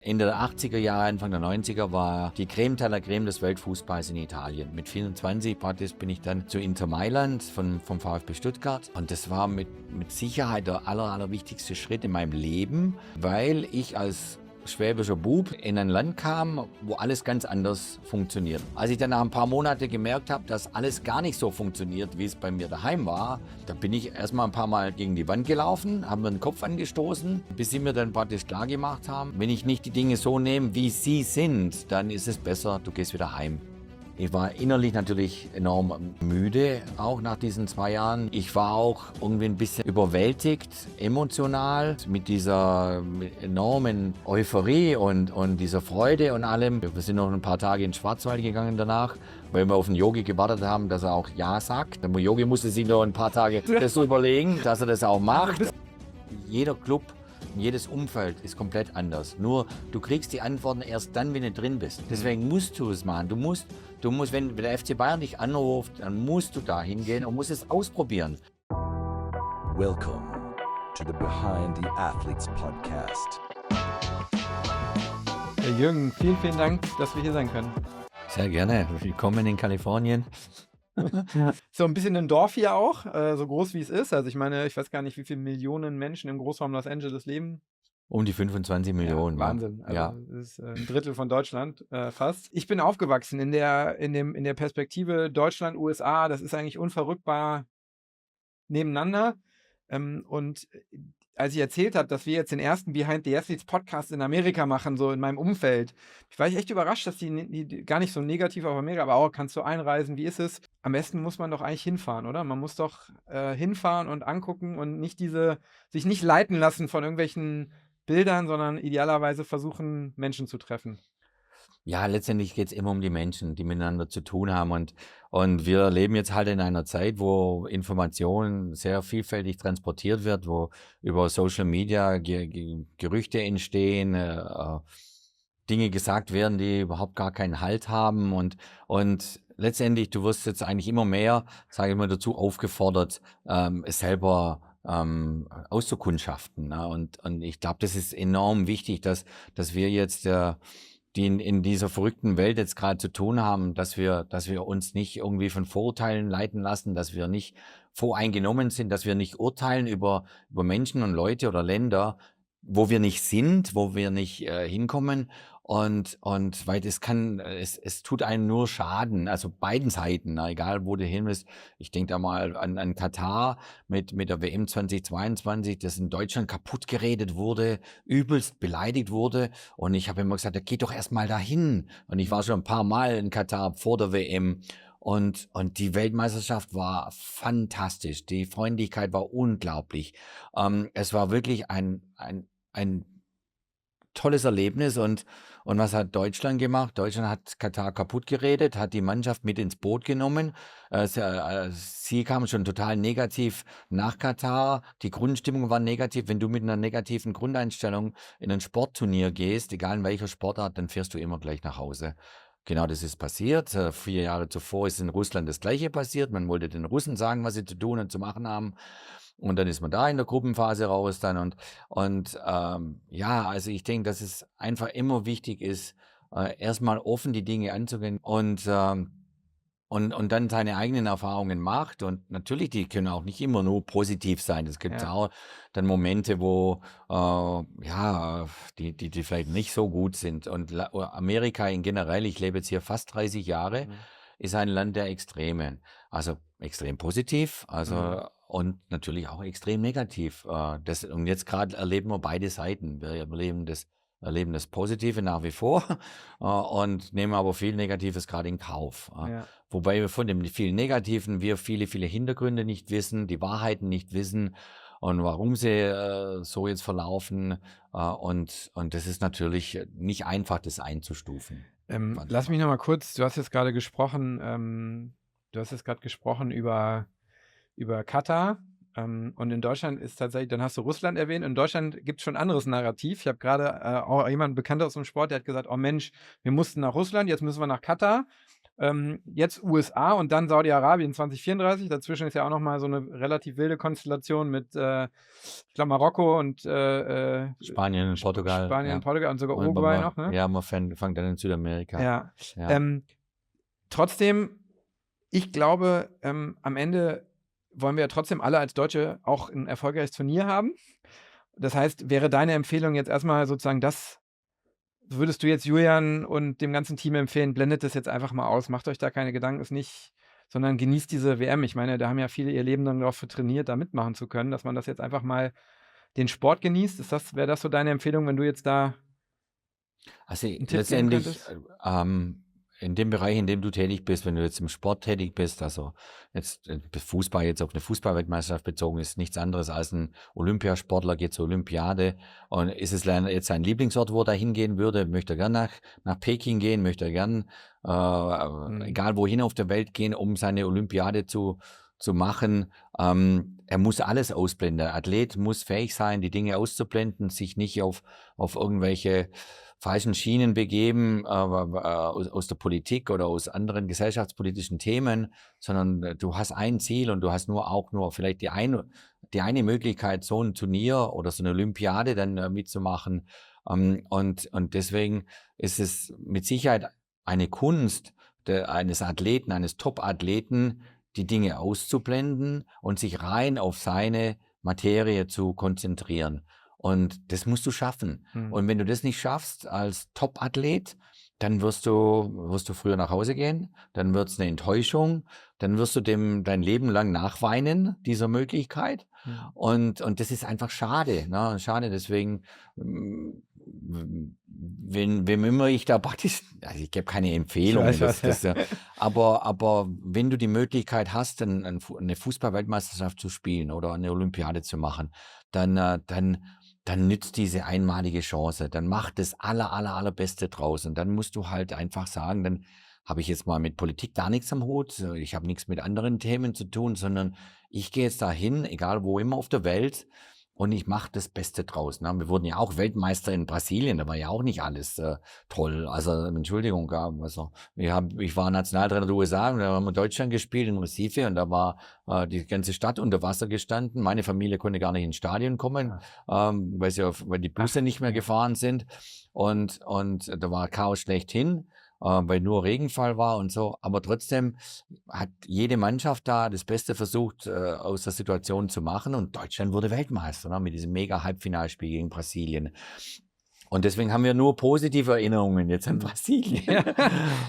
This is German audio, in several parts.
Ende der 80er Jahre, Anfang der 90er war die Creme de la Creme des Weltfußballs in Italien. Mit 24 praktisch bin ich dann zu Inter Mailand vom VfB Stuttgart. Und das war mit Sicherheit der allerwichtigste Schritt in meinem Leben, weil ich als schwäbischer Bub in ein Land kam, wo alles ganz anders funktioniert. Als ich dann nach ein paar Monaten gemerkt habe, dass alles gar nicht so funktioniert, wie es bei mir daheim war, da bin ich erstmal ein paar Mal gegen die Wand gelaufen, habe mir den Kopf angestoßen, bis sie mir dann praktisch klar gemacht haben, wenn ich nicht die Dinge so nehme, wie sie sind, dann ist es besser, du gehst wieder heim. Ich war innerlich natürlich enorm müde, auch nach diesen 2 Jahren. Ich war auch irgendwie ein bisschen überwältigt, emotional, mit dieser enormen Euphorie und dieser Freude und allem. Wir sind noch ein paar Tage in den Schwarzwald gegangen danach, weil wir auf den Yogi gewartet haben, dass er auch Ja sagt. Der Yogi musste sich noch ein paar Tage das überlegen, dass er das auch macht. Jeder Club, jedes Umfeld ist komplett anders. Nur du kriegst die Antworten erst dann, wenn du drin bist. Deswegen musst du es machen. Du musst, wenn der FC Bayern dich anruft, dann musst du da hingehen und musst es ausprobieren. Welcome to the Behind the Athletes Podcast. Jürgen, vielen Dank, dass wir hier sein können. Sehr gerne. Willkommen in Kalifornien. So ein bisschen ein Dorf hier auch, so groß wie es ist. Also ich meine, ich weiß gar nicht, wie viele Millionen Menschen im Großraum Los Angeles leben. Um die 25 Millionen. Ja, Wahnsinn. Also ja. das ist ein Drittel von Deutschland fast. Ich bin aufgewachsen in der Perspektive Deutschland, USA. Das ist eigentlich unverrückbar nebeneinander. Und als ich erzählt habe, dass wir jetzt den ersten Behind the Athletes Podcast in Amerika machen, so in meinem Umfeld, war ich echt überrascht, dass die gar nicht so negativ auf Amerika, aber auch, kannst du einreisen, wie ist es? Am besten muss man doch eigentlich hinfahren, oder? Man muss doch hinfahren und angucken und sich nicht leiten lassen von irgendwelchen Bildern, sondern idealerweise versuchen, Menschen zu treffen. Ja, letztendlich geht es immer um die Menschen, die miteinander zu tun haben. Und wir leben jetzt halt in einer Zeit, wo Information sehr vielfältig transportiert wird, wo über Social Media Gerüchte entstehen, Dinge gesagt werden, die überhaupt gar keinen Halt haben. Und letztendlich, du wirst jetzt eigentlich immer mehr, sage ich mal, dazu aufgefordert, es selber auszukundschaften. Ne? Und ich glaube, das ist enorm wichtig, dass wir jetzt die in dieser verrückten Welt jetzt gerade zu tun haben, dass wir uns nicht irgendwie von Vorurteilen leiten lassen, dass wir nicht voreingenommen sind, dass wir nicht urteilen über Menschen und Leute oder Länder, wo wir nicht sind, wo wir nicht hinkommen. Und weil es tut einem nur Schaden, also beiden Seiten, na, egal wo du hin bist. Ich denke da mal an Katar mit der WM 2022, das in Deutschland kaputt geredet wurde, übelst beleidigt wurde. Und ich habe immer gesagt, da geht doch erst mal dahin. Und ich war schon ein paar Mal in Katar vor der WM. Und die Weltmeisterschaft war fantastisch. Die Freundlichkeit war unglaublich. Es war wirklich ein tolles Erlebnis. Und was hat Deutschland gemacht? Deutschland hat Katar kaputt geredet, hat die Mannschaft mit ins Boot genommen. Sie kamen schon total negativ nach Katar. Die Grundstimmung war negativ. Wenn du mit einer negativen Grundeinstellung in ein Sportturnier gehst, egal in welcher Sportart, dann fährst du immer gleich nach Hause. Genau, das ist passiert. 4 Jahre zuvor ist in Russland das Gleiche passiert. Man wollte den Russen sagen, was sie zu tun und zu machen haben. Und dann ist man da in der Gruppenphase raus dann. Ja, also ich denke, dass es einfach immer wichtig ist, erstmal offen die Dinge anzugehen und dann seine eigenen Erfahrungen macht. Und natürlich, die können auch nicht immer nur positiv sein. Es gibt Ja. auch dann Momente, wo die vielleicht nicht so gut sind. Und Amerika in generell, ich lebe jetzt hier fast 30 Jahre, ist ein Land der Extremen. Also extrem positiv, und natürlich auch extrem negativ. Und jetzt gerade erleben wir beide Seiten. Wir erleben das Positive nach wie vor und nehmen aber viel Negatives gerade in Kauf. Ja. Wobei wir von dem vielen Negativen viele Hintergründe nicht wissen, die Wahrheiten nicht wissen und warum sie so jetzt verlaufen. Und das ist natürlich nicht einfach, das einzustufen. Lass mich noch mal kurz, du hast jetzt gerade gesprochen über Katar. Und in Deutschland ist tatsächlich, dann hast du Russland erwähnt, in Deutschland gibt es schon ein anderes Narrativ. Ich habe gerade auch jemanden Bekannter aus dem Sport, der hat gesagt, oh Mensch, wir mussten nach Russland, jetzt müssen wir nach Katar. Jetzt USA und dann Saudi-Arabien 2034. Dazwischen ist ja auch nochmal so eine relativ wilde Konstellation mit, ich glaube, Marokko und Spanien, Portugal, Spanien, ja. Portugal und sogar Und Uruguay noch, ne? ja, man fängt dann in Südamerika. Ja. Ja. Trotzdem, ich glaube, am Ende wollen wir ja trotzdem alle als Deutsche auch ein erfolgreiches Turnier haben. Das heißt, wäre deine Empfehlung jetzt erstmal sozusagen würdest du jetzt Julian und dem ganzen Team empfehlen, blendet das jetzt einfach mal aus, macht euch da keine Gedanken, ist nicht, sondern genießt diese WM. Ich meine, da haben ja viele ihr Leben dann darauf trainiert, da mitmachen zu können, dass man das jetzt einfach mal den Sport genießt. Wäre das so deine Empfehlung, wenn du jetzt da Also einen Tipp geben letztendlich könntest? in dem Bereich, in dem du tätig bist, wenn du jetzt im Sport tätig bist, also jetzt Fußball jetzt auf eine Fußballweltmeisterschaft bezogen, ist nichts anderes als ein Olympiasportler, geht zur Olympiade und ist es jetzt sein Lieblingsort, wo er hingehen würde, möchte er gern nach Peking gehen, möchte er gern egal wohin auf der Welt gehen, um seine Olympiade zu machen. Er muss alles ausblenden. Der Athlet muss fähig sein, die Dinge auszublenden, sich nicht auf irgendwelche falschen Schienen begeben, aus der Politik oder aus anderen gesellschaftspolitischen Themen, sondern du hast ein Ziel und du hast nur vielleicht die eine Möglichkeit, so ein Turnier oder so eine Olympiade dann mitzumachen. Und deswegen ist es mit Sicherheit eine Kunst eines Athleten, eines Top-Athleten, die Dinge auszublenden und sich rein auf seine Materie zu konzentrieren. Und das musst du schaffen. Und wenn du das nicht schaffst als Top-Athlet, dann wirst du früher nach Hause gehen, dann wird es eine Enttäuschung, dann wirst du dem dein Leben lang nachweinen, dieser Möglichkeit. Und das ist einfach schade. Ne? Schade, deswegen, wem immer ich da also ich gebe keine Empfehlung, aber wenn du die Möglichkeit hast, eine Fußball-Weltmeisterschaft zu spielen oder eine Olympiade zu machen, dann nützt diese einmalige Chance, dann mach das allerbeste draus. Und dann musst du halt einfach sagen, dann habe ich jetzt mal mit Politik gar nichts am Hut, ich habe nichts mit anderen Themen zu tun, sondern ich gehe jetzt dahin, egal wo immer auf der Welt, und ich mache das Beste draus. Ne? Wir wurden ja auch Weltmeister in Brasilien, da war ja auch nicht alles toll. Also Entschuldigung, also ich war Nationaltrainer der USA und da haben wir Deutschland gespielt in Recife und da war die ganze Stadt unter Wasser gestanden. Meine Familie konnte gar nicht ins Stadion kommen, weil die Busse nicht mehr gefahren sind und da war Chaos schlechthin. Weil nur Regenfall war und so. Aber trotzdem hat jede Mannschaft da das Beste versucht, aus der Situation zu machen. Und Deutschland wurde Weltmeister, ne, mit diesem Mega-Halbfinalspiel gegen Brasilien. Und deswegen haben wir nur positive Erinnerungen jetzt an Brasilien.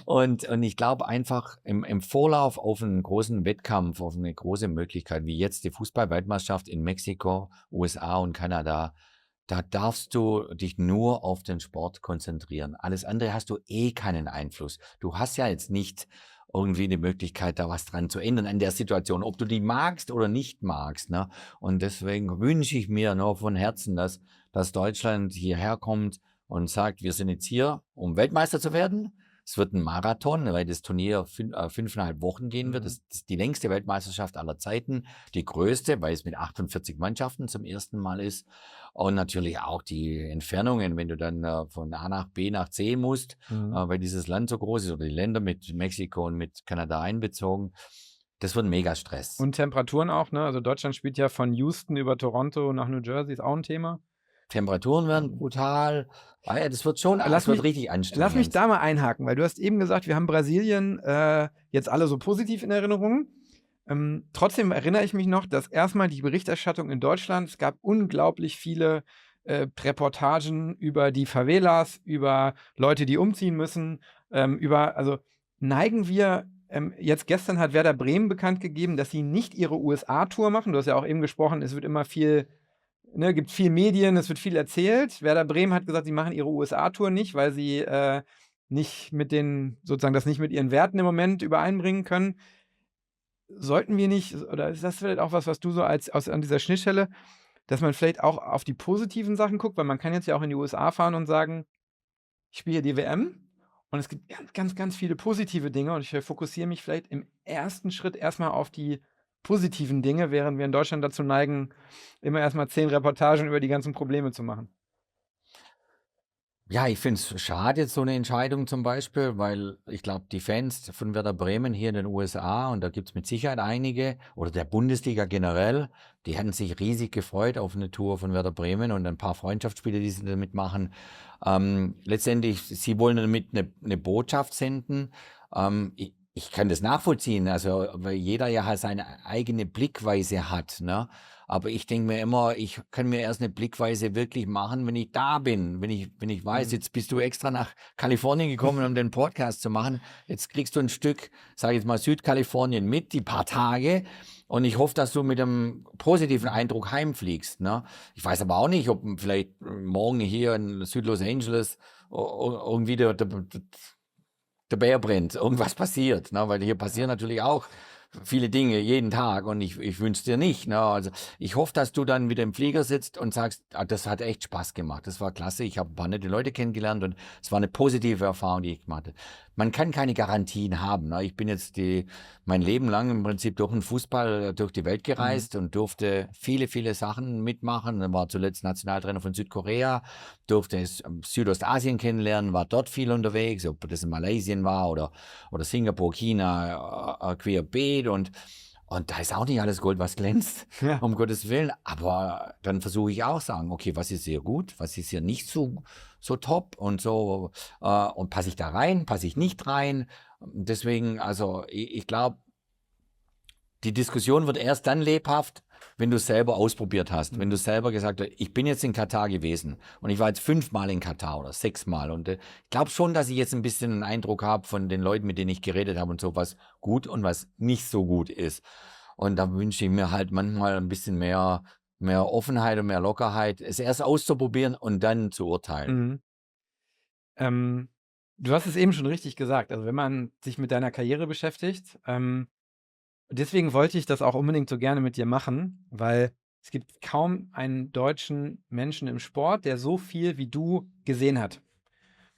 Und ich glaube einfach im Vorlauf auf einen großen Wettkampf, auf eine große Möglichkeit, wie jetzt die Fußball-Weltmeisterschaft in Mexiko, USA und Kanada, da darfst du dich nur auf den Sport konzentrieren. Alles andere hast du keinen Einfluss. Du hast ja jetzt nicht irgendwie die Möglichkeit, da was dran zu ändern an der Situation, ob du die magst oder nicht magst. Ne? Und deswegen wünsche ich mir nur von Herzen, dass Deutschland hierher kommt und sagt, wir sind jetzt hier, um Weltmeister zu werden. Es wird ein Marathon, weil das Turnier 5,5 Wochen gehen wird. Das ist die längste Weltmeisterschaft aller Zeiten, die größte, weil es mit 48 Mannschaften zum ersten Mal ist. Und natürlich auch die Entfernungen, wenn du dann von A nach B nach C musst, weil dieses Land so groß ist oder die Länder mit Mexiko und mit Kanada einbezogen. Das wird ein Mega-Stress. Und Temperaturen auch, ne? Also Deutschland spielt ja von Houston über Toronto nach New Jersey, ist auch ein Thema. Temperaturen werden brutal. Ja, das wird schon, das wird richtig anstrengend. Lass mich da mal einhaken, weil du hast eben gesagt, wir haben Brasilien jetzt alle so positiv in Erinnerung. Trotzdem erinnere ich mich noch, dass erstmal die Berichterstattung in Deutschland, es gab unglaublich viele Reportagen über die Favelas, über Leute, die umziehen müssen, also neigen wir, jetzt gestern hat Werder Bremen bekannt gegeben, dass sie nicht ihre USA-Tour machen. Du hast ja auch eben gesprochen, es wird immer viel, ne, gibt viel Medien, es wird viel erzählt. Werder Bremen hat gesagt, sie machen ihre USA-Tour nicht, weil sie nicht mit sozusagen das nicht mit ihren Werten im Moment übereinbringen können. Sollten wir nicht, oder ist das vielleicht auch was du so an dieser Schnittstelle, dass man vielleicht auch auf die positiven Sachen guckt, weil man kann jetzt ja auch in die USA fahren und sagen, ich spiele die WM und es gibt ganz, ganz viele positive Dinge und ich fokussiere mich vielleicht im ersten Schritt erstmal auf die positiven Dinge, während wir in Deutschland dazu neigen, immer erstmal 10 Reportagen über die ganzen Probleme zu machen. Ja, ich finde es schade, so eine Entscheidung zum Beispiel, weil ich glaube, die Fans von Werder Bremen hier in den USA, und da gibt es mit Sicherheit einige, oder der Bundesliga generell, die hätten sich riesig gefreut auf eine Tour von Werder Bremen und ein paar Freundschaftsspiele, die sie damit machen. Letztendlich, sie wollen damit eine Botschaft senden. Ich kann das nachvollziehen, also weil jeder ja halt seine eigene Blickweise hat, ne? Aber ich denke mir immer, ich kann mir erst eine Blickweise wirklich machen, wenn ich da bin, wenn ich weiß, Mhm. jetzt bist du extra nach Kalifornien gekommen, um den Podcast zu machen. Jetzt kriegst du ein Stück, sage ich jetzt mal, Südkalifornien mit, die paar Tage. Und ich hoffe, dass du mit einem positiven Eindruck heimfliegst. Ne? Ich weiß aber auch nicht, ob vielleicht morgen hier in Süd-Los Angeles irgendwie der Bär brennt, irgendwas passiert, ne? Weil hier passieren natürlich auch viele Dinge jeden Tag und ich wünsche es dir nicht. Ne? Also ich hoffe, dass du dann wieder im Flieger sitzt und sagst, das hat echt Spaß gemacht, das war klasse, ich habe ein paar nette Leute kennengelernt und es war eine positive Erfahrung, die ich gemacht habe. Man kann keine Garantien haben. Ne? Ich bin jetzt mein Leben lang im Prinzip durch den Fußball durch die Welt Mhm. gereist und durfte viele, viele Sachen mitmachen. War zuletzt Nationaltrainer von Südkorea, durfte Südostasien kennenlernen, war dort viel unterwegs, ob das in Malaysia war oder Singapur, China, querbeet und da ist auch nicht alles Gold, was glänzt, Ja. um Gottes Willen. Aber dann versuche ich auch sagen, okay, was ist hier gut, was ist hier nicht so top und so. Und passe ich da rein, passe ich nicht rein. Deswegen, also ich glaube, die Diskussion wird erst dann lebhaft, wenn du es selber ausprobiert hast. Wenn du selber gesagt hast, ich bin jetzt in Katar gewesen und ich war jetzt 5-mal in Katar oder 6-mal. Und ich glaube schon, dass ich jetzt ein bisschen einen Eindruck habe von den Leuten, mit denen ich geredet habe und so, was gut und was nicht so gut ist. Und da wünsche ich mir halt manchmal ein bisschen mehr Offenheit und mehr Lockerheit, es erst auszuprobieren und dann zu urteilen. Mhm. Du hast es eben schon richtig gesagt. Also wenn man sich mit deiner Karriere beschäftigt, deswegen wollte ich das auch unbedingt so gerne mit dir machen, weil es gibt kaum einen deutschen Menschen im Sport, der so viel wie du gesehen hat.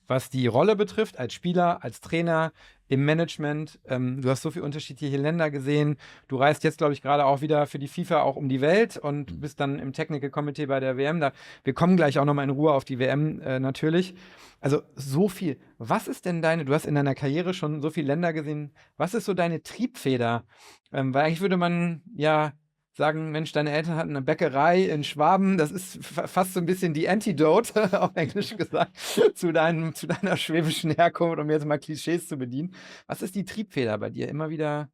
Was die Rolle betrifft, als Spieler, als Trainer, im Management. Du hast so viele unterschiedliche Länder gesehen. Du reist jetzt, glaube ich, gerade auch wieder für die FIFA auch um die Welt und bist dann im Technical Committee bei der WM. Wir kommen gleich auch nochmal in Ruhe auf die WM natürlich. Also so viel. Was ist denn du hast in deiner Karriere schon so viele Länder gesehen. Was ist so deine Triebfeder? Weil eigentlich würde man ja sagen, Mensch, deine Eltern hatten eine Bäckerei in Schwaben, das ist fast so ein bisschen die Antidote, auf Englisch gesagt, zu deiner schwäbischen Herkunft, um jetzt mal Klischees zu bedienen. Was ist die Triebfeder bei dir, immer wieder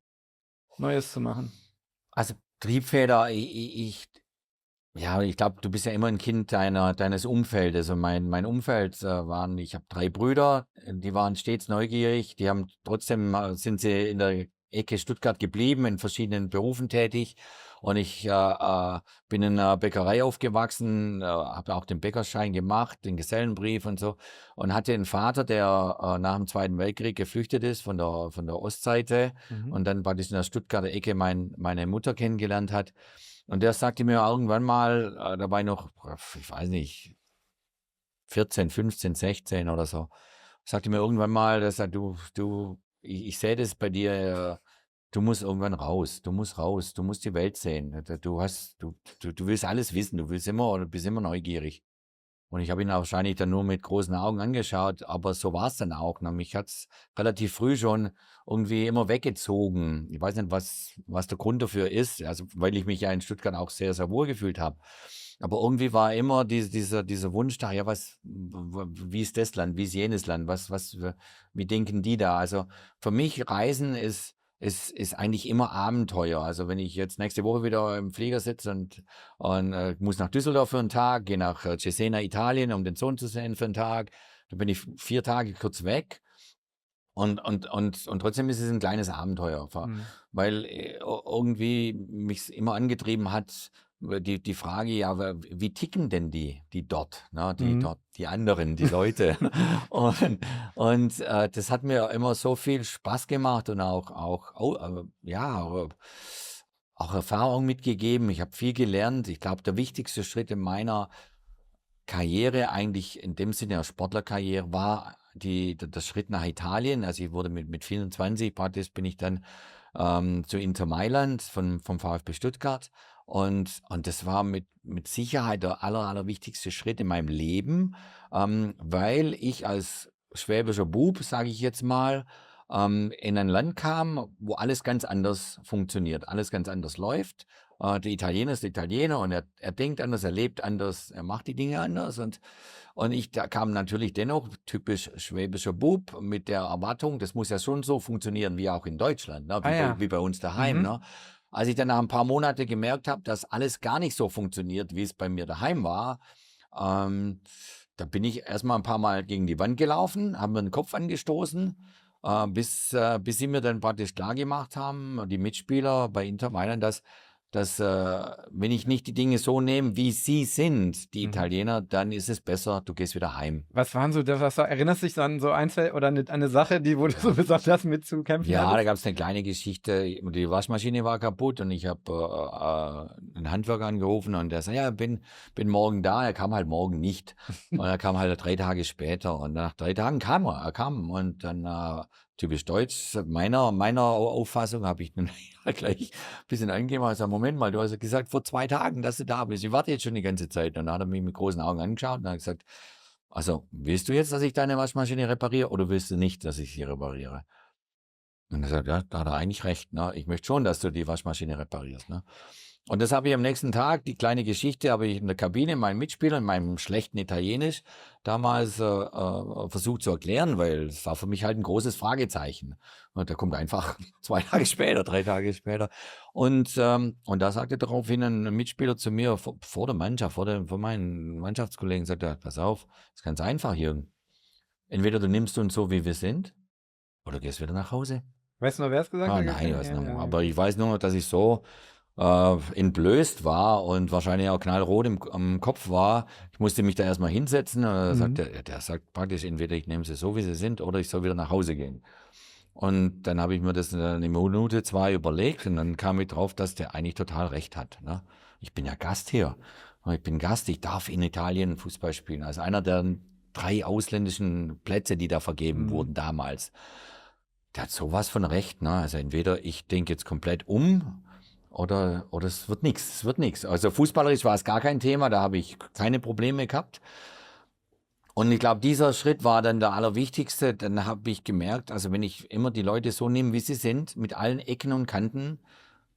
Neues zu machen? Also Triebfeder, ja, ich glaube, du bist ja immer ein Kind deines Umfeldes. Und mein Umfeld ich habe 3 Brüder, die waren stets neugierig, trotzdem sind sie in der Ecke Stuttgart geblieben, in verschiedenen Berufen tätig. Und ich bin in einer Bäckerei aufgewachsen, habe auch den Bäckerschein gemacht, den Gesellenbrief und so. Und hatte einen Vater, der nach dem Zweiten Weltkrieg geflüchtet ist von der Ostseite Mhm. und dann praktisch in der Stuttgarter Ecke meine Mutter kennengelernt hat. Und der sagte mir irgendwann mal, da war ich noch, ich weiß nicht, 14, 15, 16 oder so, sagte mir irgendwann mal, dass er, ich sehe das bei dir, du musst irgendwann raus, du musst raus, du musst die Welt sehen. Du willst alles wissen, du bist immer neugierig. Und ich habe ihn auch wahrscheinlich dann nur mit großen Augen angeschaut, aber so war es dann auch. Ne? Mich hat es relativ früh schon irgendwie immer weggezogen. Ich weiß nicht, was der Grund dafür ist, also weil ich mich ja in Stuttgart auch sehr, sehr wohl gefühlt habe. Aber irgendwie war immer dieser Wunsch da, ja, wie ist das Land, wie ist jenes Land, wie denken die da? Also für mich Reisen ist eigentlich immer Abenteuer. Also wenn ich jetzt nächste Woche wieder im Flieger sitze und muss nach Düsseldorf für einen Tag, gehe nach Cesena, Italien, um den Sohn zu sehen für einen Tag, dann bin ich 4 Tage kurz weg. Und trotzdem ist es ein kleines Abenteuer, Mhm. weil irgendwie mich immer angetrieben hat, die Frage, ja, wie ticken denn die dort, ne? Mhm. Die anderen, die Leute. Und das hat mir immer so viel Spaß gemacht und auch Erfahrung mitgegeben. Ich habe viel gelernt. Ich glaube, der wichtigste Schritt in meiner Karriere, eigentlich in dem Sinne, Sportlerkarriere, war der Schritt nach Italien. Also ich wurde mit 24 praktisch bin ich dann zu Inter Mailand vom VfB Stuttgart. Und das war mit Sicherheit der allerwichtigste Schritt in meinem Leben, weil ich als schwäbischer Bub, sage ich jetzt mal, in ein Land kam, wo alles ganz anders funktioniert, alles ganz anders läuft. Der Italiener ist der Italiener und er denkt anders, er lebt anders, er macht die Dinge anders. Und ich da kam natürlich dennoch typisch schwäbischer Bub mit der Erwartung, das muss ja schon so funktionieren wie auch in Deutschland, ne? Ah ja. Wie bei uns daheim. Ne? Als ich dann nach ein paar Monaten gemerkt habe, dass alles gar nicht so funktioniert, wie es bei mir daheim war, da bin ich erstmal ein paar Mal gegen die Wand gelaufen, habe mir den Kopf angestoßen, bis sie mir dann praktisch klargemacht haben, die Mitspieler bei Inter Mailand, dass wenn ich nicht die Dinge so nehme, wie sie sind, die Italiener, dann ist es besser, du gehst wieder heim. Was waren so, erinnerst du dich an so ein, zwei oder eine Sache, wo du so besonders mitzukämpfen Ja, da hattest? gab es eine kleine Geschichte. Die Waschmaschine war kaputt und ich habe einen Handwerker angerufen und der sagte, ja, bin morgen da. Er kam halt morgen nicht. Und er kam halt 3 Tage später. Und nach 3 Tagen kam er. Er kam und dann typisch deutsch, meiner Auffassung, habe ich dann gleich ein bisschen eingegeben. Ich sage, Moment mal, du hast ja gesagt vor 2 Tagen, dass du da bist. Ich warte jetzt schon die ganze Zeit. Und dann hat er mich mit großen Augen angeschaut und hat gesagt, also willst du jetzt, dass ich deine Waschmaschine repariere oder willst du nicht, dass ich sie repariere? Und er sagt, ja, da hat er eigentlich recht. Ne? Ich möchte schon, dass du die Waschmaschine reparierst. Ne? Und das habe ich am nächsten Tag, die kleine Geschichte, habe ich in der Kabine meinen Mitspielern, in meinem schlechten Italienisch, damals versucht zu erklären, weil es war für mich halt ein großes Fragezeichen. Und da kommt einfach 2 Tage später, 3 Tage später. Und da sagte daraufhin ein Mitspieler zu mir vor der Mannschaft, vor meinen Mannschaftskollegen, sagt er, pass auf, ist ganz einfach, Jürgen. Entweder du nimmst uns so, wie wir sind, oder gehst wieder nach Hause. Weißt du noch, wer es gesagt hat? Nein, ich weiß nicht mehr. Ja. Aber ich weiß nur noch, dass ich so entblößt war und wahrscheinlich auch knallrot am Kopf war. Ich musste mich da erstmal hinsetzen. Der sagt praktisch, entweder ich nehme sie so, wie sie sind, oder ich soll wieder nach Hause gehen. Und dann habe ich mir das eine Minute, 2 überlegt und dann kam ich drauf, dass der eigentlich total recht hat. Ne? Ich bin ja Gast hier. Ich bin Gast, ich darf in Italien Fußball spielen. Also einer der 3 ausländischen Plätze, die da vergeben wurden damals. Der hat sowas von recht. Ne? Also entweder ich denke jetzt komplett um oder es wird nichts. Es wird nichts. Also fußballerisch war es gar kein Thema, da habe ich keine Probleme gehabt. Und ich glaube, dieser Schritt war dann der allerwichtigste. Dann habe ich gemerkt, also wenn ich immer die Leute so nehme, wie sie sind, mit allen Ecken und Kanten,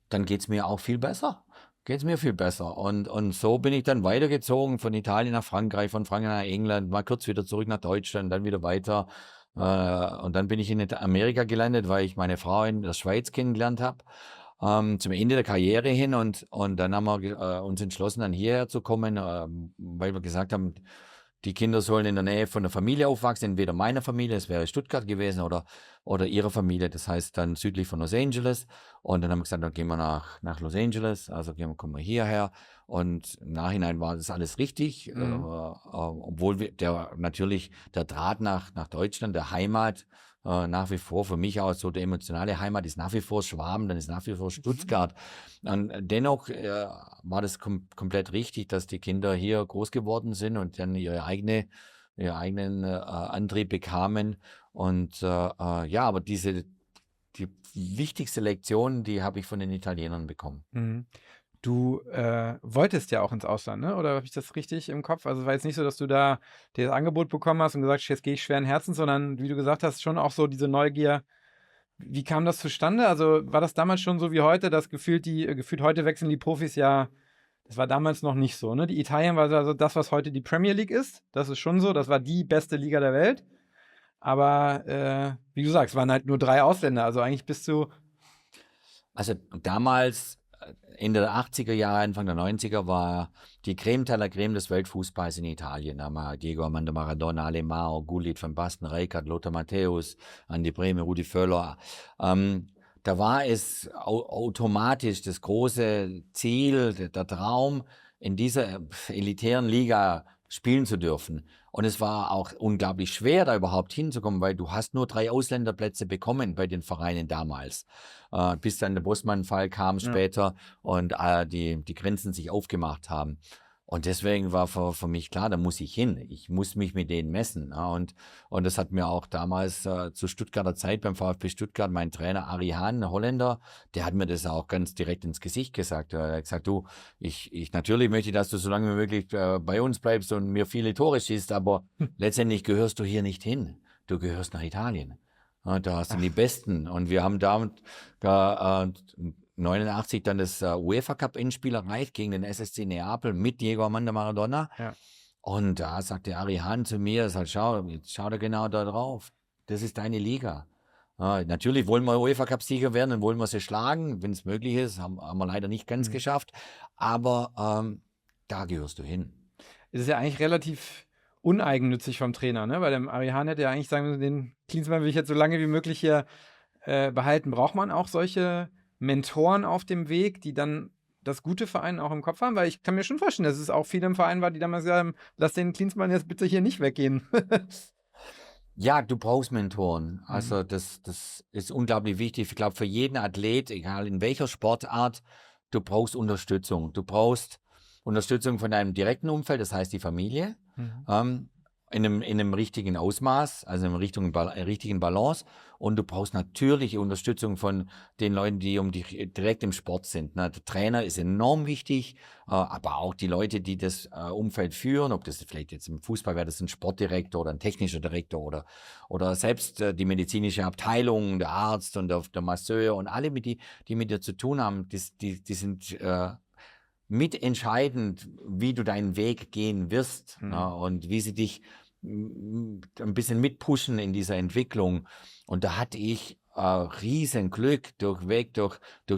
dann geht es mir auch viel besser. Und so bin ich dann weitergezogen, von Italien nach Frankreich, von Frankreich nach England, mal kurz wieder zurück nach Deutschland, dann wieder weiter. Und dann bin ich in Amerika gelandet, weil ich meine Frau in der Schweiz kennengelernt habe, zum Ende der Karriere hin. Und dann haben wir uns entschlossen, dann hierher zu kommen, weil wir gesagt haben, die Kinder sollen in der Nähe von der Familie aufwachsen, entweder meiner Familie, das wäre Stuttgart gewesen, oder ihrer Familie, das heißt dann südlich von Los Angeles. Und dann haben wir gesagt, dann gehen wir nach Los Angeles, also kommen wir hierher. Und im Nachhinein war das alles richtig, obwohl natürlich der Draht nach Deutschland, der Heimat, nach wie vor für mich auch so, der emotionale Heimat ist nach wie vor Schwaben, dann ist nach wie vor Stuttgart. Und dennoch war das komplett richtig, dass die Kinder hier groß geworden sind und dann ihren eigenen Antrieb bekamen. Und ja, aber die wichtigste Lektion, die habe ich von den Italienern bekommen. Mhm. Du wolltest ja auch ins Ausland, ne? Oder habe ich das richtig im Kopf? Also es war jetzt nicht so, dass du da dir das Angebot bekommen hast und gesagt hast, jetzt gehe ich schweren Herzens, sondern wie du gesagt hast, schon auch so diese Neugier. Wie kam das zustande? Also war das damals schon so wie heute, dass gefühlt heute wechseln die Profis ja, das war damals noch nicht so, ne? Die Italien war also das, was heute die Premier League ist. Das ist schon so, das war die beste Liga der Welt. Aber wie du sagst, waren halt nur 3 Ausländer. Also eigentlich bist du. Also damals, Ende der 80er Jahre, Anfang der 90er, war die Creme de la Creme des Weltfußballs in Italien. Da haben wir Diego Armando Maradona, Alemão, Gullit, Van Basten, Rijkaard, Lothar Matthäus, Andi Brehme, Rudi Völler. Da war es automatisch das große Ziel, der Traum, in dieser elitären Liga spielen zu dürfen. Und es war auch unglaublich schwer, da überhaupt hinzukommen, weil du hast nur 3 Ausländerplätze bekommen bei den Vereinen damals. Bis dann der Bosman-Fall kam später und die Grenzen sich aufgemacht haben. Und deswegen war für mich klar, da muss ich hin. Ich muss mich mit denen messen. Ja, und das hat mir auch damals zur Stuttgarter Zeit beim VfB Stuttgart mein Trainer Ari Hahn, ein Holländer, der hat mir das auch ganz direkt ins Gesicht gesagt. Er hat gesagt, du, ich natürlich möchte, dass du so lange wie möglich bei uns bleibst und mir viele Tore schießt, aber letztendlich gehörst du hier nicht hin. Du gehörst nach Italien. Ja, da hast du die Ach, Besten. Und wir haben da 89 dann das UEFA Cup Endspiel erreicht gegen den SSC Neapel mit Diego Armando Maradona. ja. Und da sagte Ari Hahn zu mir, sagt, jetzt schau da genau da drauf. Das ist deine Liga. Ja, natürlich wollen wir UEFA Cup Sieger werden und wollen wir sie schlagen, wenn es möglich ist. Haben wir leider nicht ganz Mhm. geschafft. Aber da gehörst du hin. Es ist ja eigentlich relativ uneigennützig vom Trainer, ne? Weil dem Ari Hahn hätte ja eigentlich sagen müssen, den Klinsmann will ich jetzt so lange wie möglich hier behalten. Braucht man auch solche Mentoren auf dem Weg, die dann das gute Verein auch im Kopf haben? Weil ich kann mir schon vorstellen, dass es auch viele im Verein war, die damals gesagt haben, lass den Klinsmann jetzt bitte hier nicht weggehen. Ja, du brauchst Mentoren. Mhm. Also das ist unglaublich wichtig. Ich glaube, für jeden Athlet, egal in welcher Sportart, du brauchst Unterstützung. Du brauchst Unterstützung von deinem direkten Umfeld, das heißt die Familie, Mhm. in einem richtigen Ausmaß, also in einem richtigen Balance. Und du brauchst natürlich Unterstützung von den Leuten, die um dich direkt im Sport sind. Ne? Der Trainer ist enorm wichtig, aber auch die Leute, die das Umfeld führen, ob das vielleicht jetzt im Fußball wäre, das ein Sportdirektor oder ein technischer Direktor oder selbst die medizinische Abteilung, der Arzt und der Masseur und alle, die mit dir zu tun haben, die sind mitentscheidend, wie du deinen Weg gehen wirst, Mhm. und wie sie dich ein bisschen mitpushen in dieser Entwicklung. Und da hatte ich riesen Glück durch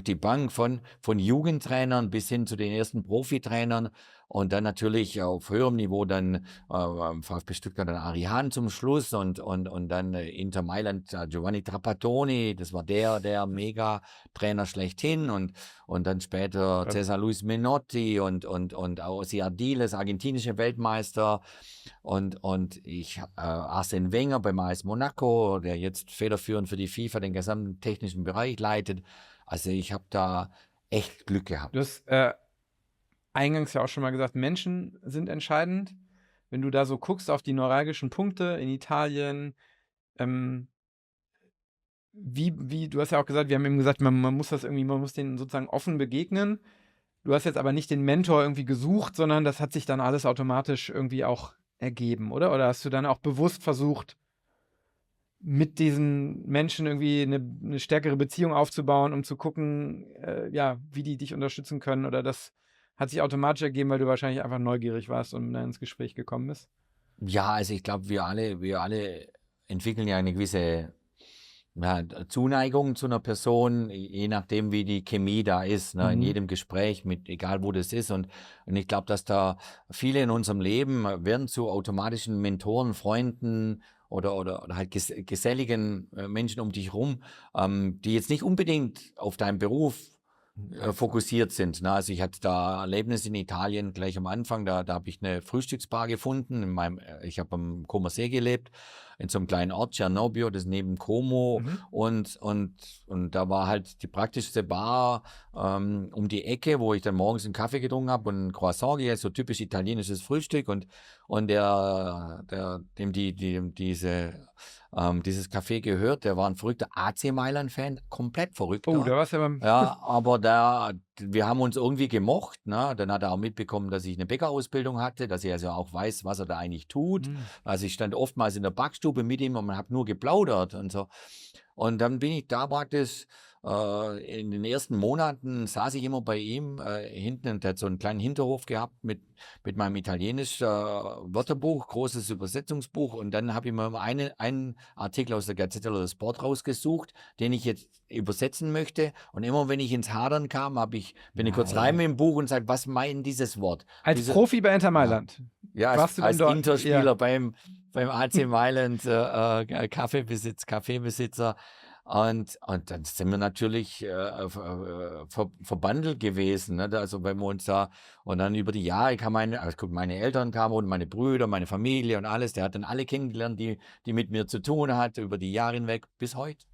die Bank von Jugendtrainern bis hin zu den ersten Profitrainern und dann natürlich auf höherem Niveau dann VfB Stuttgart dann Ari Hahn zum Schluss und dann Inter Mailand Giovanni Trapattoni, das war der Mega-Trainer schlechthin und dann später Cesar Luis Menotti und Ossi Ardiles, argentinische Weltmeister und Arsène Wenger beim AS Monaco, der jetzt federführend für die FIFA den gesamten technischen Bereich leitet. Also ich habe da echt Glück gehabt. Du hast eingangs ja auch schon mal gesagt, Menschen sind entscheidend. Wenn du da so guckst auf die neuralgischen Punkte in Italien, du hast ja auch gesagt, wir haben eben gesagt, man muss man muss denen sozusagen offen begegnen. Du hast jetzt aber nicht den Mentor irgendwie gesucht, sondern das hat sich dann alles automatisch irgendwie auch ergeben, oder? Oder hast du dann auch bewusst versucht, mit diesen Menschen irgendwie eine stärkere Beziehung aufzubauen, um zu gucken, ja, wie die dich unterstützen können? Oder das hat sich automatisch ergeben, weil du wahrscheinlich einfach neugierig warst und dann ins Gespräch gekommen bist? Ja, also ich glaube, wir alle entwickeln ja eine gewisse Zuneigung zu einer Person, je nachdem, wie die Chemie da ist, ne, in Mhm. jedem Gespräch, egal wo das ist. Und ich glaube, dass da viele in unserem Leben werden zu automatischen Mentoren, Freunden oder halt geselligen Menschen um dich rum, die jetzt nicht unbedingt auf deinen Beruf fokussiert sind. Ne? Also ich hatte da Erlebnisse in Italien gleich am Anfang, da habe ich eine Frühstücksbar gefunden. Ich habe am Comer See gelebt, in so einem kleinen Ort, Cernobbio, das ist neben Como. Mhm. Und da war halt die praktischste Bar um die Ecke, wo ich dann morgens einen Kaffee getrunken habe und ein Croissant gegessen, so typisch italienisches Frühstück. Und dem dieses Café gehört, der war ein verrückter AC Mailand-Fan, komplett Oh, verrückter. da warst du ja beim. Ja, aber wir haben uns irgendwie gemocht, ne? Dann hat er auch mitbekommen, dass ich eine Bäckerausbildung hatte, dass ich also auch weiß, was er da eigentlich tut. Mhm. Also ich stand oftmals in der Backstube mit ihm und man hat nur geplaudert und so. Und dann bin ich da praktisch in den ersten Monaten saß ich immer bei ihm hinten und der hat so einen kleinen Hinterhof gehabt mit meinem italienisch Wörterbuch, großes Übersetzungsbuch und dann habe ich mir einen Artikel aus der Gazzetta dello Sport rausgesucht, den ich jetzt übersetzen möchte und immer wenn ich ins Hadern kam, bin ich kurz rein Nein. mit dem Buch und sage, was meint dieses Wort? Als Diese, Profi bei Inter Mailand. ja, Warst du denn als dort? Interspieler Ja. beim AC Mailand, Kaffeebesitzer. Und dann sind wir natürlich verbandelt gewesen. Ne? Also wenn wir uns da, und dann über die Jahre meine Eltern kamen und meine Brüder, meine Familie und alles. Der hat dann alle kennengelernt, die mit mir zu tun hat, über die Jahre hinweg bis heute.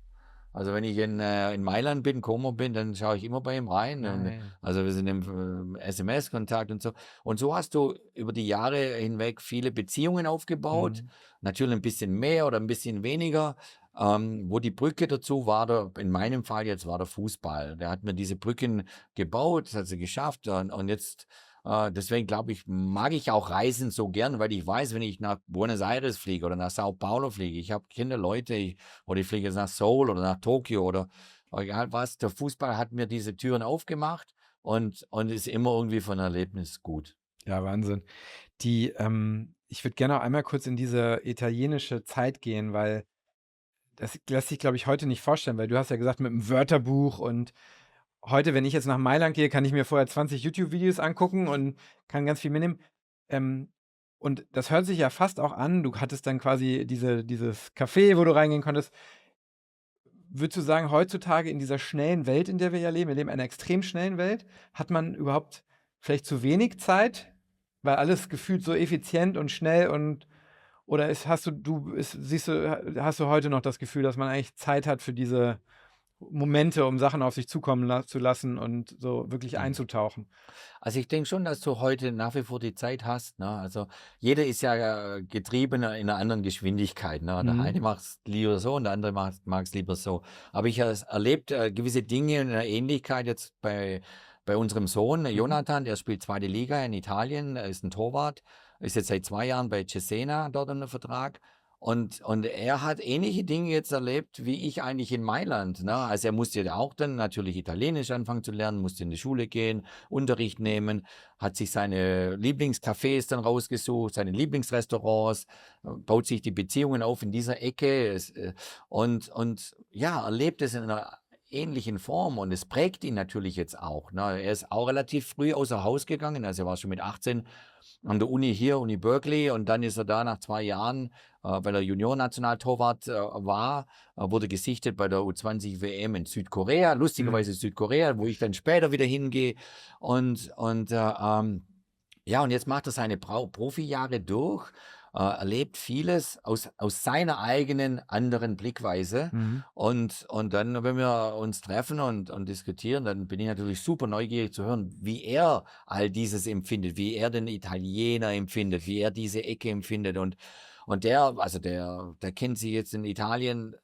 Also wenn ich in Mailand bin, Como bin, dann schaue ich immer bei ihm rein. Und, also wir sind im SMS-Kontakt und so. Und so hast du über die Jahre hinweg viele Beziehungen aufgebaut. Natürlich ein bisschen mehr oder ein bisschen weniger. Wo die Brücke dazu war, in meinem Fall jetzt war der Fußball. Der hat mir diese Brücken gebaut, das hat sie geschafft. Und jetzt, deswegen glaube ich, mag ich auch Reisen so gern, weil ich weiß, wenn ich nach Buenos Aires fliege oder nach Sao Paulo fliege, ich habe Kinderleute, oder ich fliege jetzt nach Seoul oder nach Tokio oder egal was, der Fußball hat mir diese Türen aufgemacht und ist immer irgendwie von Erlebnis gut. Ja, Wahnsinn. Ich würde gerne noch einmal kurz in diese italienische Zeit gehen, weil das lässt sich, glaube ich, heute nicht vorstellen, weil du hast ja gesagt, mit dem Wörterbuch und heute, wenn ich jetzt nach Mailand gehe, kann ich mir vorher 20 YouTube-Videos angucken und kann ganz viel mitnehmen. Und das hört sich ja fast auch an, du hattest dann quasi dieses Café, wo du reingehen konntest. Würdest du sagen, heutzutage in dieser schnellen Welt, in der wir ja leben, wir leben in einer extrem schnellen Welt, hat man überhaupt vielleicht zu wenig Zeit, weil alles gefühlt so effizient und schnell oder hast du heute noch das Gefühl, dass man eigentlich Zeit hat für diese Momente, um Sachen auf sich zukommen zu lassen und so wirklich einzutauchen? Also ich denke schon, dass du heute nach wie vor die Zeit hast. Ne? Also jeder ist ja getrieben in einer anderen Geschwindigkeit. Ne? Der eine macht es lieber so und der andere mag es lieber so. Aber ich habe erlebt gewisse Dinge in der Ähnlichkeit jetzt bei unserem Sohn Jonathan, der spielt 2. Liga in Italien, er ist ein Torwart, ist jetzt seit 2 Jahren bei Cesena dort unter Vertrag. Und er hat ähnliche Dinge jetzt erlebt, wie ich eigentlich in Mailand. Ne? Also er musste ja auch dann natürlich Italienisch anfangen zu lernen, musste in die Schule gehen, Unterricht nehmen, hat sich seine Lieblingscafés dann rausgesucht, seine Lieblingsrestaurants, baut sich die Beziehungen auf in dieser Ecke und ja, erlebt es in einer ähnlichen Form und es prägt ihn natürlich jetzt auch. Ne? Er ist auch relativ früh außer Haus gegangen, also er war schon mit 18 an der Uni hier, Uni Berkeley, und dann ist er da nach 2 Jahren, weil er Junior-Nationaltorwart war, wurde gesichtet bei der U20-WM in Südkorea, lustigerweise Südkorea, wo ich dann später wieder hingehe ja, und jetzt macht er seine Profijahre durch, erlebt vieles aus seiner eigenen anderen Blickweise. Und dann, wenn wir uns treffen und diskutieren, dann bin ich natürlich super neugierig zu hören, wie er all dieses empfindet, wie er den Italiener empfindet, wie er diese Ecke empfindet. Und der kennt sich jetzt in Italien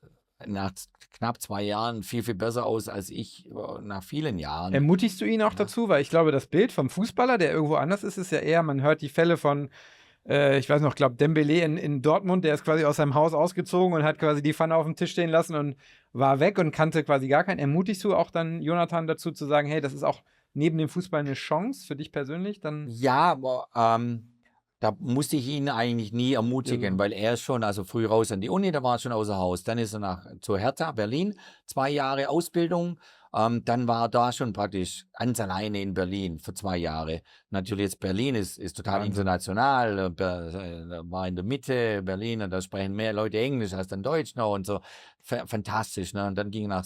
nach knapp 2 Jahren viel, viel besser aus als ich nach vielen Jahren. Ermutigst du ihn auch dazu? Weil ich glaube, das Bild vom Fußballer, der irgendwo anders ist ja eher, man hört die Fälle von ich weiß noch, glaube Dembélé in Dortmund, der ist quasi aus seinem Haus ausgezogen und hat quasi die Pfanne auf dem Tisch stehen lassen und war weg und kannte quasi gar keinen. Ermutigst du auch dann Jonathan dazu zu sagen, hey, das ist auch neben dem Fußball eine Chance für dich persönlich? Dann ja, aber da musste ich ihn eigentlich nie ermutigen, weil er ist schon, also früh raus an die Uni, da war er schon außer Haus. Dann ist er zur Hertha Berlin, 2 Jahre Ausbildung. Dann war er da schon praktisch ganz alleine in Berlin für 2 Jahre. Natürlich jetzt Berlin ist total international, war in der Mitte Berlin und da sprechen mehr Leute Englisch als dann Deutsch noch und so. Fantastisch. Ne? Und dann ging er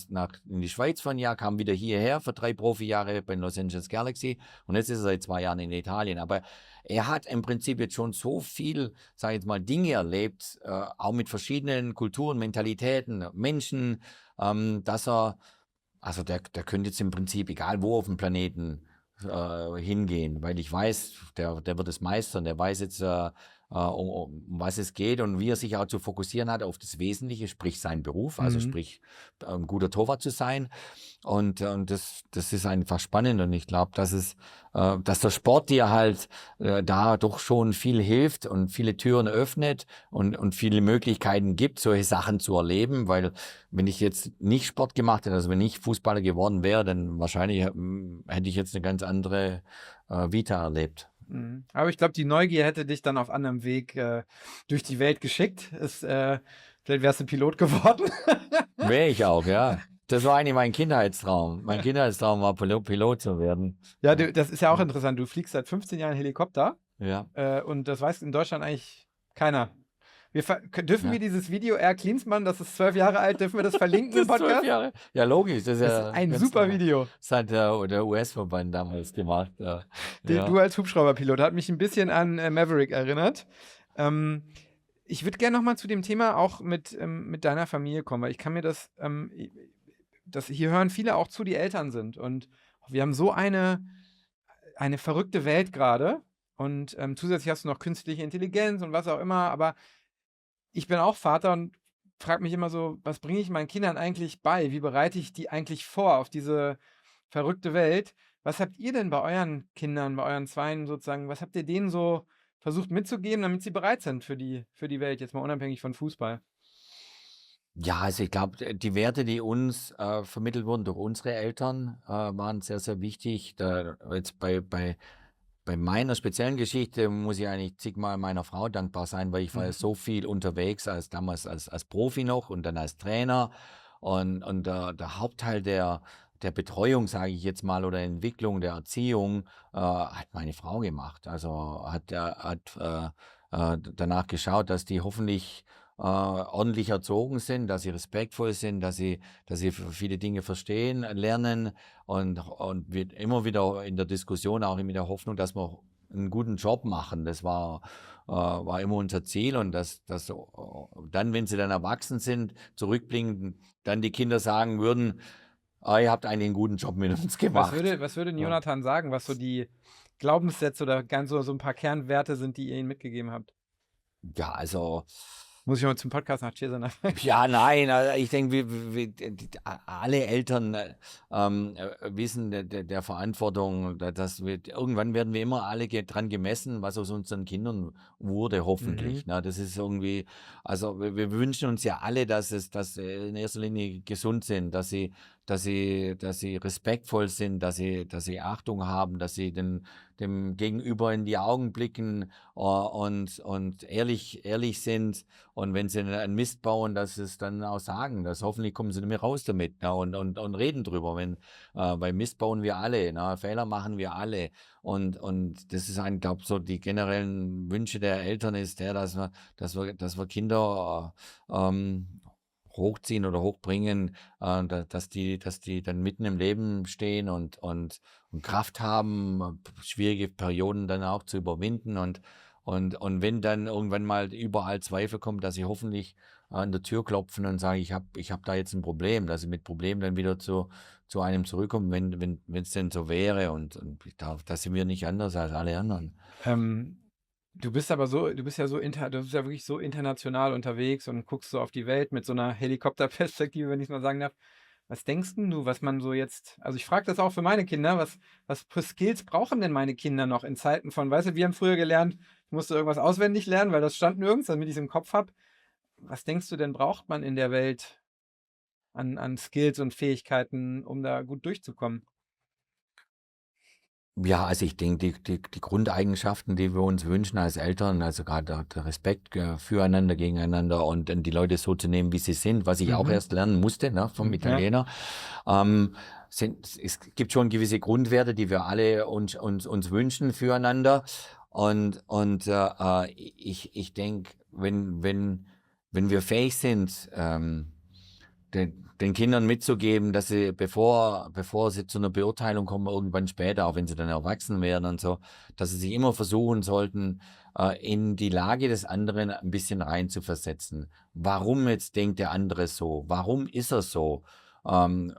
in die Schweiz für ein Jahr, kam wieder hierher für 3 Profijahre bei Los Angeles Galaxy und jetzt ist er seit 2 Jahren in Italien. Aber er hat im Prinzip jetzt schon so viel, sage ich jetzt mal, Dinge erlebt, auch mit verschiedenen Kulturen, Mentalitäten, Menschen, dass er also der könnte jetzt im Prinzip, egal wo auf dem Planeten, hingehen, weil ich weiß, der wird es meistern, der weiß jetzt, um was es geht und wie er sich auch zu fokussieren hat auf das Wesentliche, sprich seinen Beruf, also sprich ein guter Torwart zu sein. Und das ist einfach spannend und ich glaube, dass der Sport dir halt da doch schon viel hilft und viele Türen öffnet und viele Möglichkeiten gibt, solche Sachen zu erleben, weil wenn ich jetzt nicht Sport gemacht hätte, also wenn ich Fußballer geworden wäre, dann wahrscheinlich hätte ich jetzt eine ganz andere Vita erlebt. Aber ich glaube, die Neugier hätte dich dann auf anderem Weg durch die Welt geschickt. Vielleicht wärst du Pilot geworden. Wäre ich auch, ja. Das war eigentlich mein Kindheitstraum. Mein Kindheitstraum war, Pilot zu werden. Ja, das ist ja auch interessant. Du fliegst seit 15 Jahren Helikopter. Ja. Und das weiß in Deutschland eigentlich keiner. Dürfen wir dieses Video R. Klinsmann, das ist 12 Jahre alt, dürfen wir das verlinken im Podcast? 12 Jahre. Ja, logisch. Das ist ein super Video. Das hat der US-Verband damals gemacht. Du als Hubschrauberpilot, hat mich ein bisschen an Maverick erinnert. Ich würde gerne nochmal zu dem Thema auch mit deiner Familie kommen, weil ich kann mir das hier hören viele auch zu, die Eltern sind. Und wir haben so eine verrückte Welt gerade. Und zusätzlich hast du noch künstliche Intelligenz und was auch immer. Aber ich bin auch Vater und frage mich immer so, was bringe ich meinen Kindern eigentlich bei? Wie bereite ich die eigentlich vor auf diese verrückte Welt? Was habt ihr denn bei euren Kindern, bei euren Zweien sozusagen, was habt ihr denen so versucht mitzugeben, damit sie bereit sind für die Welt, jetzt mal unabhängig von Fußball? Ja, also ich glaube, die Werte, die uns vermittelt wurden durch unsere Eltern, waren sehr, sehr wichtig. Jetzt bei meiner speziellen Geschichte muss ich eigentlich zigmal meiner Frau dankbar sein, weil ich war ja Mhm. so viel unterwegs, damals als Profi noch und dann als Trainer. Und der Hauptteil der Betreuung, sage ich jetzt mal, oder Entwicklung, der Erziehung, hat meine Frau gemacht. Also hat danach geschaut, dass die hoffentlich ordentlich erzogen sind, dass sie respektvoll sind, dass sie viele Dinge verstehen, lernen und wird immer wieder in der Diskussion auch mit der Hoffnung, dass wir einen guten Job machen. Das war immer unser Ziel und dass dann, wenn sie dann erwachsen sind, zurückblicken, dann die Kinder sagen würden, ihr habt eigentlich einen guten Job mit uns gemacht. Was würde Ja. Jonathan sagen, was so die Glaubenssätze oder ganz so ein paar Kernwerte sind, die ihr ihm mitgegeben habt? Ja, also Muss ich mal zum Podcast nach Cesar nachfragen? ja, nein, ich denke, alle Eltern wissen der Verantwortung, dass irgendwann werden wir immer alle dran gemessen, was aus unseren Kindern wurde, hoffentlich. Mhm. Ne? Das ist irgendwie, also wir wünschen uns ja alle, dass sie in erster Linie gesund sind, dass sie respektvoll sind, dass sie Achtung haben, dass sie dem Gegenüber in die Augen blicken und ehrlich sind. Und wenn sie einen Mist bauen, dass sie es dann auch sagen, dass hoffentlich kommen sie nicht mehr raus damit, ne, und reden drüber. Weil Mist bauen wir alle, ne, Fehler machen wir alle. Und das ist glaube so die generellen Wünsche der Eltern ist dass wir Kinder hochziehen oder hochbringen, dass die dann mitten im Leben stehen und Kraft haben, schwierige Perioden dann auch zu überwinden und wenn dann irgendwann mal überall Zweifel kommen, dass sie hoffentlich an der Tür klopfen und sagen, ich hab da jetzt ein Problem, dass sie mit Problemen dann wieder zu einem zurückkommen, wenn es denn so wäre. Und ich glaube, da sind wir nicht anders als alle anderen. Du bist ja wirklich so international unterwegs und guckst so auf die Welt mit so einer Helikopterperspektive, wenn ich es mal sagen darf. Was denkst denn du, was man so jetzt, also ich frage das auch für meine Kinder, was für Skills brauchen denn meine Kinder noch in Zeiten von, weißt du, wir haben früher gelernt, ich musste irgendwas auswendig lernen, weil das stand nirgends, damit ich es im Kopf habe. Was denkst du denn, braucht man in der Welt an Skills und Fähigkeiten, um da gut durchzukommen? Ja, also ich denke, die Grundeigenschaften, die wir uns wünschen als Eltern, also gerade der Respekt füreinander, gegeneinander und dann die Leute so zu nehmen, wie sie sind, was ich auch Mhm. erst lernen musste, ne, vom Ja. Italiener, es gibt schon gewisse Grundwerte, die wir alle uns wünschen füreinander. Ich denke, wenn wir fähig sind, den Kindern mitzugeben, dass sie, bevor sie zu einer Beurteilung kommen, irgendwann später, auch wenn sie dann erwachsen werden und so, dass sie sich immer versuchen sollten, in die Lage des anderen ein bisschen reinzuversetzen. Warum jetzt denkt der andere so? Warum ist er so? Ähm,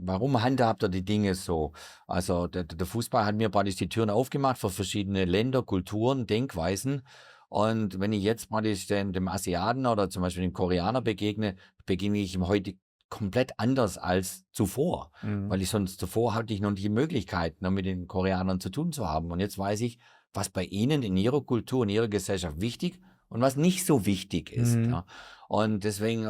Warum handhabt er die Dinge so? Also der Fußball hat mir praktisch die Türen aufgemacht für verschiedene Länder, Kulturen, Denkweisen. Und wenn ich jetzt praktisch dem Asiaten oder zum Beispiel dem Koreaner begegne ich ihm heute komplett anders als zuvor. Mhm. Weil zuvor hatte ich noch nicht die Möglichkeit, ne, mit den Koreanern zu tun zu haben. Und jetzt weiß ich, was bei ihnen in ihrer Kultur, in ihrer Gesellschaft wichtig und was nicht so wichtig ist. Mhm. Ja. Und deswegen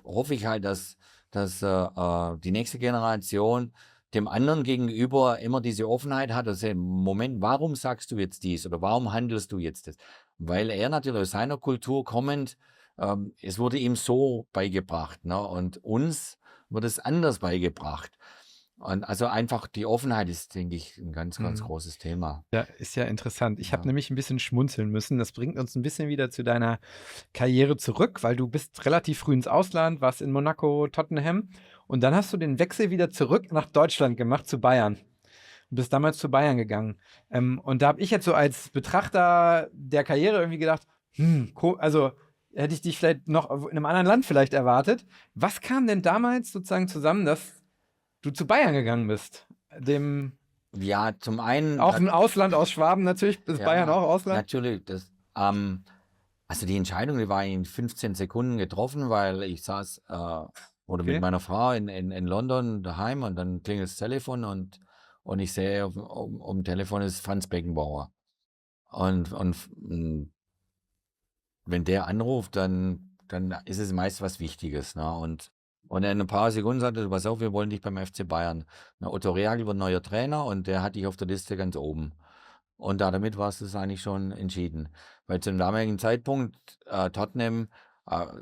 hoffe ich halt, dass die nächste Generation dem anderen gegenüber immer diese Offenheit hat, dass er, Moment, warum sagst du jetzt dies oder warum handelst du jetzt das? Weil er natürlich aus seiner Kultur kommend, es wurde ihm so beigebracht, ne? Und uns wird es anders beigebracht. Und also einfach die Offenheit ist, denke ich, ein ganz, ganz Mhm. großes Thema. Ja, ist ja interessant. Ich habe Ja. nämlich ein bisschen schmunzeln müssen. Das bringt uns ein bisschen wieder zu deiner Karriere zurück, weil du bist relativ früh ins Ausland, warst in Monaco, Tottenham und dann hast du den Wechsel wieder zurück nach Deutschland gemacht zu Bayern und bist damals zu Bayern gegangen. Und da habe ich jetzt so als Betrachter der Karriere irgendwie gedacht, Also hätte ich dich vielleicht noch in einem anderen Land vielleicht erwartet. Was kam denn damals sozusagen zusammen, dass du zu Bayern gegangen bist? Dem Ja, zum einen, auch ein Ausland aus Schwaben natürlich, ist Bayern ja, auch Ausland? natürlich, also die Entscheidung, die war in 15 Sekunden getroffen, weil ich saß oder mit Okay. meiner Frau in London daheim und dann klingelt das Telefon und ich sehe auf dem Telefon ist Franz Beckenbauer. Und wenn der anruft, dann ist es meist was Wichtiges. Ne? Und in ein paar Sekunden sagte er, pass auf, wir wollen dich beim FC Bayern. Na, Otto Rehhagel wird neuer Trainer und der hat dich auf der Liste ganz oben. Und damit war es eigentlich schon entschieden. Weil zum damaligen Zeitpunkt Tottenham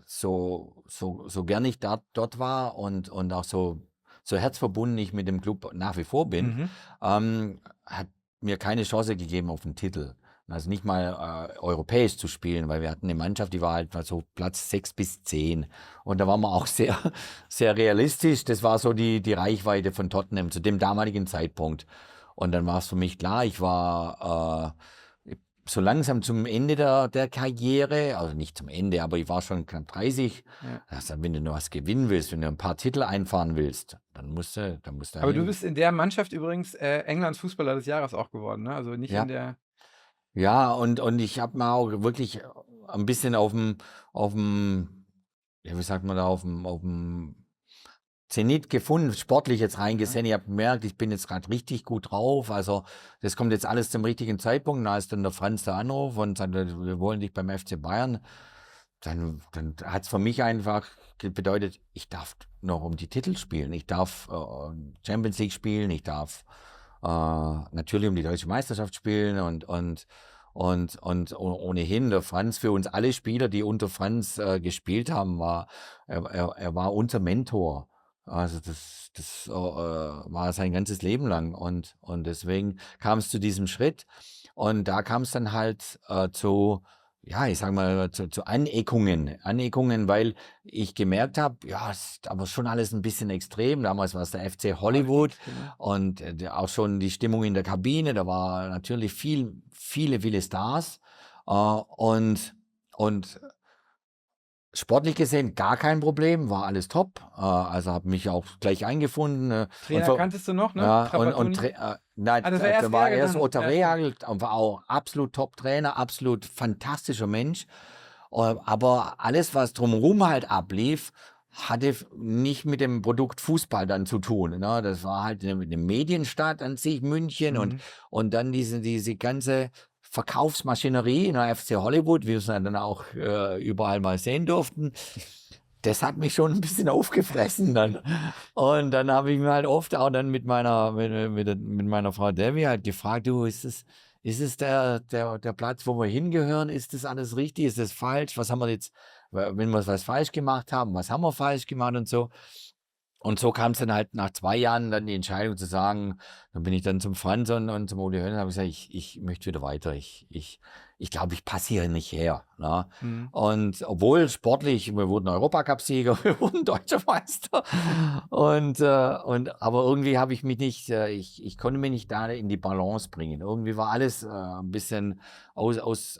so gern ich dort war und auch so herzverbunden ich mit dem Club nach wie vor bin, hat mir keine Chance gegeben auf den Titel. Also nicht mal europäisch zu spielen, weil wir hatten eine Mannschaft, die war halt mal so Platz 6 bis 10. Und da waren wir auch sehr, sehr realistisch. Das war so die Reichweite von Tottenham zu dem damaligen Zeitpunkt. Und dann war es für mich klar, ich war so langsam zum Ende der Karriere, also nicht zum Ende, aber ich war schon knapp 30. Ja. Also, wenn du noch was gewinnen willst, wenn du ein paar Titel einfahren willst, dann musst du Aber du hin. bist in der Mannschaft übrigens Englands Fußballer des Jahres auch geworden, ne? Also nicht in Ja. der. Ja, und ich habe mal auch wirklich ein bisschen auf dem, ja, wie sagt man da, auf dem Zenit gefunden, sportlich jetzt reingesehen. Ich habe gemerkt, ich bin jetzt gerade richtig gut drauf. Also das kommt jetzt alles zum richtigen Zeitpunkt. Da ist dann der Franz der Anruf und sagt, wir wollen dich beim FC Bayern. Dann hat es für mich einfach bedeutet, ich darf noch um die Titel spielen. Ich darf Champions League spielen. Ich darf natürlich um die deutsche Meisterschaft spielen und ohnehin der Franz für uns alle Spieler, die unter Franz gespielt haben, er war unser Mentor. Also das war sein ganzes Leben lang und deswegen kam es zu diesem Schritt und da kam es dann halt zu, ja, ich sag mal, zu Aneckungen, weil ich gemerkt habe, ja, es ist aber schon alles ein bisschen extrem. Damals war es der FC Hollywood Genau. und auch schon die Stimmung in der Kabine, da war natürlich viele Stars und sportlich gesehen gar kein Problem, war alles top. Also habe mich auch gleich eingefunden. Trainer kanntest du noch, ne? Ja, Trapattoni? nein, Das war erst da war Rehhagel erst dann. Otto Ja, Rehhagel, war auch absolut Top-Trainer, absolut fantastischer Mensch. Aber alles, was drumherum halt ablief, hatte nicht mit dem Produkt Fußball dann zu tun. Ne? Das war halt eine Medienstadt an sich, München, und dann diese ganze Verkaufsmaschinerie, FC Hollywood, wie wir es dann auch überall mal sehen durften. Das hat mich schon ein bisschen aufgefressen dann. Und dann habe ich mir halt oft auch dann mit meiner Frau Debbie halt gefragt, du, ist es der Platz, wo wir hingehören? Ist das alles richtig? Ist das falsch? Was haben wir jetzt, wenn wir was falsch gemacht haben, was haben wir falsch gemacht und so? Und so kam es dann halt nach 2 Jahren dann die Entscheidung zu sagen, dann bin ich dann zum Franz und zum Uli Hoeneß und habe gesagt, ich möchte wieder weiter. Ich glaube, ich passe hier nicht her. Ne? Und obwohl sportlich, wir wurden Europacup-Sieger, wir wurden Deutscher Meister. Aber irgendwie habe ich mich nicht, ich konnte mich nicht da in die Balance bringen. Irgendwie war alles ein bisschen aus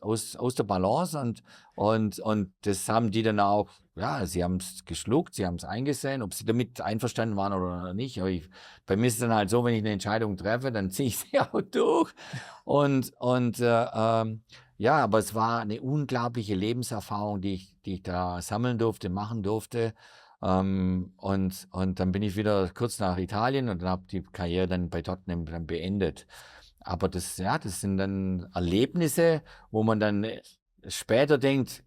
der Balance und das haben die dann auch, ja, sie haben es geschluckt, sie haben es eingesehen, ob sie damit einverstanden waren oder nicht. Aber bei mir ist es dann halt so, wenn ich eine Entscheidung treffe, dann ziehe ich sie auch durch. Ja, aber es war eine unglaubliche Lebenserfahrung, die ich da sammeln durfte, machen durfte. Und dann bin ich wieder kurz nach Italien und habe die Karriere dann bei Tottenham dann beendet. Aber das sind dann Erlebnisse, wo man dann später denkt,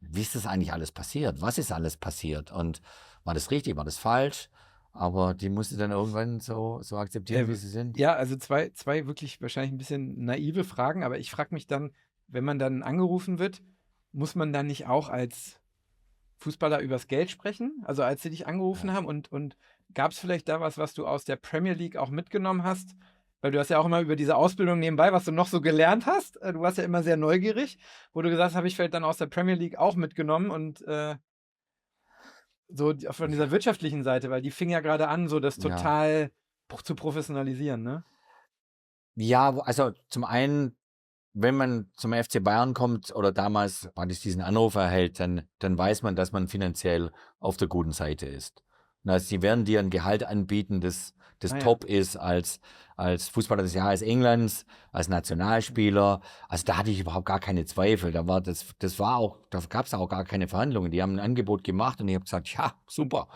wie ist das eigentlich alles passiert? Was ist alles passiert? Und war das richtig, war das falsch? Aber die musste dann irgendwann so akzeptieren, wie sie sind. Ja, also zwei wirklich wahrscheinlich ein bisschen naive Fragen, aber ich frage mich dann, wenn man dann angerufen wird, muss man dann nicht auch als Fußballer übers Geld sprechen? Also als sie dich angerufen haben und gab es vielleicht da was du aus der Premier League auch mitgenommen hast? Weil du hast ja auch immer über diese Ausbildung nebenbei, was du noch so gelernt hast. Du warst ja immer sehr neugierig, wo du gesagt hast, habe ich vielleicht dann aus der Premier League auch mitgenommen und so von dieser wirtschaftlichen Seite, weil die fing ja gerade an, so das total zu professionalisieren, ne? Ja, also zum einen wenn man zum FC Bayern kommt oder damals praktisch diesen Anruf erhält, dann weiß man, dass man finanziell auf der guten Seite ist. Na, sie werden dir ein Gehalt anbieten, das Ah ja. top ist als Fußballer des Jahres Englands, als Nationalspieler. Also da hatte ich überhaupt gar keine Zweifel. Da gab es auch gar keine Verhandlungen. Die haben ein Angebot gemacht und ich habe gesagt, ja, super.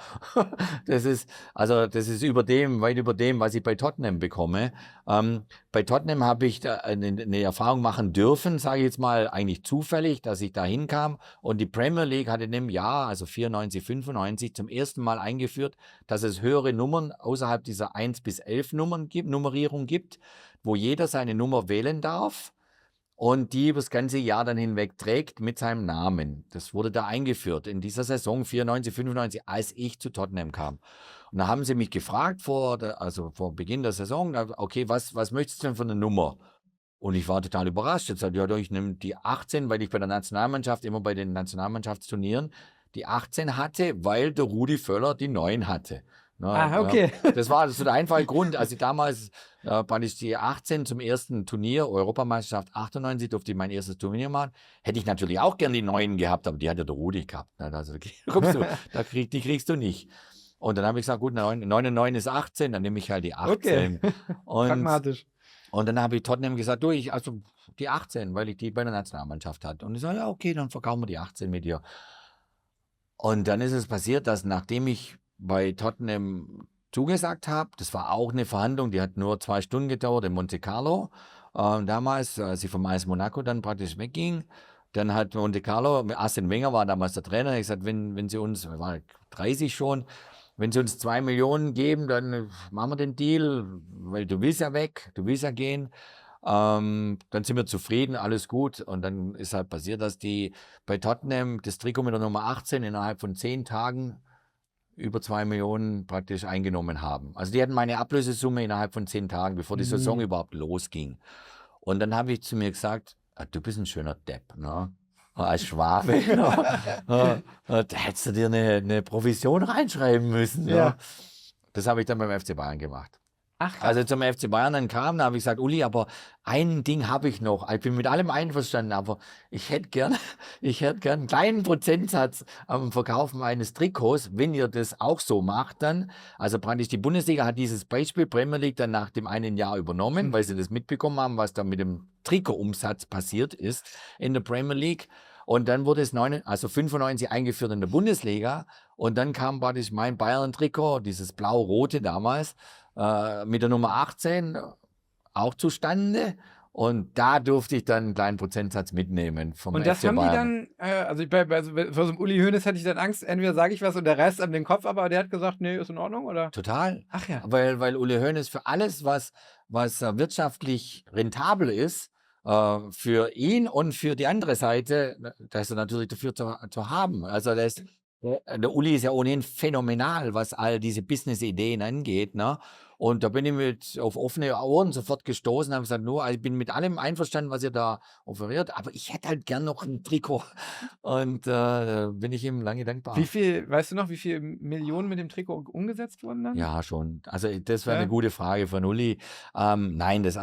Das ist weit über dem, was ich bei Tottenham bekomme. Bei Tottenham habe ich da eine Erfahrung machen dürfen, sage ich jetzt mal, eigentlich zufällig, dass ich da hinkam. Und die Premier League hat in dem Jahr, also 94, 95, zum ersten Mal eingeführt, dass es höhere Nummern außerhalb dieser 1 bis 11 Nummerierung gibt, wo jeder seine Nummer wählen darf und die über das ganze Jahr dann hinweg trägt mit seinem Namen. Das wurde da eingeführt in dieser Saison 94, 95, als ich zu Tottenham kam. Und da haben sie mich gefragt vor Beginn der Saison, okay, was möchtest du denn für eine Nummer? Und ich war total überrascht. Jetzt sagte ich nehme die 18, weil ich bei der Nationalmannschaft, immer bei den Nationalmannschaftsturnieren, die 18 hatte, weil der Rudi Völler die 9 hatte. Na, okay. Das war der einfache Grund. Als ich damals praktisch die 18 zum ersten Turnier, Europameisterschaft 98, durfte ich mein erstes Turnier machen, hätte ich natürlich auch gern die 9 gehabt, aber die hat ja der Rudi gehabt. Also die kriegst du nicht. Und dann habe ich gesagt, gut, 9 und 9 ist 18, dann nehme ich halt die 18. Okay. Pragmatisch. Und dann habe ich Tottenham gesagt, also die 18, weil ich die bei der Nationalmannschaft hatte. Und ich sage, ja, okay, dann verkaufen wir die 18 mit dir. Und dann ist es passiert, dass nachdem ich bei Tottenham zugesagt habe, das war auch eine Verhandlung, die hat nur 2 Stunden gedauert in Monte Carlo, damals, als ich vom AS Monaco dann praktisch wegging. Dann hat Monte Carlo, Arsene Wenger war damals der Trainer, ich gesagt, wenn sie uns, wir waren 30 schon, wenn sie uns 2 Millionen geben, dann machen wir den Deal, weil du willst ja weg, du willst ja gehen. Dann sind wir zufrieden, alles gut. Und dann ist halt passiert, dass die bei Tottenham das Trikot mit der Nummer 18 innerhalb von 10 Tagen über 2 Millionen praktisch eingenommen haben. Also die hatten meine Ablösesumme innerhalb von 10 Tagen, bevor die Saison überhaupt losging. Und dann habe ich zu mir gesagt, du bist ein schöner Depp, ne? Als Schwabe. Ne? Da hättest du dir eine Provision reinschreiben müssen. Ja. Ne? Das habe ich dann beim FC Bayern gemacht. Ach, Also zum FC Bayern dann kam, da habe ich gesagt, Uli, aber ein Ding habe ich noch. Ich bin mit allem einverstanden, aber ich hätte gern einen kleinen Prozentsatz am Verkaufen eines Trikots, wenn ihr das auch so macht dann. Also praktisch die Bundesliga hat dieses Beispiel Premier League dann nach dem einen Jahr übernommen, weil sie das mitbekommen haben, was da mit dem Trikotumsatz passiert ist in der Premier League. Und dann wurde es 95 eingeführt in der Bundesliga. Und dann kam praktisch mein Bayern-Trikot, dieses blau-rote damals, mit der Nummer 18 auch zustande. Und da durfte ich dann einen kleinen Prozentsatz mitnehmen vom und das FC haben Bayern. die dann, vor so einem Uli Hoeneß hätte ich dann Angst, entweder sage ich was und der reißt an den Kopf, aber der hat gesagt, nee, ist in Ordnung, oder? Total. Ach ja. Weil Uli Hoeneß für alles, was wirtschaftlich rentabel ist, für ihn und für die andere Seite, da ist er natürlich dafür zu haben. Also der Uli ist ja ohnehin phänomenal, was all diese Business-Ideen angeht, ne? Und da bin ich auf offene Ohren sofort gestoßen, habe gesagt, ich bin mit allem einverstanden, was ihr da offeriert, aber ich hätte halt gern noch ein Trikot. Und bin ich ihm lange dankbar. Weißt du noch, wie viele Millionen mit dem Trikot umgesetzt wurden dann? Ja, schon. Also das wäre Ja? eine gute Frage von Uli. Nein, das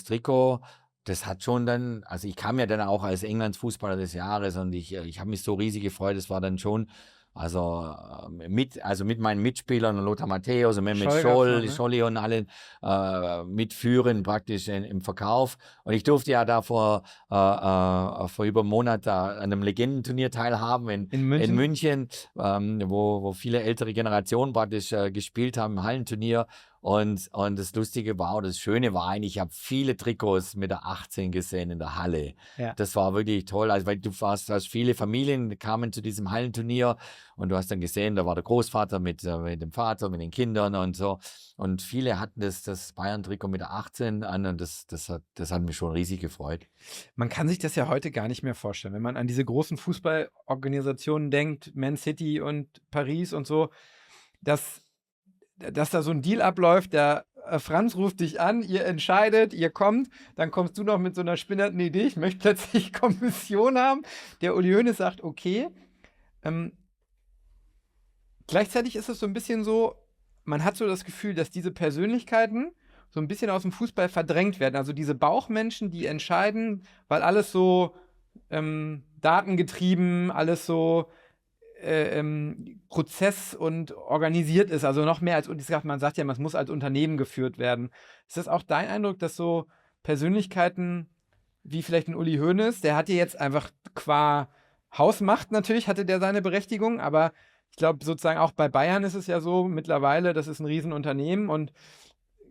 Trikot, das hat schon dann, also ich kam ja dann auch als Englands Fußballer des Jahres und ich habe mich so riesig gefreut, das war dann schon, mit meinen Mitspielern, Lothar Matthäus und Mehmet Scholli und alle mitführen praktisch im Verkauf. Und ich durfte ja da vor über einem Monat da an einem Legendenturnier teilhaben in München, wo viele ältere Generationen praktisch gespielt haben im Hallenturnier. Und das Lustige war, oder das Schöne war eigentlich, ich habe viele Trikots mit der 18 gesehen in der Halle. Ja. Das war wirklich toll, also weil hast viele Familien kamen zu diesem Hallenturnier und du hast dann gesehen, da war der Großvater mit dem Vater, mit den Kindern und so. Und viele hatten das Bayern-Trikot mit der 18 an und das hat mich schon riesig gefreut. Man kann sich das ja heute gar nicht mehr vorstellen, wenn man an diese großen Fußballorganisationen denkt, Man City und Paris und so, dass da so ein Deal abläuft, der Franz ruft dich an, ihr entscheidet, ihr kommt, dann kommst du noch mit so einer spinnerten Idee, ich möchte plötzlich Kommission haben. Der Uli Hoeneß sagt, okay. Gleichzeitig ist es so ein bisschen so, man hat so das Gefühl, dass diese Persönlichkeiten so ein bisschen aus dem Fußball verdrängt werden. Also diese Bauchmenschen, die entscheiden, weil alles so datengetrieben, alles so Prozess und organisiert ist, also noch mehr als, man sagt ja, es muss als Unternehmen geführt werden. Ist das auch dein Eindruck, dass so Persönlichkeiten wie vielleicht ein Uli Hoeneß, der hat ja jetzt einfach qua Hausmacht natürlich, hatte der seine Berechtigung, aber ich glaube sozusagen auch bei Bayern ist es ja so mittlerweile, das ist ein Riesenunternehmen und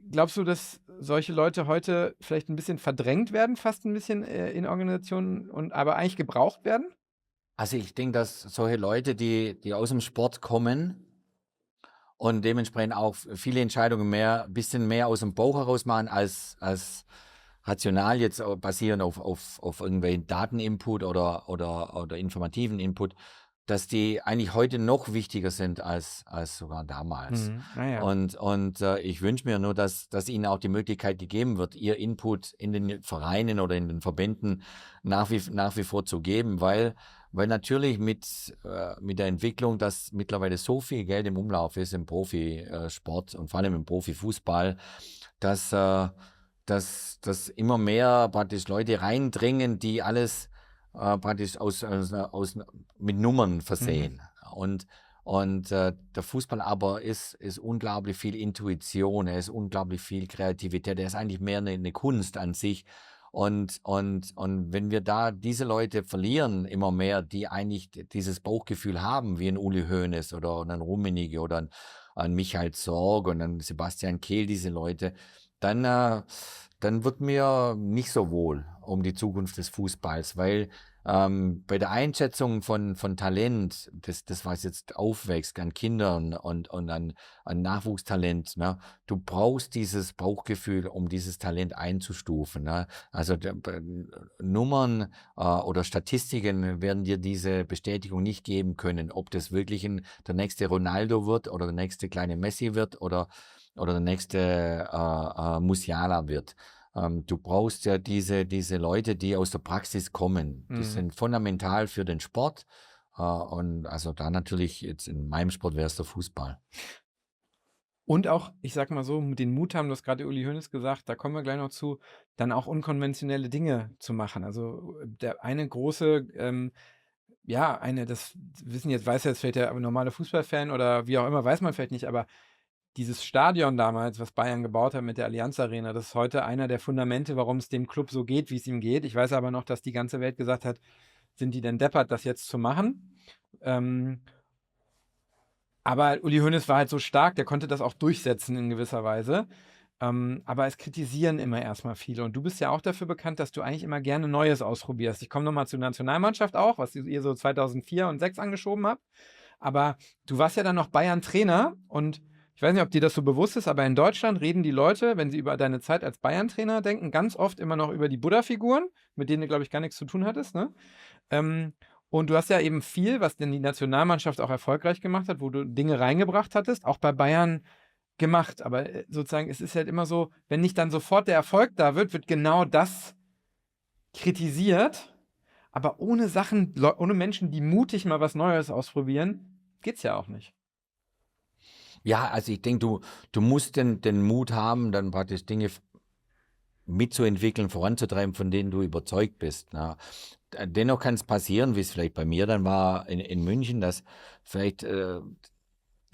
glaubst du, dass solche Leute heute vielleicht ein bisschen verdrängt werden, fast ein bisschen in Organisationen und aber eigentlich gebraucht werden? Also ich denke, dass solche Leute, die aus dem Sport kommen und dementsprechend auch viele Entscheidungen ein bisschen mehr aus dem Bauch heraus machen als rational jetzt basierend auf irgendwelchen Dateninput oder informativen Input, dass die eigentlich heute noch wichtiger sind als sogar damals. Naja. Und ich wünsche mir nur, dass ihnen auch die Möglichkeit gegeben wird, ihr Input in den Vereinen oder in den Verbänden nach wie vor zu geben, weil natürlich mit der Entwicklung, dass mittlerweile so viel Geld im Umlauf ist im Profisport und vor allem im Profifußball, dass immer mehr praktisch Leute reindringen, die alles praktisch mit Nummern versehen. Und der Fußball aber ist unglaublich viel Intuition, er ist unglaublich viel Kreativität, er ist eigentlich mehr eine Kunst an sich. Und wenn wir da diese Leute verlieren, immer mehr, die eigentlich dieses Bauchgefühl haben, wie ein Uli Hoeneß oder ein Rummenigge oder ein Michael Zorg und ein Sebastian Kehl, diese Leute, dann wird mir nicht so wohl um die Zukunft des Fußballs, weil bei der Einschätzung von Talent, das was jetzt aufwächst an Kindern und an Nachwuchstalent, ne, du brauchst dieses Bauchgefühl, um dieses Talent einzustufen. Ne? Also Nummern oder Statistiken werden dir diese Bestätigung nicht geben können, ob das wirklich der nächste Ronaldo wird oder der nächste kleine Messi wird oder der nächste Musiala wird. Du brauchst ja diese Leute, die aus der Praxis kommen. Die sind fundamental für den Sport. Und also da natürlich jetzt in meinem Sport wäre es der Fußball. Und auch, ich sag mal so, mit den Mut haben, du hast gerade Uli Hoeneß gesagt, da kommen wir gleich noch zu, dann auch unkonventionelle Dinge zu machen. Also der eine große, das wissen jetzt, weiß jetzt vielleicht der normale Fußballfan oder wie auch immer, weiß man vielleicht nicht, aber dieses Stadion damals, was Bayern gebaut hat mit der Allianz Arena, das ist heute einer der Fundamente, warum es dem Club so geht, wie es ihm geht. Ich weiß aber noch, dass die ganze Welt gesagt hat, sind die denn deppert, das jetzt zu machen? Aber Uli Hoeneß war halt so stark, der konnte das auch durchsetzen in gewisser Weise. Aber es kritisieren immer erstmal viele. Und du bist ja auch dafür bekannt, dass du eigentlich immer gerne Neues ausprobierst. Ich komme nochmal zur Nationalmannschaft auch, was ihr so 2004 und 2006 angeschoben habt. Aber du warst ja dann noch Bayern-Trainer und ich weiß nicht, ob dir das so bewusst ist, aber in Deutschland reden die Leute, wenn sie über deine Zeit als Bayern-Trainer denken, ganz oft immer noch über die Buddha-Figuren, mit denen du, glaube ich, gar nichts zu tun hattest. Ne? Und du hast ja eben viel, was denn die Nationalmannschaft auch erfolgreich gemacht hat, wo du Dinge reingebracht hattest, auch bei Bayern gemacht. Aber sozusagen, es ist halt immer so, wenn nicht dann sofort der Erfolg da wird genau das kritisiert. Aber ohne Menschen, die mutig mal was Neues ausprobieren, geht's ja auch nicht. Ja, also ich denke, du musst den Mut haben, dann praktisch Dinge mitzuentwickeln, voranzutreiben, von denen du überzeugt bist. Ne? Dennoch kann es passieren, wie es vielleicht bei mir dann war in München, dass vielleicht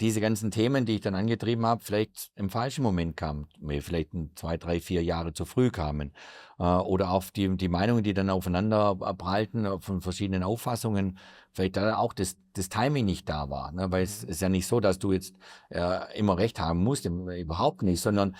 diese ganzen Themen, die ich dann angetrieben habe, vielleicht im falschen Moment kamen, vielleicht 2, 3, 4 Jahre zu früh kamen. Oder auch die Meinungen, die dann aufeinander prallten von verschiedenen Auffassungen, vielleicht da auch das Timing nicht da war. Ne? Weil es ist ja nicht so, dass du jetzt immer Recht haben musst, überhaupt nicht, sondern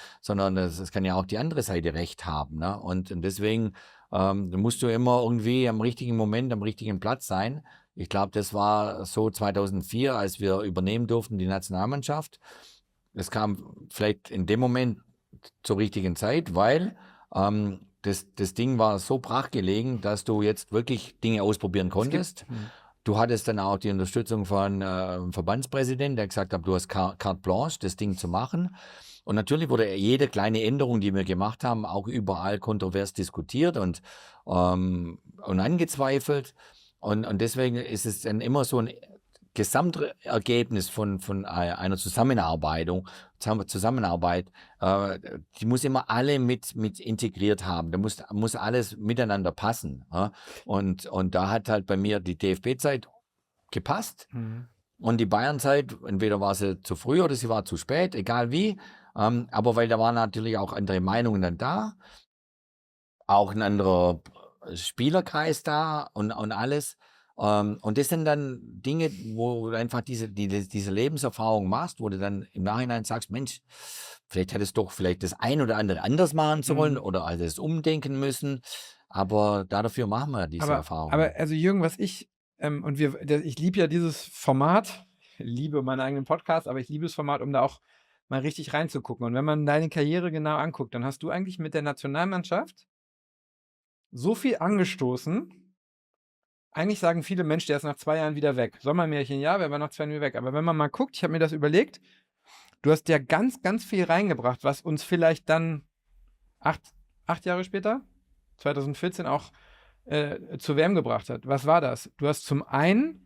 es kann ja auch die andere Seite Recht haben. Ne? Und deswegen musst du immer irgendwie am richtigen Moment, am richtigen Platz sein. Ich glaube, das war so 2004, als wir übernehmen durften, die Nationalmannschaft. Das kam vielleicht in dem Moment zur richtigen Zeit, weil das Ding war so brachgelegen, dass du jetzt wirklich Dinge ausprobieren konntest. Du hattest dann auch die Unterstützung von Verbandspräsidenten, der gesagt hat, du hast carte blanche, das Ding zu machen. Und natürlich wurde jede kleine Änderung, die wir gemacht haben, auch überall kontrovers diskutiert und angezweifelt. Und deswegen ist es dann immer so Gesamtergebnis von einer Zusammenarbeit, die muss immer alle mit integriert haben. Da muss alles miteinander passen. Ja? Und da hat halt bei mir die DFB-Zeit gepasst. Und die Bayern-Zeit, entweder war sie zu früh oder sie war zu spät, egal wie. Aber weil da waren natürlich auch andere Meinungen dann da, auch ein anderer Spielerkreis da und alles. Und das sind dann Dinge, wo du einfach diese Lebenserfahrung machst, wo du dann im Nachhinein sagst, Mensch, vielleicht hättest du doch vielleicht das ein oder andere anders machen sollen oder alles umdenken müssen. Aber dafür machen wir diese Erfahrung. Aber also Jürgen, was ich ich liebe ja dieses Format, ich liebe meinen eigenen Podcast, aber ich liebe das Format, um da auch mal richtig reinzugucken. Und wenn man deine Karriere genau anguckt, dann hast du eigentlich mit der Nationalmannschaft so viel angestoßen. Eigentlich sagen viele Menschen, der ist nach 2 Jahren wieder weg. Sommermärchen, ja, wer war nach 2 Jahren wieder weg. Aber wenn man mal guckt, ich habe mir das überlegt, du hast ja ganz, ganz viel reingebracht, was uns vielleicht dann 8 Jahre später, 2014 auch zur WM gebracht hat. Was war das? Du hast zum einen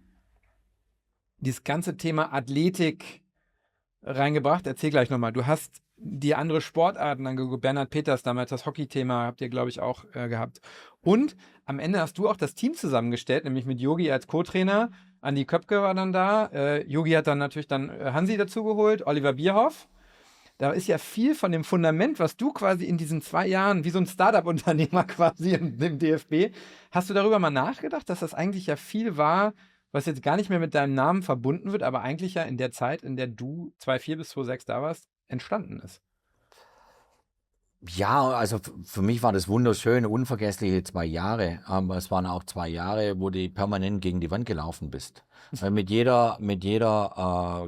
dieses ganze Thema Athletik reingebracht. Erzähl gleich nochmal. Du hast die andere Sportarten angeguckt. Bernhard Peters damals, das Hockey-Thema habt ihr, glaube ich, auch gehabt. Und am Ende hast du auch das Team zusammengestellt, nämlich mit Yogi als Co-Trainer. Andi Köpke war dann da. Yogi hat dann natürlich Hansi dazugeholt, Oliver Bierhoff. Da ist ja viel von dem Fundament, was du quasi in diesen 2 Jahren, wie so ein Startup-Unternehmer quasi im DFB, hast du darüber mal nachgedacht, dass das eigentlich ja viel war, was jetzt gar nicht mehr mit deinem Namen verbunden wird, aber eigentlich ja in der Zeit, in der du 2004 bis 2006 da warst, entstanden ist? Ja, also für mich war das wunderschöne, unvergessliche 2 Jahre. Aber es waren auch 2 Jahre, wo du permanent gegen die Wand gelaufen bist. Weil mit jeder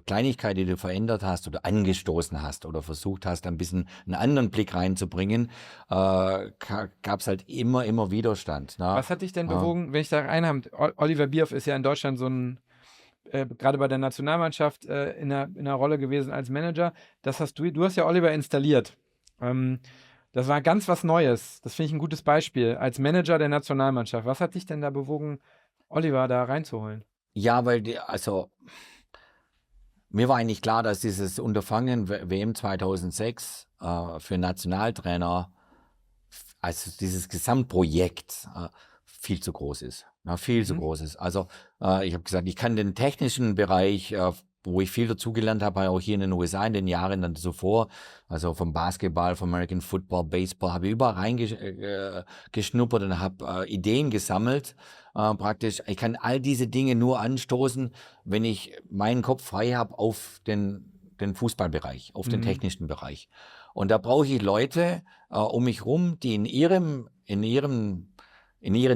Kleinigkeit, die du verändert hast oder angestoßen hast oder versucht hast, ein bisschen einen anderen Blick reinzubringen, gab es halt immer Widerstand. Ne? Was hat dich denn bewogen, wenn ich da reinhabe? Oliver Bierhoff ist ja in Deutschland so ein, gerade bei der Nationalmannschaft in einer Rolle gewesen als Manager. Du hast ja Oliver installiert. Das war ganz was Neues. Das finde ich ein gutes Beispiel. Als Manager der Nationalmannschaft. Was hat dich denn da bewogen, Oliver da reinzuholen? Ja, weil mir war eigentlich klar, dass dieses Unterfangen WM 2006 für Nationaltrainer, also dieses Gesamtprojekt, viel zu groß ist. Viel zu groß ist. Also ich habe gesagt, ich kann den technischen Bereich, wo ich viel dazugelernt habe, auch hier in den USA in den Jahren dann zuvor, also vom Basketball, vom American Football, Baseball, habe ich überall reingeschnuppert und habe Ideen gesammelt. Praktisch, ich kann all diese Dinge nur anstoßen, wenn ich meinen Kopf frei habe auf den Fußballbereich, auf den technischen Bereich. Und da brauche ich Leute um mich rum, die in ihren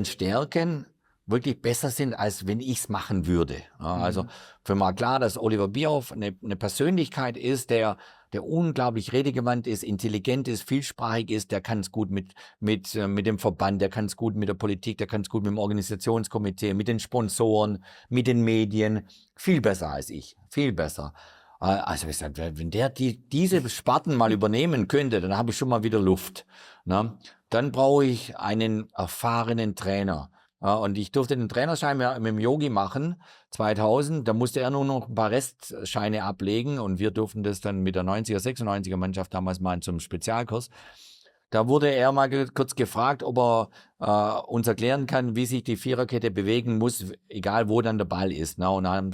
Stärken wirklich besser sind, als wenn ich es machen würde. Ja, also für mal klar, dass Oliver Bierhoff eine Persönlichkeit ist, der unglaublich redegewandt ist, intelligent ist, vielsprachig ist, der kann es gut mit dem Verband, der kann es gut mit der Politik, der kann es gut mit dem Organisationskomitee, mit den Sponsoren, mit den Medien, viel besser als ich, viel besser. Also ich sage, wenn der diese Sparten mal übernehmen könnte, dann habe ich schon mal wieder Luft. Ne? Dann brauche ich einen erfahrenen Trainer. Und ich durfte den Trainerschein mit dem Yogi machen, 2000. Da musste er nur noch ein paar Restscheine ablegen und wir durften das dann mit der 90er, 96er Mannschaft damals mal zum Spezialkurs. Da wurde er mal kurz gefragt, ob er uns erklären kann, wie sich die Viererkette bewegen muss, egal wo dann der Ball ist. Na, und dann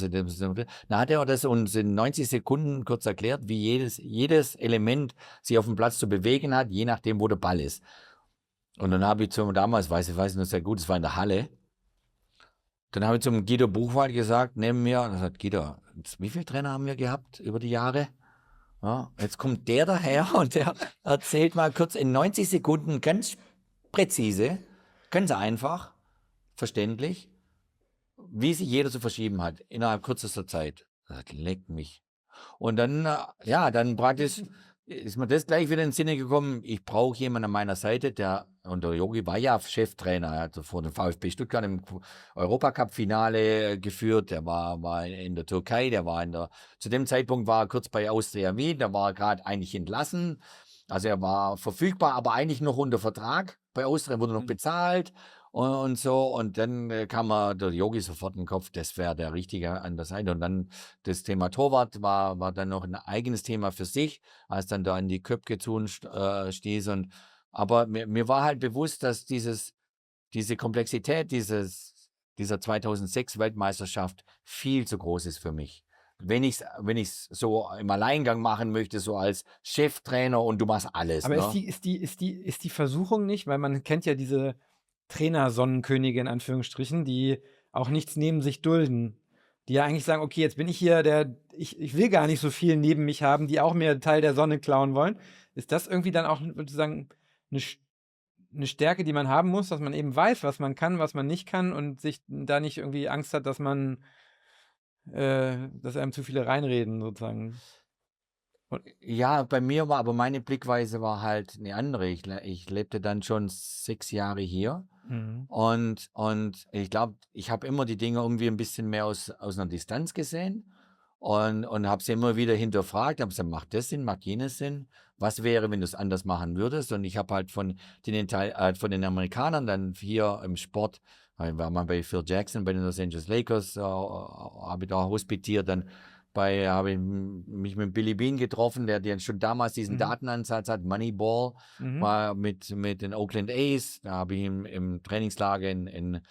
hat er das uns in 90 Sekunden kurz erklärt, wie jedes Element sich auf dem Platz zu bewegen hat, je nachdem, wo der Ball ist. Und dann habe ich damals, weiß ich noch sehr gut, es war in der Halle, dann habe ich zum Guido Buchwald gesagt, neben mir, und er sagt, Guido, wie viele Trainer haben wir gehabt über die Jahre? Ja, jetzt kommt der daher und der erzählt mal kurz in 90 Sekunden ganz präzise, ganz einfach, verständlich, wie sich jeder zu verschieben hat, innerhalb kürzester Zeit. Das leckt mich. Und dann, dann praktisch ist mir das gleich wieder in den Sinne gekommen, ich brauche jemanden an meiner Seite, und der Yogi war ja Cheftrainer, er hat vor dem VfB Stuttgart im Europacup-Finale geführt, der war in der Türkei, zu dem Zeitpunkt war er kurz bei Austria Wien, da war er gerade eigentlich entlassen, also er war verfügbar, aber eigentlich noch unter Vertrag bei Austria, wurde noch bezahlt und so. Und dann kam mir der Yogi sofort in den Kopf, das wäre der Richtige an der Seite. Und dann das Thema Torwart war dann noch ein eigenes Thema für sich, als dann da in die Köpke stieß. Aber mir war halt bewusst, dass diese Komplexität dieser 2006 Weltmeisterschaft viel zu groß ist für mich. Wenn ich's so im Alleingang machen möchte, so als Cheftrainer und du machst alles, Aber ne? ist die Versuchung nicht, weil man kennt ja diese Trainer-Sonnenkönige in Anführungsstrichen, die auch nichts neben sich dulden, die ja eigentlich sagen, okay, jetzt bin ich hier, ich will gar nicht so viel neben mich haben, die auch mir Teil der Sonne klauen wollen. Ist das irgendwie dann auch sozusagen eine Stärke, die man haben muss, dass man eben weiß, was man kann, was man nicht kann und sich da nicht irgendwie Angst hat, dass einem zu viele reinreden sozusagen? Und, Ja, bei mir war aber meine Blickweise war halt eine andere. Ich lebte dann schon 6 Jahre hier mhm. und ich glaube, ich habe immer die Dinge irgendwie ein bisschen mehr aus 'ner Distanz gesehen und habe sie immer wieder hinterfragt, habe gesagt: „Macht das Sinn? Macht jenes Sinn? Was wäre, wenn du es anders machen würdest?“ Und ich habe halt von den Amerikanern dann hier im Sport, war mal bei Phil Jackson bei den Los Angeles Lakers, habe ich da hospitiert, dann habe ich mich mit Billy Beane getroffen, der schon damals diesen Mhm. Datenansatz hat, Moneyball, Mhm. war mit den Oakland A's. Da habe ich ihn im Trainingslager in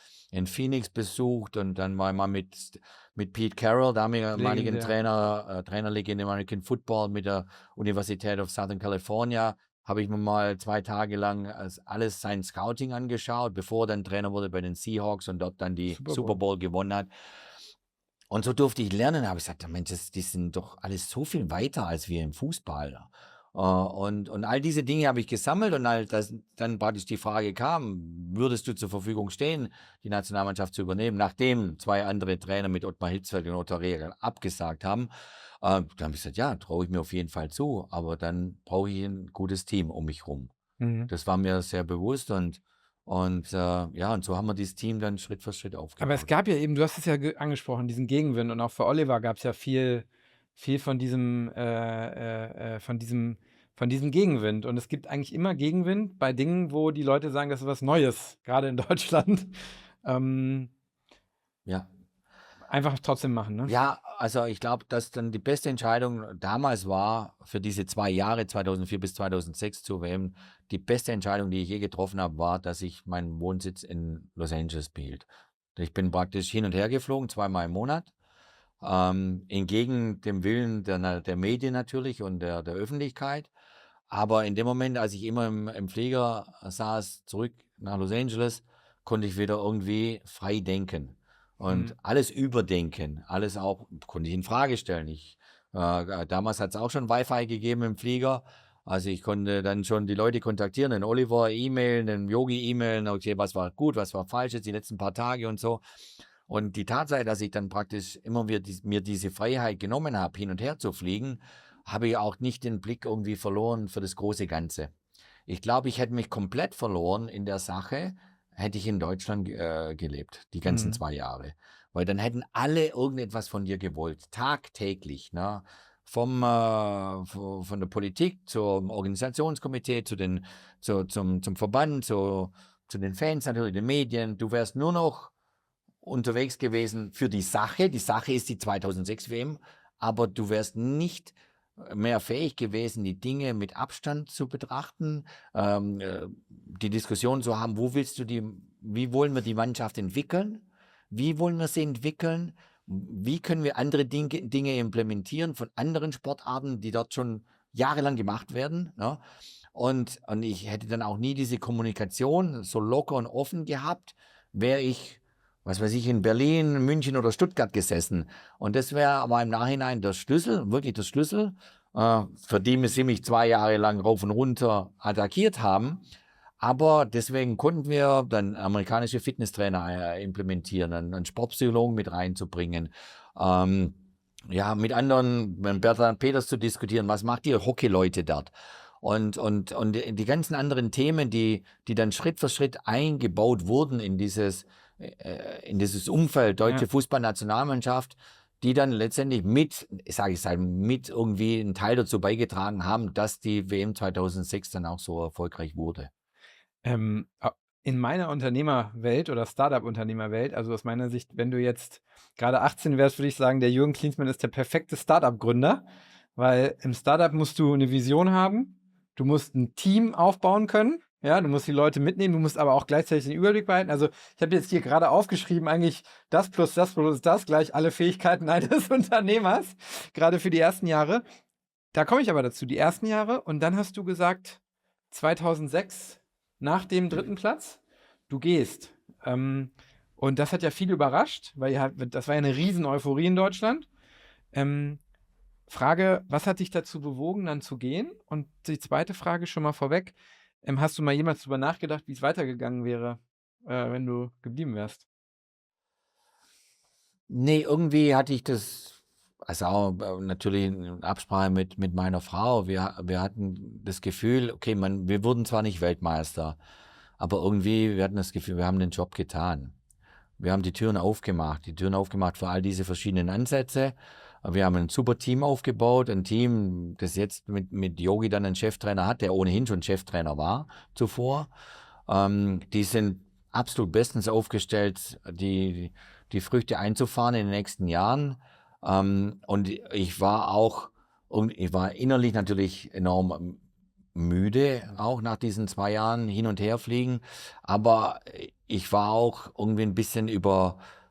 Phoenix besucht und dann war ich mal mit Pete Carroll, damaligen Legendär. Trainerlegende im American Football mit der Universität of Southern California, habe ich mir mal 2 Tage lang alles sein Scouting angeschaut, bevor er dann Trainer wurde bei den Seahawks und dort dann die Super Super Bowl. Bowl gewonnen hat. Und so durfte ich lernen, habe ich gesagt: „Mensch, die sind doch alles so viel weiter als wir im Fußball.“ und all diese Dinge habe ich gesammelt und als dann praktisch die Frage kam: „Würdest du zur Verfügung stehen, die Nationalmannschaft zu übernehmen?“ Nachdem 2 andere Trainer mit Ottmar Hitzfeld und Otto Rehagel abgesagt haben, dann habe ich gesagt: „Ja, traue ich mir auf jeden Fall zu, aber dann brauche ich ein gutes Team um mich rum.“ Mhm. Das war mir sehr bewusst ja, und so haben wir dieses Team dann Schritt für Schritt Aber es aufgebaut. gab ja eben, du hast es ja angesprochen, diesen Gegenwind und auch für Oliver gab es ja viel von diesem Gegenwind. Und es gibt eigentlich immer Gegenwind bei Dingen, wo die Leute sagen, das ist was Neues, gerade in Deutschland. Ähm, Ja. einfach trotzdem machen, ne? Ja, also ich glaube, dass dann die beste Entscheidung damals war, für diese 2 Jahre, 2004 bis 2006 zur WM, die beste Entscheidung, die ich je getroffen habe, war, dass ich meinen Wohnsitz in Los Angeles behielt. Ich bin praktisch hin und her geflogen, zweimal im Monat, entgegen dem Willen der Medien natürlich und der Öffentlichkeit. Aber in dem Moment, als ich immer im Flieger saß, zurück nach Los Angeles, konnte ich wieder irgendwie frei denken und Mhm. alles überdenken, alles auch konnte ich in Frage stellen. Damals hat es auch schon Wi-Fi gegeben im Flieger. Also ich konnte dann schon die Leute kontaktieren, den Oliver E-Mailen, den Yogi E-Mailen, okay, was war gut, was war falsch jetzt die letzten paar Tage und so. Und die Tatsache, dass ich dann praktisch immer wieder mir diese Freiheit genommen habe, hin und her zu fliegen, habe ich auch nicht den Blick irgendwie verloren für das große Ganze. Ich glaube, ich hätte mich komplett verloren in der Sache, hätte ich in Deutschland gelebt, die ganzen Mhm. 2 Jahre. Weil dann hätten alle irgendetwas von dir gewollt, tagtäglich, ne? Von der Politik zum Organisationskomitee, zum Verband, zu den Fans natürlich, den Medien. Du wärst nur noch unterwegs gewesen für die Sache. Die Sache ist die 2006 WM, aber du wärst nicht mehr fähig gewesen, die Dinge mit Abstand zu betrachten, die Diskussion zu haben, wie wollen wir die Mannschaft entwickeln? Wie wollen wir sie entwickeln? Wie können wir andere Dinge implementieren von anderen Sportarten, die dort schon jahrelang gemacht werden? Ne? Und ich hätte dann auch nie diese Kommunikation so locker und offen gehabt, wäre ich, was weiß ich, in Berlin, München oder Stuttgart gesessen. Und das wäre aber im Nachhinein der Schlüssel, wirklich der Schlüssel, für die sie mich 2 Jahre lang rauf und runter attackiert haben. Aber deswegen konnten wir dann amerikanische Fitnesstrainer implementieren, einen Sportpsychologen mit reinzubringen. Ja, mit anderen, mit Bertrand Peters zu diskutieren, was macht ihr Hockeyleute dort? Und die ganzen anderen Themen, die dann Schritt für Schritt eingebaut wurden in dieses Umfeld Ja. deutsche Fußballnationalmannschaft, die dann letztendlich sage ich mit irgendwie einen Teil dazu beigetragen haben, dass die WM 2006 dann auch so erfolgreich wurde. Ähm, in meiner Unternehmerwelt oder Startup-Unternehmerwelt, also aus meiner Sicht, wenn du jetzt gerade 18 wärst, würde ich sagen, der Jürgen Klinsmann ist der perfekte Startup-Gründer, weil im Startup musst du eine Vision haben, du musst ein Team aufbauen können, ja, du musst die Leute mitnehmen, du musst aber auch gleichzeitig den Überblick behalten. Also ich habe jetzt hier gerade aufgeschrieben, eigentlich das plus das plus das gleich alle Fähigkeiten eines Unternehmers, gerade für die ersten Jahre. Da komme ich aber dazu, die ersten Jahre. Und dann hast du gesagt, 2006, nach dem dritten Platz, du gehst. Und das hat ja viele überrascht, weil das war ja eine riesen Euphorie in Deutschland. Frage, was hat dich dazu bewogen, dann zu gehen? Und die zweite Frage schon mal vorweg, hast du mal jemals darüber nachgedacht, wie es weitergegangen wäre, wenn du geblieben wärst? Nee, irgendwie hatte ich das, also auch natürlich in Absprache mit meiner Frau. Wir hatten das Gefühl, okay, wir wurden zwar nicht Weltmeister, aber irgendwie, wir hatten das Gefühl, wir haben den Job getan. Wir haben die Türen aufgemacht für all diese verschiedenen Ansätze. Wir haben ein super Team aufgebaut, ein Team, das jetzt mit Yogi dann einen Cheftrainer hat, der ohnehin schon Cheftrainer war zuvor. Die sind absolut bestens aufgestellt, die Früchte einzufahren in den nächsten Jahren. Und ich war innerlich natürlich enorm müde, auch nach diesen 2 Jahren hin und her fliegen. Aber ich war auch irgendwie ein bisschen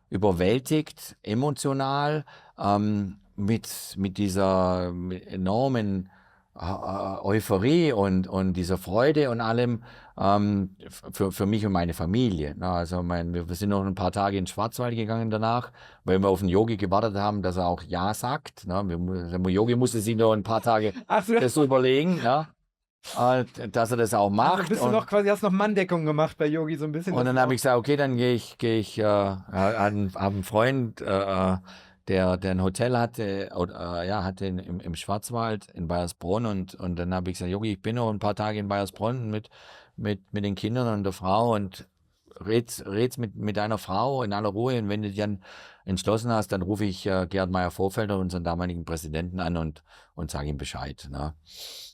überwältigt, emotional, mit dieser enormen Euphorie und dieser Freude und allem, für mich und meine Familie. Na, also wir sind noch ein paar Tage in den Schwarzwald gegangen danach, weil wir auf den Yogi gewartet haben, dass er auch Ja sagt. Na, der Yogi musste sich noch ein paar Tage Ach so, das so überlegen, ja, dass er das auch also macht. bist du noch quasi, hast noch Manndeckung gemacht bei Yogi so ein bisschen. Und dass dann du habe auch- ich gesagt, okay, dann gehe ich hab einen Freund, der ein Hotel hatte, hatte im Schwarzwald in Baiersbronn und dann habe ich gesagt, Jogi, ich bin noch ein paar Tage in Baiersbronn mit den Kindern und der Frau und red's mit deiner Frau in aller Ruhe und wenn du dich dann entschlossen hast, dann rufe ich Gerhard Meyer-Vorfelder, unseren damaligen Präsidenten, an und sage ihm Bescheid. Ne?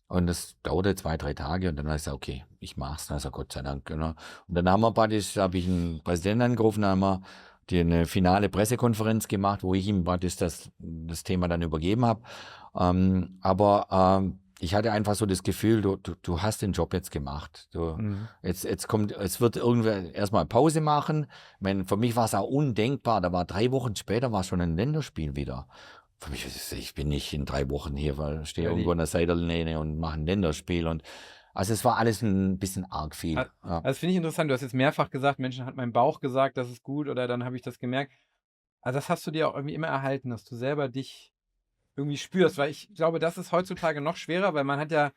Und das dauerte 2, 3 Tage und dann habe ich gesagt, okay, ich mach's, also Gott sei Dank. Ne? Und dann habe ich einen Präsidenten angerufen, dann haben wir eine finale Pressekonferenz gemacht, wo ich ihm praktisch das Thema dann übergeben habe. Aber ich hatte einfach so das Gefühl, du hast den Job jetzt gemacht. Jetzt wird irgendwer erstmal Pause machen. Für mich war es auch undenkbar. Da war 3 Wochen später war schon ein Länderspiel wieder. Für mich, ich bin nicht in 3 Wochen hier, weil ich stehe irgendwo an der Seitenlinie und mache ein Länderspiel. Also es war alles ein bisschen arg viel. Also Ja. das finde ich interessant. Du hast jetzt mehrfach gesagt, Menschen hat mein Bauch gesagt, das ist gut oder dann habe ich das gemerkt. Also das hast du dir auch irgendwie immer erhalten, dass du selber dich irgendwie spürst, weil ich glaube, das ist heutzutage noch schwerer, weil man hat ja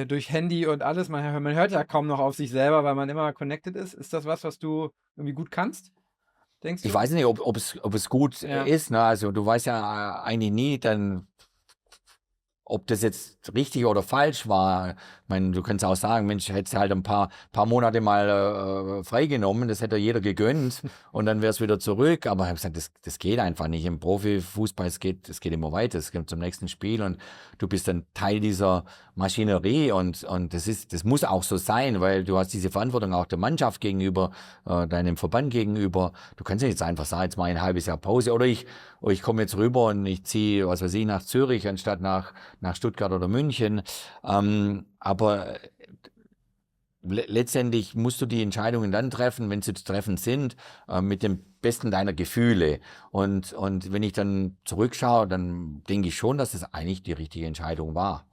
durch Handy und alles, man hört ja kaum noch auf sich selber, weil man immer connected ist. Ist das was du irgendwie gut kannst, denkst Ich du? weiß nicht, ob es gut Ja. ist. Ne? Also du weißt ja eigentlich nie, dann, ob das jetzt richtig oder falsch war. Ich meine, du kannst auch sagen, Mensch, hättest du halt ein paar Monate mal freigenommen, das hätte jeder gegönnt und dann wäre es wieder zurück. Aber ich habe gesagt, das geht einfach nicht. Im Profifußball, es geht immer weiter. Es geht zum nächsten Spiel und du bist dann Teil dieser Maschinerie und das muss auch so sein, weil du hast diese Verantwortung auch der Mannschaft gegenüber, deinem Verband gegenüber. Du kannst nicht jetzt einfach sagen, jetzt mache ich ein halbes Jahr Pause oder ich komme jetzt rüber und ich ziehe, was weiß ich, nach Zürich anstatt nach Stuttgart oder München. Aber letztendlich musst du die Entscheidungen dann treffen, wenn sie zu treffen sind, mit dem Besten deiner Gefühle. Und wenn ich dann zurückschaue, dann denke ich schon, dass das eigentlich die richtige Entscheidung war.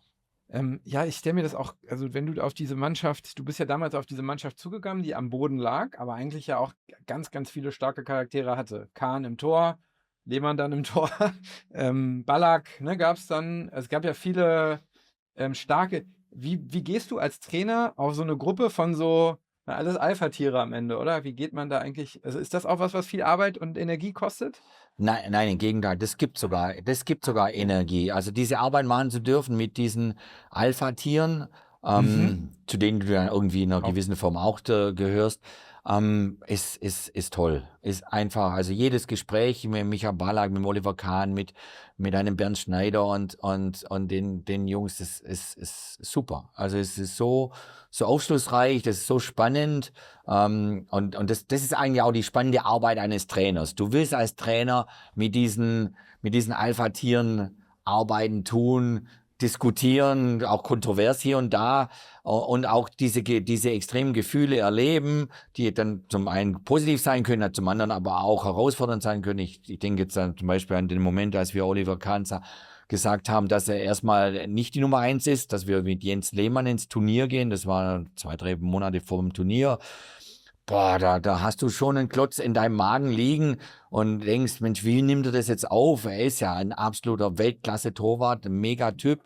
Ja, ich stelle mir das auch, also wenn du auf diese Mannschaft, du bist ja damals auf diese Mannschaft zugegangen, die am Boden lag, aber eigentlich ja auch ganz, ganz viele starke Charaktere hatte. Kahn im Tor, Lehmann dann im Tor, Ballack, ne, gab es dann. Es gab ja viele starke. Wie gehst du als Trainer auf so eine Gruppe von so, na, alles Alpha-Tiere am Ende, oder? Wie geht man da eigentlich? Also ist das auch was viel Arbeit und Energie kostet? Nein, im Gegenteil, das gibt sogar Energie. Also diese Arbeit machen zu dürfen mit diesen Alpha-Tieren, zu denen du dann irgendwie in einer Auch. gewissen Form auch gehörst, ist toll. Ist einfach, also jedes Gespräch mit Micha Ballack, mit Oliver Kahn, mit einem Bernd Schneider und den Jungs, das ist super. Also es ist so aufschlussreich, das ist so spannend. Und das ist eigentlich auch die spannende Arbeit eines Trainers. Du willst als Trainer mit diesen Alpha-Tieren arbeiten, tun, diskutieren, auch kontrovers hier und da und auch diese extremen Gefühle erleben, die dann zum einen positiv sein können, zum anderen aber auch herausfordernd sein können. Ich denke jetzt dann zum Beispiel an den Moment, als wir Oliver Kahn gesagt haben, dass er erstmal nicht die Nummer 1 ist, dass wir mit Jens Lehmann ins Turnier gehen. Das war 2-3 Monate vor dem Turnier. Boah, da hast du schon einen Klotz in deinem Magen liegen und denkst, Mensch, wie nimmt er das jetzt auf? Er ist ja ein absoluter Weltklasse-Torwart, ein Megatyp.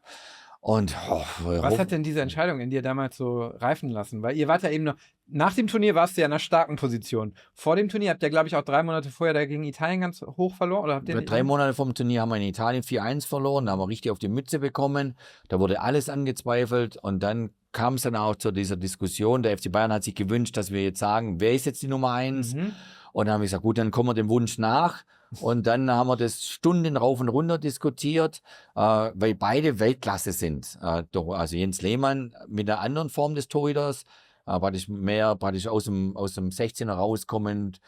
Und Was hat denn diese Entscheidung in dir damals so reifen lassen? Weil ihr wart ja eben noch, nach dem Turnier warst du ja in einer starken Position. Vor dem Turnier habt ihr, glaube ich, auch 3 Monate vorher da gegen Italien ganz hoch verloren. Oder habt ihr 3 Monate vom Turnier haben wir in Italien 4-1 verloren, da haben wir richtig auf die Mütze bekommen. Da wurde alles angezweifelt und dann kam es dann auch zu dieser Diskussion. Der FC Bayern hat sich gewünscht, dass wir jetzt sagen, wer ist jetzt die Nummer 1? Und dann haben wir gesagt, gut, dann kommen wir dem Wunsch nach. Und dann haben wir das Stunden rauf und runter diskutiert, weil beide Weltklasse sind. Also Jens Lehmann mit einer anderen Form des Torhüters, praktisch aus dem 16er rauskommend,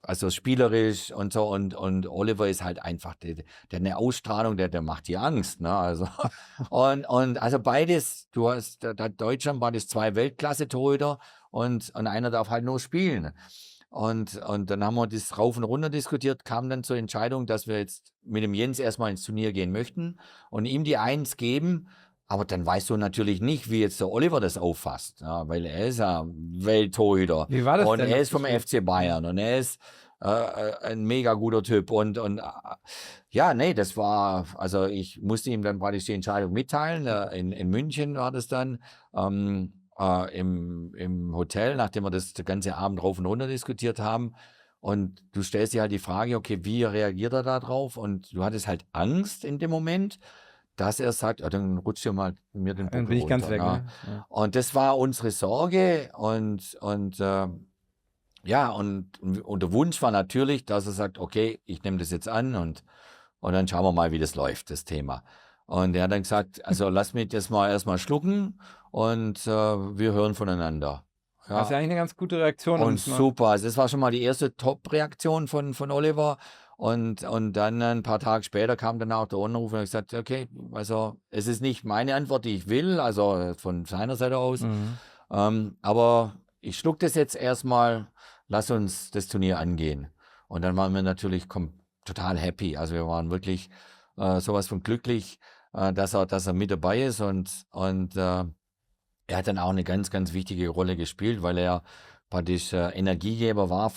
also spielerisch und so. Und Oliver ist halt einfach, der hat eine Ausstrahlung, der macht dir Angst. Ne? Also, und also beides, Deutschland war das 2 Weltklasse-Torhüter und einer darf halt nur spielen. Und dann haben wir das rauf und runter diskutiert, kam dann zur Entscheidung, dass wir jetzt mit dem Jens erstmal ins Turnier gehen möchten und ihm die 1 geben. Aber dann weißt du natürlich nicht, wie jetzt der Oliver das auffasst, ja, weil er ist ja Welttorhüter. Wie war das und denn? er ist vom FC Bayern und er ist ein mega guter Typ. Und ja, nee, das war, also ich musste ihm dann praktisch die Entscheidung mitteilen. In München war das dann. Im Hotel, nachdem wir das ganze Abend rauf und runter diskutiert haben. Und du stellst dir halt die Frage, okay, wie reagiert er da drauf? Und du hattest halt Angst in dem Moment, dass er sagt, dann rutscht ja mal mir den Buckel Dann bin ich ganz runter. weg. Ne? Ja. Und das war unsere Sorge und ja, und der Wunsch war natürlich, dass er sagt, okay, ich nehme das jetzt an und dann schauen wir mal, wie das läuft, das Thema. Und er hat dann gesagt, also lass mich das mal erstmal schlucken und wir hören voneinander. Ja. Das ist ja eigentlich eine ganz gute Reaktion. Und super, also das war schon mal die erste Top-Reaktion von Oliver. Und dann ein paar Tage später kam dann auch der Anruf und hat gesagt, okay, also es ist nicht meine Antwort, die ich will, also von seiner Seite aus. Aber ich schluck das jetzt erstmal, lass uns das Turnier angehen. Und dann waren wir natürlich total happy. Also wir waren wirklich sowas von glücklich, dass er mit dabei ist und er hat dann auch eine ganz, ganz wichtige Rolle gespielt, weil er praktisch Energiegeber war,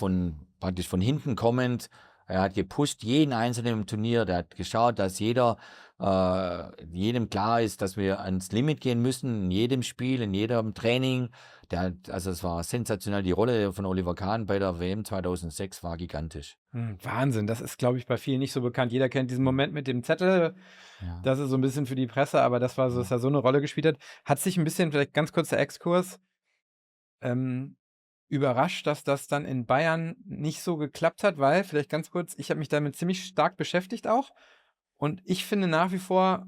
praktisch von hinten kommend. Er hat gepusht jeden Einzelnen im Turnier, der hat geschaut, dass jedem klar ist, dass wir ans Limit gehen müssen, in jedem Spiel, in jedem Training. Also es war sensationell, die Rolle von Oliver Kahn bei der WM 2006 war gigantisch. Wahnsinn, das ist, glaube ich, bei vielen nicht so bekannt. Jeder kennt diesen Moment mit dem Zettel, das ist so ein bisschen für die Presse, aber das war so, dass er so eine Rolle gespielt hat. Hat sich ein bisschen, vielleicht ganz kurzer Exkurs, überrascht, dass das dann in Bayern nicht so geklappt hat, weil, vielleicht ganz kurz, ich habe mich damit ziemlich stark beschäftigt auch und ich finde nach wie vor,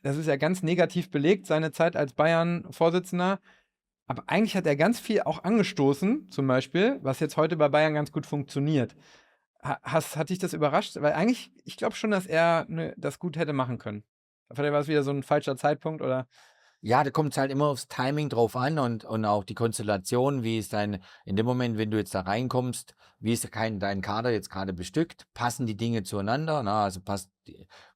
das ist ja ganz negativ belegt, seine Zeit als Bayern-Vorsitzender, aber eigentlich hat er ganz viel auch angestoßen, zum Beispiel, was jetzt heute bei Bayern ganz gut funktioniert. Hat dich das überrascht? Weil eigentlich, ich glaube schon, dass er das gut hätte machen können. Vielleicht war es wieder so ein falscher Zeitpunkt oder? Ja, da kommt es halt immer aufs Timing drauf an und auch die Konstellation, wie ist in dem Moment, wenn du jetzt da reinkommst, wie ist dein Kader jetzt gerade bestückt, passen die Dinge zueinander, also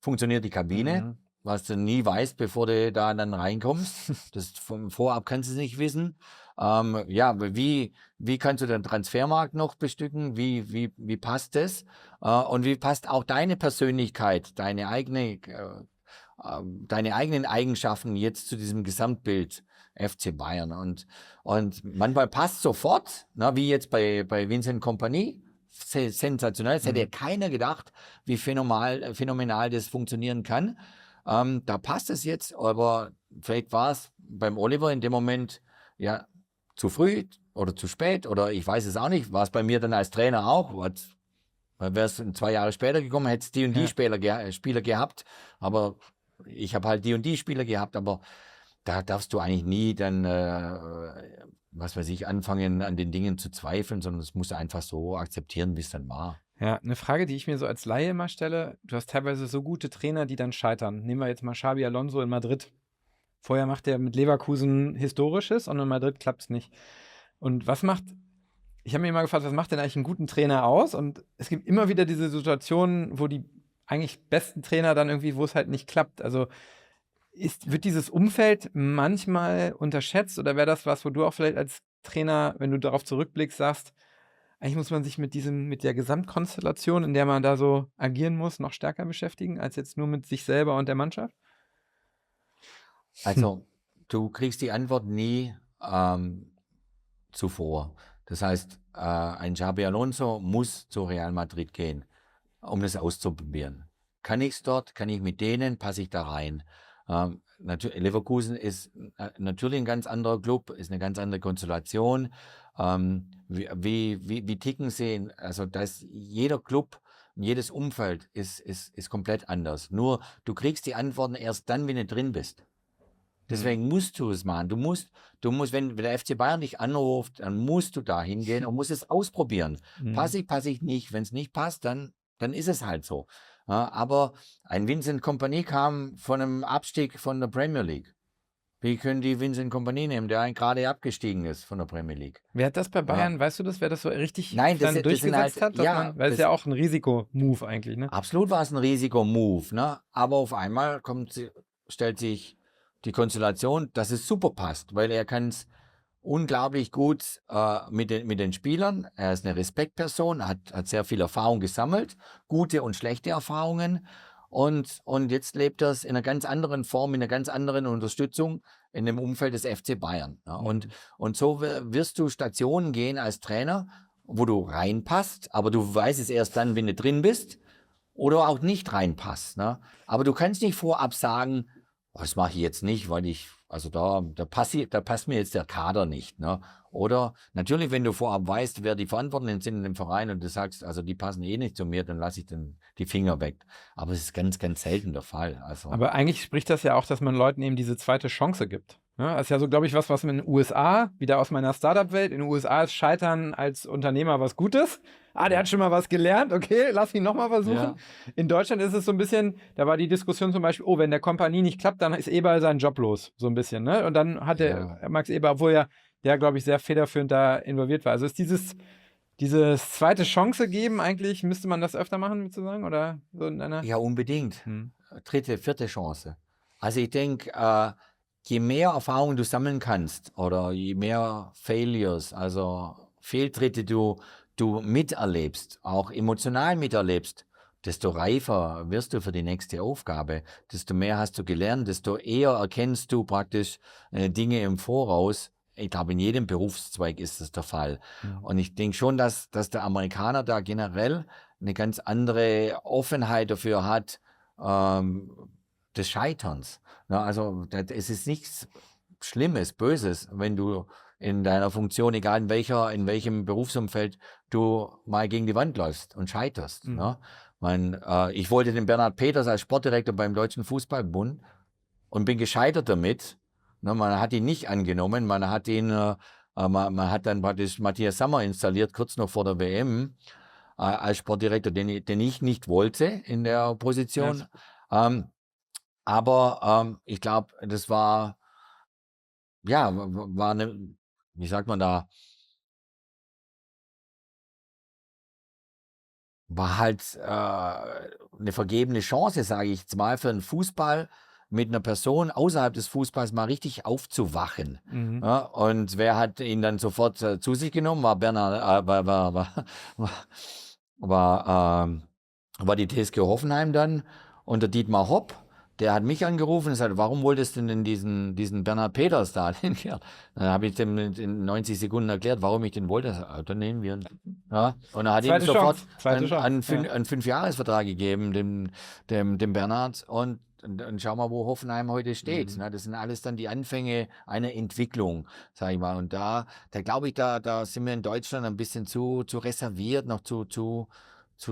funktioniert die Kabine, was du nie weißt, bevor du da dann reinkommst, das vorab kannst du es nicht wissen. Ja, wie kannst du den Transfermarkt noch bestücken, wie passt das und wie passt auch deine Persönlichkeit, deine eigenen Eigenschaften jetzt zu diesem Gesamtbild FC Bayern. Und manchmal passt sofort, wie jetzt bei Vincent Kompany, sensationell. Das hätte ja keiner gedacht, wie phänomenal das funktionieren kann. Da passt es jetzt, aber vielleicht war es beim Oliver in dem Moment ja zu früh, oder zu spät oder ich weiß es auch nicht. War es bei mir dann als Trainer auch? Wäre es 2 Jahre später gekommen, hätte es die und die Spieler gehabt, aber ich habe halt die und die Spieler gehabt, aber da darfst du eigentlich nie dann, was weiß ich, anfangen an den Dingen zu zweifeln, sondern das musst du einfach so akzeptieren, wie es dann war. Ja, eine Frage, die ich mir so als Laie immer stelle, du hast teilweise so gute Trainer, die dann scheitern. Nehmen wir jetzt mal Xabi Alonso in Madrid. Vorher macht er mit Leverkusen Historisches und in Madrid klappt es nicht. Und ich habe mir immer gefragt, was macht denn eigentlich einen guten Trainer aus? Und es gibt immer wieder diese Situationen, wo die eigentlich besten Trainer dann irgendwie, wo es halt nicht klappt. Also wird dieses Umfeld manchmal unterschätzt oder wäre das was, wo du auch vielleicht als Trainer, wenn du darauf zurückblickst, sagst, eigentlich muss man sich mit der Gesamtkonstellation, in der man da so agieren muss, noch stärker beschäftigen, als jetzt nur mit sich selber und der Mannschaft? Also, du kriegst die Antwort nie zuvor. Das heißt, ein Xabi Alonso muss zu Real Madrid gehen, um das auszuprobieren. Kann ich es dort? Kann ich mit denen? Passe ich da rein? Leverkusen ist natürlich ein ganz anderer Club, ist eine ganz andere Konstellation. Wie ticken sie? Also, jeder Club, jedes Umfeld ist komplett anders. Nur, du kriegst die Antworten erst dann, wenn du drin bist. Deswegen musst du es machen. Du musst, wenn der FC Bayern dich anruft, dann musst du da hingehen und musst es ausprobieren. Passe ich nicht. Wenn es nicht passt, dann ist es halt so. Ja, aber ein Vincent Kompany kam von einem Abstieg von der Premier League. Wie können die Vincent Kompany nehmen, der gerade abgestiegen ist von der Premier League? Wer hat das bei Bayern, weißt du das, wer das so richtig Nein, dann durchgesetzt hat? Weil es ja auch ein Risikomove eigentlich, ne? Absolut war es ein Risikomove, ne? Aber auf einmal stellt sich die Konstellation, dass es super passt, weil er kann es unglaublich gut mit den Spielern. Er ist eine Respektperson, hat sehr viel Erfahrung gesammelt, gute und schlechte Erfahrungen. Und jetzt lebt er es in einer ganz anderen Form, in einer ganz anderen Unterstützung in dem Umfeld des FC Bayern. Ja. Und so wirst du Stationen gehen als Trainer, wo du reinpasst, aber du weißt es erst dann, wenn du drin bist oder auch nicht reinpasst. Ne? Aber du kannst nicht vorab sagen, das mache ich jetzt nicht, weil da passt mir jetzt der Kader nicht. Ne? Oder natürlich, wenn du vorab weißt, wer die Verantwortlichen sind in dem Verein und du sagst, also die passen eh nicht zu mir, dann lasse ich die Finger weg. Aber es ist ganz, ganz selten der Fall. Also. Aber eigentlich spricht das ja auch, dass man Leuten eben diese zweite Chance gibt. Ja, das ist ja so, glaube ich, was in den USA, wieder aus meiner Startup-Welt, in den USA ist Scheitern als Unternehmer was Gutes. Der hat schon mal was gelernt, okay, lass ihn nochmal versuchen. Ja. In Deutschland ist es so ein bisschen, da war die Diskussion zum Beispiel, wenn der Kompanie nicht klappt, dann ist Eberl seinen Job los, so ein bisschen. Ne? Und dann hatte Max Eberl, obwohl der, glaube ich, sehr federführend da involviert war. Also ist dieses zweite Chance geben eigentlich, müsste man das öfter machen, würdest du sagen? Oder so in einer? Ja, unbedingt. Dritte, vierte Chance. Also ich denke, je mehr Erfahrung du sammeln kannst oder je mehr Failures, also Fehltritte du miterlebst, auch emotional miterlebst, desto reifer wirst du für die nächste Aufgabe, desto mehr hast du gelernt, desto eher erkennst du praktisch Dinge im Voraus. Ich glaube, in jedem Berufszweig ist das der Fall. Und ich denke schon, dass der Amerikaner da generell eine ganz andere Offenheit dafür hat, des Scheiterns. Ja, also es ist nichts Schlimmes, Böses, wenn du in deiner Funktion, egal in welchem Berufsumfeld, du mal gegen die Wand läufst und scheiterst. Ne? Ich wollte den Bernhard Peters als Sportdirektor beim Deutschen Fußballbund und bin gescheitert damit. Ne, man hat ihn nicht angenommen, man hat dann praktisch Matthias Sammer installiert, kurz noch vor der WM, als Sportdirektor, den ich nicht wollte in der Position. Aber ich glaube, das war eine, wie sagt man da, war halt eine vergebene Chance, sage ich jetzt mal, für den Fußball mit einer Person außerhalb des Fußballs mal richtig aufzuwachen. Ja, und wer hat ihn dann sofort zu sich genommen? War die TSG Hoffenheim dann unter Dietmar Hopp. Der hat mich angerufen und gesagt, warum wolltest du denn diesen Bernhard Peters da? Dann habe ich dem in 90 Sekunden erklärt, warum ich den wollte. Dann nehmen wir ihn. Ja. Und er hat ihm sofort einen 5-Jahres-Vertrag gegeben, dem Bernhard. Und und schau mal, wo Hoffenheim heute steht. Ne? Das sind alles dann die Anfänge einer Entwicklung, sage ich mal. Und da glaube ich, da sind wir in Deutschland ein bisschen zu reserviert, noch zu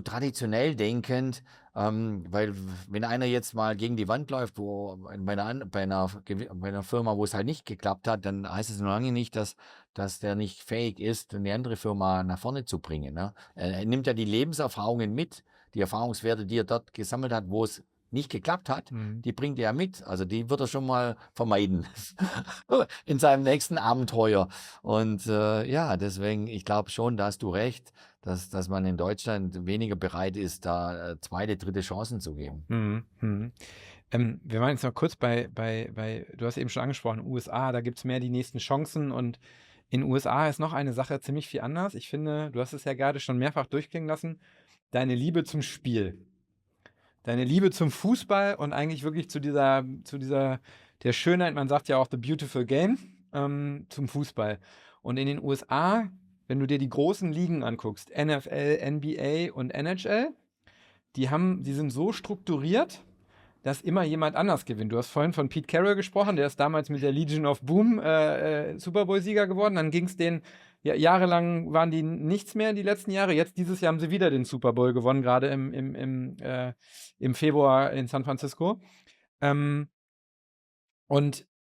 traditionell denkend, weil wenn einer jetzt mal gegen die Wand läuft, wo bei einer Firma, wo es halt nicht geklappt hat, dann heißt es noch lange nicht, dass der nicht fähig ist, eine andere Firma nach vorne zu bringen. Ne? Er nimmt ja die Lebenserfahrungen mit, die Erfahrungswerte, die er dort gesammelt hat, wo es nicht geklappt hat, die bringt er ja mit. Also die wird er schon mal vermeiden in seinem nächsten Abenteuer. Und ja, deswegen, ich glaube schon, da hast du recht, dass man in Deutschland weniger bereit ist, da zweite, dritte Chancen zu geben. Wir waren jetzt noch kurz bei, du hast eben schon angesprochen, USA, da gibt es mehr die nächsten Chancen und in USA ist noch eine Sache ziemlich viel anders. Ich finde, du hast es ja gerade schon mehrfach durchklingen lassen, deine Liebe zum Spiel. Deine Liebe zum Fußball und eigentlich wirklich zu dieser der Schönheit, man sagt ja auch the beautiful game, zum Fußball. Und in den USA, wenn du dir die großen Ligen anguckst, NFL, NBA und NHL, die sind so strukturiert, dass immer jemand anders gewinnt. Du hast vorhin von Pete Carroll gesprochen, der ist damals mit der Legion of Boom Super Bowl-Sieger geworden. Dann ging es denen, ja, jahrelang waren die nichts mehr in die letzten Jahre. Jetzt dieses Jahr haben sie wieder den Super Bowl gewonnen, gerade im Februar in San Francisco. Und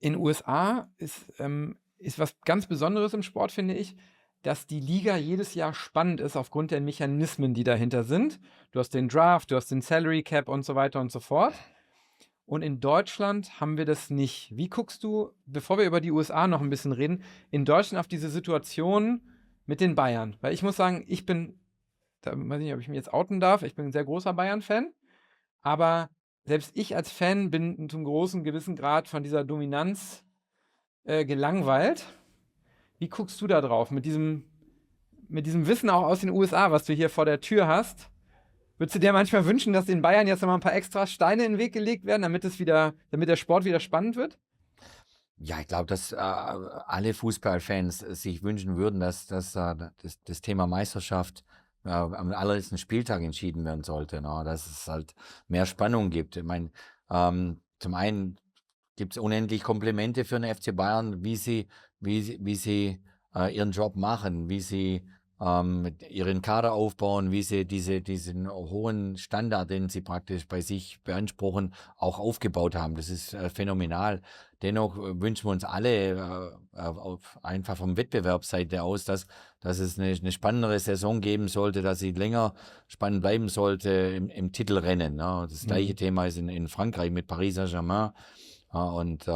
in den USA ist was ganz Besonderes im Sport, finde ich, dass die Liga jedes Jahr spannend ist aufgrund der Mechanismen, die dahinter sind. Du hast den Draft, du hast den Salary Cap und so weiter und so fort. Und in Deutschland haben wir das nicht. Wie guckst du, bevor wir über die USA noch ein bisschen reden, in Deutschland auf diese Situation mit den Bayern? Weil ich muss sagen, da weiß ich nicht, ob ich mich jetzt outen darf, ich bin ein sehr großer Bayern-Fan, aber selbst ich als Fan bin zum großen gewissen Grad von dieser Dominanz gelangweilt. Wie guckst du da drauf? Mit diesem Wissen auch aus den USA, was du hier vor der Tür hast, würdest du dir manchmal wünschen, dass den Bayern jetzt noch mal ein paar extra Steine in den Weg gelegt werden, damit der Sport wieder spannend wird? Ja, ich glaube, dass alle Fußballfans sich wünschen würden, dass das Thema Meisterschaft am allerletzten Spieltag entschieden werden sollte, ne? Dass es halt mehr Spannung gibt. Ich meine, zum einen gibt es unendlich Komplimente für den FC Bayern, wie sie ihren Job machen, wie sie ihren Kader aufbauen, wie sie diesen hohen Standard, den sie praktisch bei sich beanspruchen, auch aufgebaut haben. Das ist phänomenal. Dennoch wünschen wir uns alle einfach vom Wettbewerbsseite aus, dass es eine spannendere Saison geben sollte, dass sie länger spannend bleiben sollte im Titelrennen. Ne? Das gleiche Thema ist in Frankreich mit Paris Saint-Germain. Und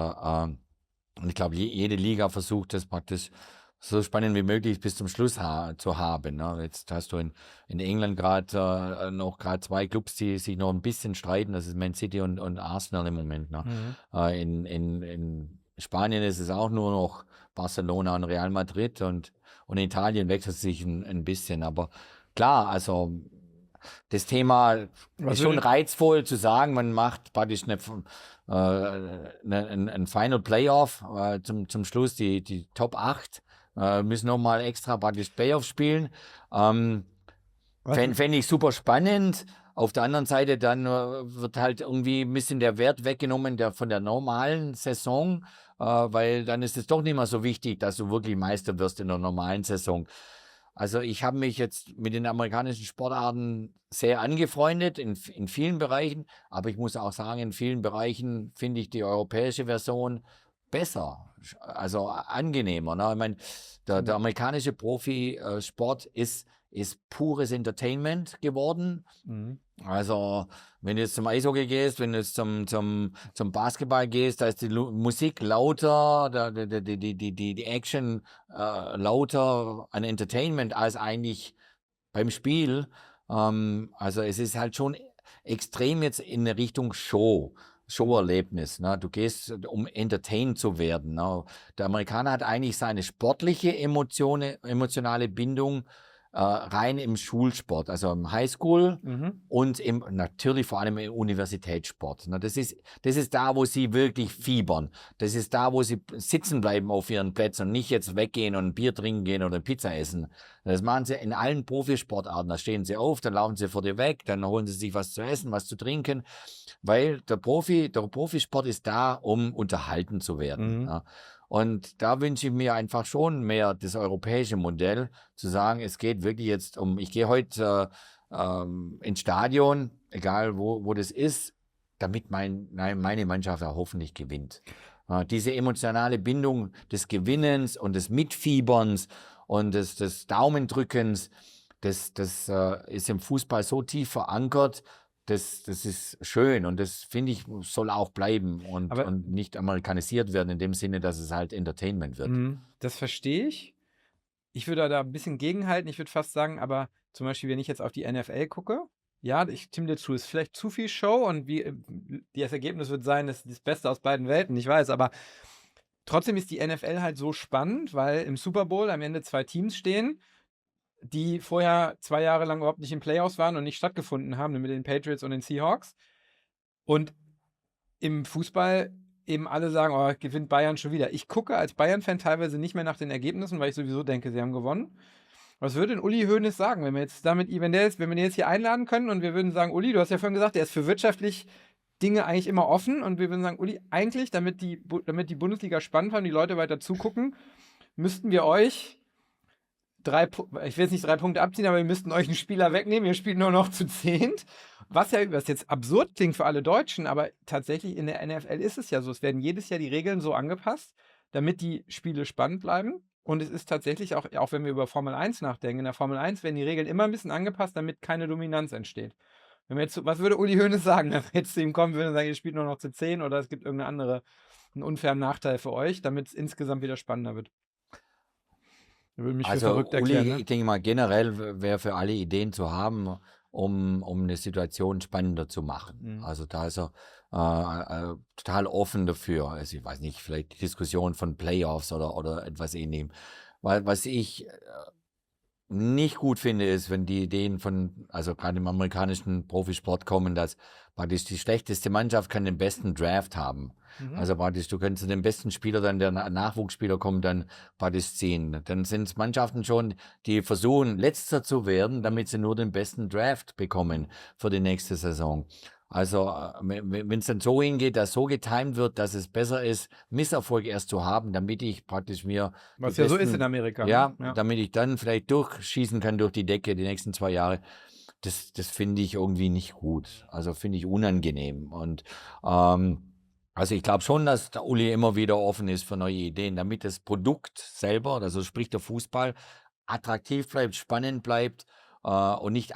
ich glaube, jede Liga versucht das praktisch so spannend wie möglich bis zum Schluss zu haben. Ne? Jetzt hast du in England gerade noch zwei Clubs, die sich noch ein bisschen streiten. Das ist Man City und Arsenal im Moment. Ne? In Spanien ist es auch nur noch Barcelona und Real Madrid und in Italien wechselt es sich ein bisschen. Aber klar, also das Thema ist schon reizvoll zu sagen, man macht praktisch ein Final Playoff, zum Schluss die Top 8 müssen nochmal extra praktisch Playoff spielen. Fände ich super spannend. Auf der anderen Seite dann wird halt irgendwie ein bisschen der Wert weggenommen von der normalen Saison, weil dann ist es doch nicht mehr so wichtig, dass du wirklich Meister wirst in der normalen Saison. Also ich habe mich jetzt mit den amerikanischen Sportarten sehr angefreundet in vielen Bereichen, aber ich muss auch sagen, in vielen Bereichen finde ich die europäische Version besser, also angenehmer. Ne? Ich meine, der amerikanische Profisport ist pures Entertainment geworden. Also wenn du jetzt zum Eishockey gehst, wenn du jetzt zum Basketball gehst, da ist die Musik lauter, die Action lauter an Entertainment als eigentlich beim Spiel. Also es ist halt schon extrem jetzt in Richtung Show-Erlebnis. Ne? Du gehst, um entertained zu werden. Ne? Der Amerikaner hat eigentlich seine sportliche emotionale Bindung rein im Schulsport, also im Highschool Mhm. und natürlich vor allem im Universitätssport. Ne? Das ist da, wo sie wirklich fiebern. Das ist da, wo sie sitzen bleiben auf ihren Plätzen und nicht jetzt weggehen und ein Bier trinken gehen oder Pizza essen. Das machen sie in allen Profisportarten. Da stehen sie auf, dann laufen sie vor dir weg, dann holen sie sich was zu essen, was zu trinken, weil der Profisport ist da, um unterhalten zu werden. Mhm. Ja? Und da wünsche ich mir einfach schon mehr das europäische Modell, zu sagen, es geht wirklich jetzt ich gehe heute ins Stadion, egal wo das ist, damit meine Mannschaft auch hoffentlich gewinnt. Diese emotionale Bindung des Gewinnens und des Mitfieberns und des Daumendrückens, das ist im Fußball so tief verankert. Das ist schön und das, finde ich, soll auch bleiben Aber und nicht amerikanisiert werden in dem Sinne, dass es halt Entertainment wird. das verstehe ich. Ich würde da ein bisschen gegenhalten. Ich würde fast sagen, aber zum Beispiel, wenn ich jetzt auf die NFL gucke, ja, ich stimme dir zu, ist vielleicht zu viel Show und das Ergebnis wird sein, das ist das Beste aus beiden Welten, ich weiß, aber trotzdem ist die NFL halt so spannend, weil im Super Bowl am Ende 2 Teams stehen, die vorher 2 Jahre lang überhaupt nicht in Playoffs waren und nicht stattgefunden haben, mit den Patriots und den Seahawks. Und im Fußball eben alle sagen, oh, gewinnt Bayern schon wieder. Ich gucke als Bayern-Fan teilweise nicht mehr nach den Ergebnissen, weil ich sowieso denke, sie haben gewonnen. Was würde denn Uli Hoeneß sagen, wenn wir den jetzt hier einladen können und wir würden sagen, Uli, du hast ja vorhin gesagt, er ist für wirtschaftlich Dinge eigentlich immer offen und wir würden sagen, Uli, eigentlich, damit die Bundesliga spannend war und die Leute weiter zugucken, müssten wir euch ich will jetzt nicht 3 Punkte abziehen, aber wir müssten euch einen Spieler wegnehmen, ihr spielt nur noch zu 10. Was jetzt absurd klingt für alle Deutschen, aber tatsächlich in der NFL ist es ja so, es werden jedes Jahr die Regeln so angepasst, damit die Spiele spannend bleiben. Und es ist tatsächlich auch wenn wir über Formel 1 nachdenken, in der Formel 1 werden die Regeln immer ein bisschen angepasst, damit keine Dominanz entsteht. Was würde Uli Hoeneß sagen, wenn wir jetzt zu ihm kommen würden und sagen, ihr spielt nur noch zu 10 oder es gibt einen unfairen Nachteil für euch, damit es insgesamt wieder spannender wird? Er würde mich für Also verrückt Uli, erklären, ne? ich denke mal, generell wäre für alle Ideen zu haben, um eine Situation spannender zu machen. Also da ist er total offen dafür. Also ich weiß nicht, vielleicht die Diskussion von Playoffs oder etwas ähnlichem. Weil was ich nicht gut finde, ist, wenn die Ideen also gerade im amerikanischen Profisport kommen, dass praktisch die schlechteste Mannschaft kann den besten Draft haben. Also praktisch, du kannst den besten Spieler, dann der Nachwuchsspieler kommt, dann praktisch ziehen. Dann sind es Mannschaften schon, die versuchen, Letzter zu werden, damit sie nur den besten Draft bekommen für die nächste Saison. Also wenn es dann so hingeht, dass so getimed wird, dass es besser ist, Misserfolg erst zu haben, damit ich praktisch mir Was die ja so ist besten, in Amerika. ja, Ne? damit ich dann vielleicht durchschießen kann durch die Decke die nächsten 2 Jahre. Das finde ich irgendwie nicht gut. Also finde ich unangenehm. Und also ich glaube schon, dass der Uli immer wieder offen ist für neue Ideen, damit das Produkt selber, also sprich der Fußball, attraktiv bleibt, spannend bleibt und nicht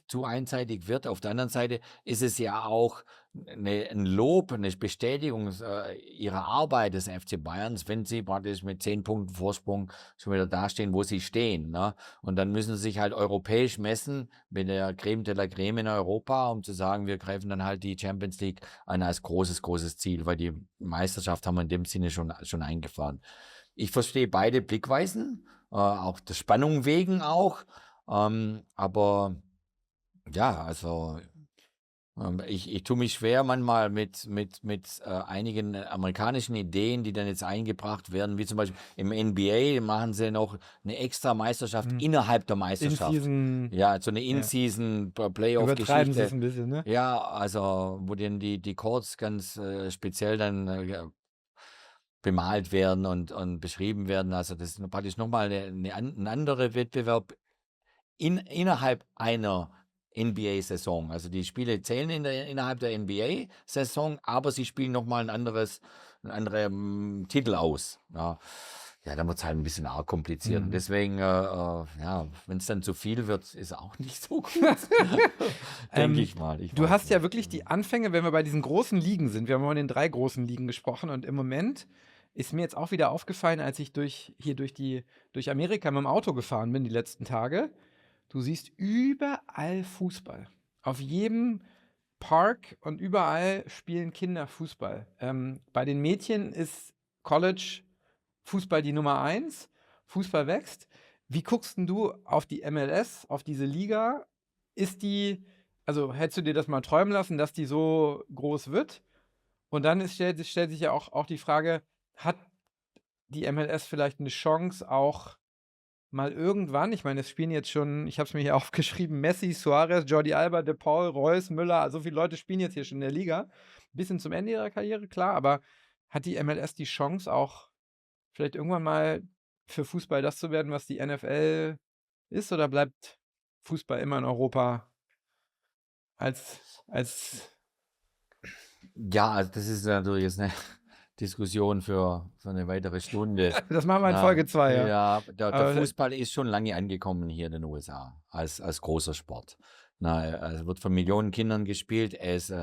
zu einseitig wird. Auf der anderen Seite ist es ja auch ein Lob, eine Bestätigung ihrer Arbeit des FC Bayerns, wenn sie praktisch mit 10 Punkten Vorsprung schon wieder dastehen, wo sie stehen. Ne? Und dann müssen sie sich halt europäisch messen mit der Creme de la Creme in Europa, um zu sagen, wir greifen dann halt die Champions League an als großes Ziel, weil die Meisterschaft haben wir in dem Sinne schon eingefahren. Ich verstehe beide Blickweisen, auch der Spannung wegen auch, aber ja, also ich tue mich schwer manchmal mit einigen amerikanischen Ideen, die dann jetzt eingebracht werden, wie zum Beispiel im NBA machen sie noch eine extra Meisterschaft innerhalb der Meisterschaft. In-Season. Ja, so eine In-Season Übertreiben Playoff-Geschichte. sie es ein bisschen, ne? Ja, also wo dann die Courts ganz speziell dann bemalt werden und beschrieben werden. Also das ist praktisch nochmal ein anderer Wettbewerb innerhalb einer NBA-Saison. Also die Spiele zählen innerhalb der NBA-Saison, aber sie spielen nochmal einen anderen Titel aus. Ja, dann wird es halt ein bisschen arg kompliziert. Und deswegen, wenn es dann zu viel wird, ist auch nicht so gut. Denke ich mal. Du hast ja wirklich die Anfänge, wenn wir bei diesen großen Ligen sind. Wir haben von den 3 großen Ligen gesprochen und im Moment ist mir jetzt auch wieder aufgefallen, als ich durch Amerika mit dem Auto gefahren bin die letzten Tage. Du siehst überall Fußball. Auf jedem Park und überall spielen Kinder Fußball. Bei den Mädchen ist College Fußball die Nummer 1. Fußball wächst. Wie guckst denn du auf die MLS, auf diese Liga? Also hättest du dir das mal träumen lassen, dass die so groß wird? Und dann stellt sich ja auch die Frage, hat die MLS vielleicht eine Chance auch mal irgendwann, ich meine, es spielen jetzt schon, ich habe es mir hier aufgeschrieben, Messi, Suarez, Jordi Alba, De Paul, Reus, Müller, also so viele Leute spielen jetzt hier schon in der Liga. Bis hin zum Ende ihrer Karriere, klar, aber hat die MLS die Chance auch vielleicht irgendwann mal für Fußball das zu werden, was die NFL ist, oder bleibt Fußball immer in Europa als Ja, also das ist natürlich jetzt eine Diskussion für eine weitere Stunde. das machen wir in Folge 2, ja. Ja, der Aber Fußball ist schon lange angekommen hier in den USA als großer Sport. Also wird von Millionen Kindern gespielt. Er ist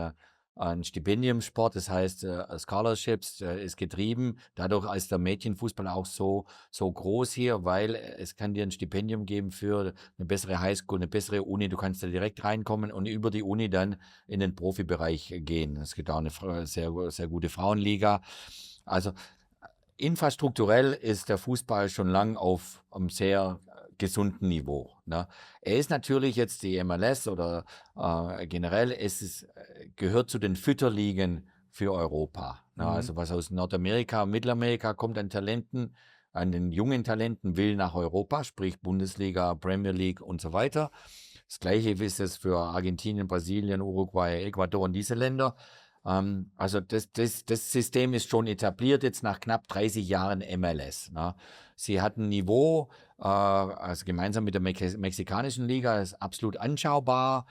ein Stipendiumsport, das heißt, Scholarships ist getrieben. Dadurch ist der Mädchenfußball auch so groß hier, weil es kann dir ein Stipendium geben für eine bessere Highschool, eine bessere Uni. Du kannst da direkt reinkommen und über die Uni dann in den Profibereich gehen. Es gibt auch eine sehr, sehr gute Frauenliga. Also infrastrukturell ist der Fußball schon lang auf einem sehr gesunden Niveau. Ne? Er ist natürlich jetzt die MLS oder generell gehört zu den Fütterligen für Europa. Ne? Also was aus Nordamerika und Mittelamerika kommt an Talenten, an den jungen Talenten will nach Europa, sprich Bundesliga, Premier League und so weiter. Das Gleiche ist es für Argentinien, Brasilien, Uruguay, Ecuador und diese Länder. Also das System ist schon etabliert jetzt nach knapp 30 Jahren MLS. Ne? Sie hat ein Niveau, also gemeinsam mit der mexikanischen Liga, ist absolut anschaubar.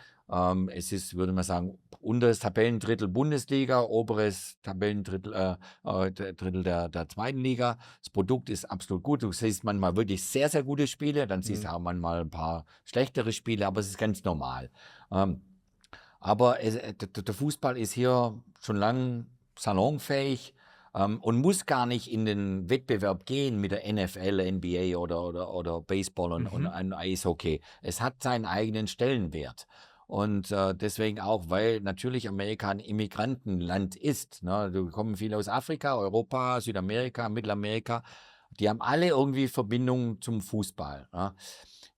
Es ist, würde man sagen, unteres Tabellendrittel Bundesliga, oberes Tabellendrittel Drittel der zweiten Liga. Das Produkt ist absolut gut. Du siehst manchmal wirklich sehr, sehr gute Spiele, dann siehst du auch manchmal ein paar schlechtere Spiele, aber es ist ganz normal. Aber der Fußball ist hier schon lang salonfähig und muss gar nicht in den Wettbewerb gehen mit der NFL, NBA oder Baseball und Eishockey. Es hat seinen eigenen Stellenwert. Und deswegen auch, weil natürlich Amerika ein Immigrantenland ist. Ne? Da kommen viele aus Afrika, Europa, Südamerika, Mittelamerika. Die haben alle irgendwie Verbindungen zum Fußball. Ne?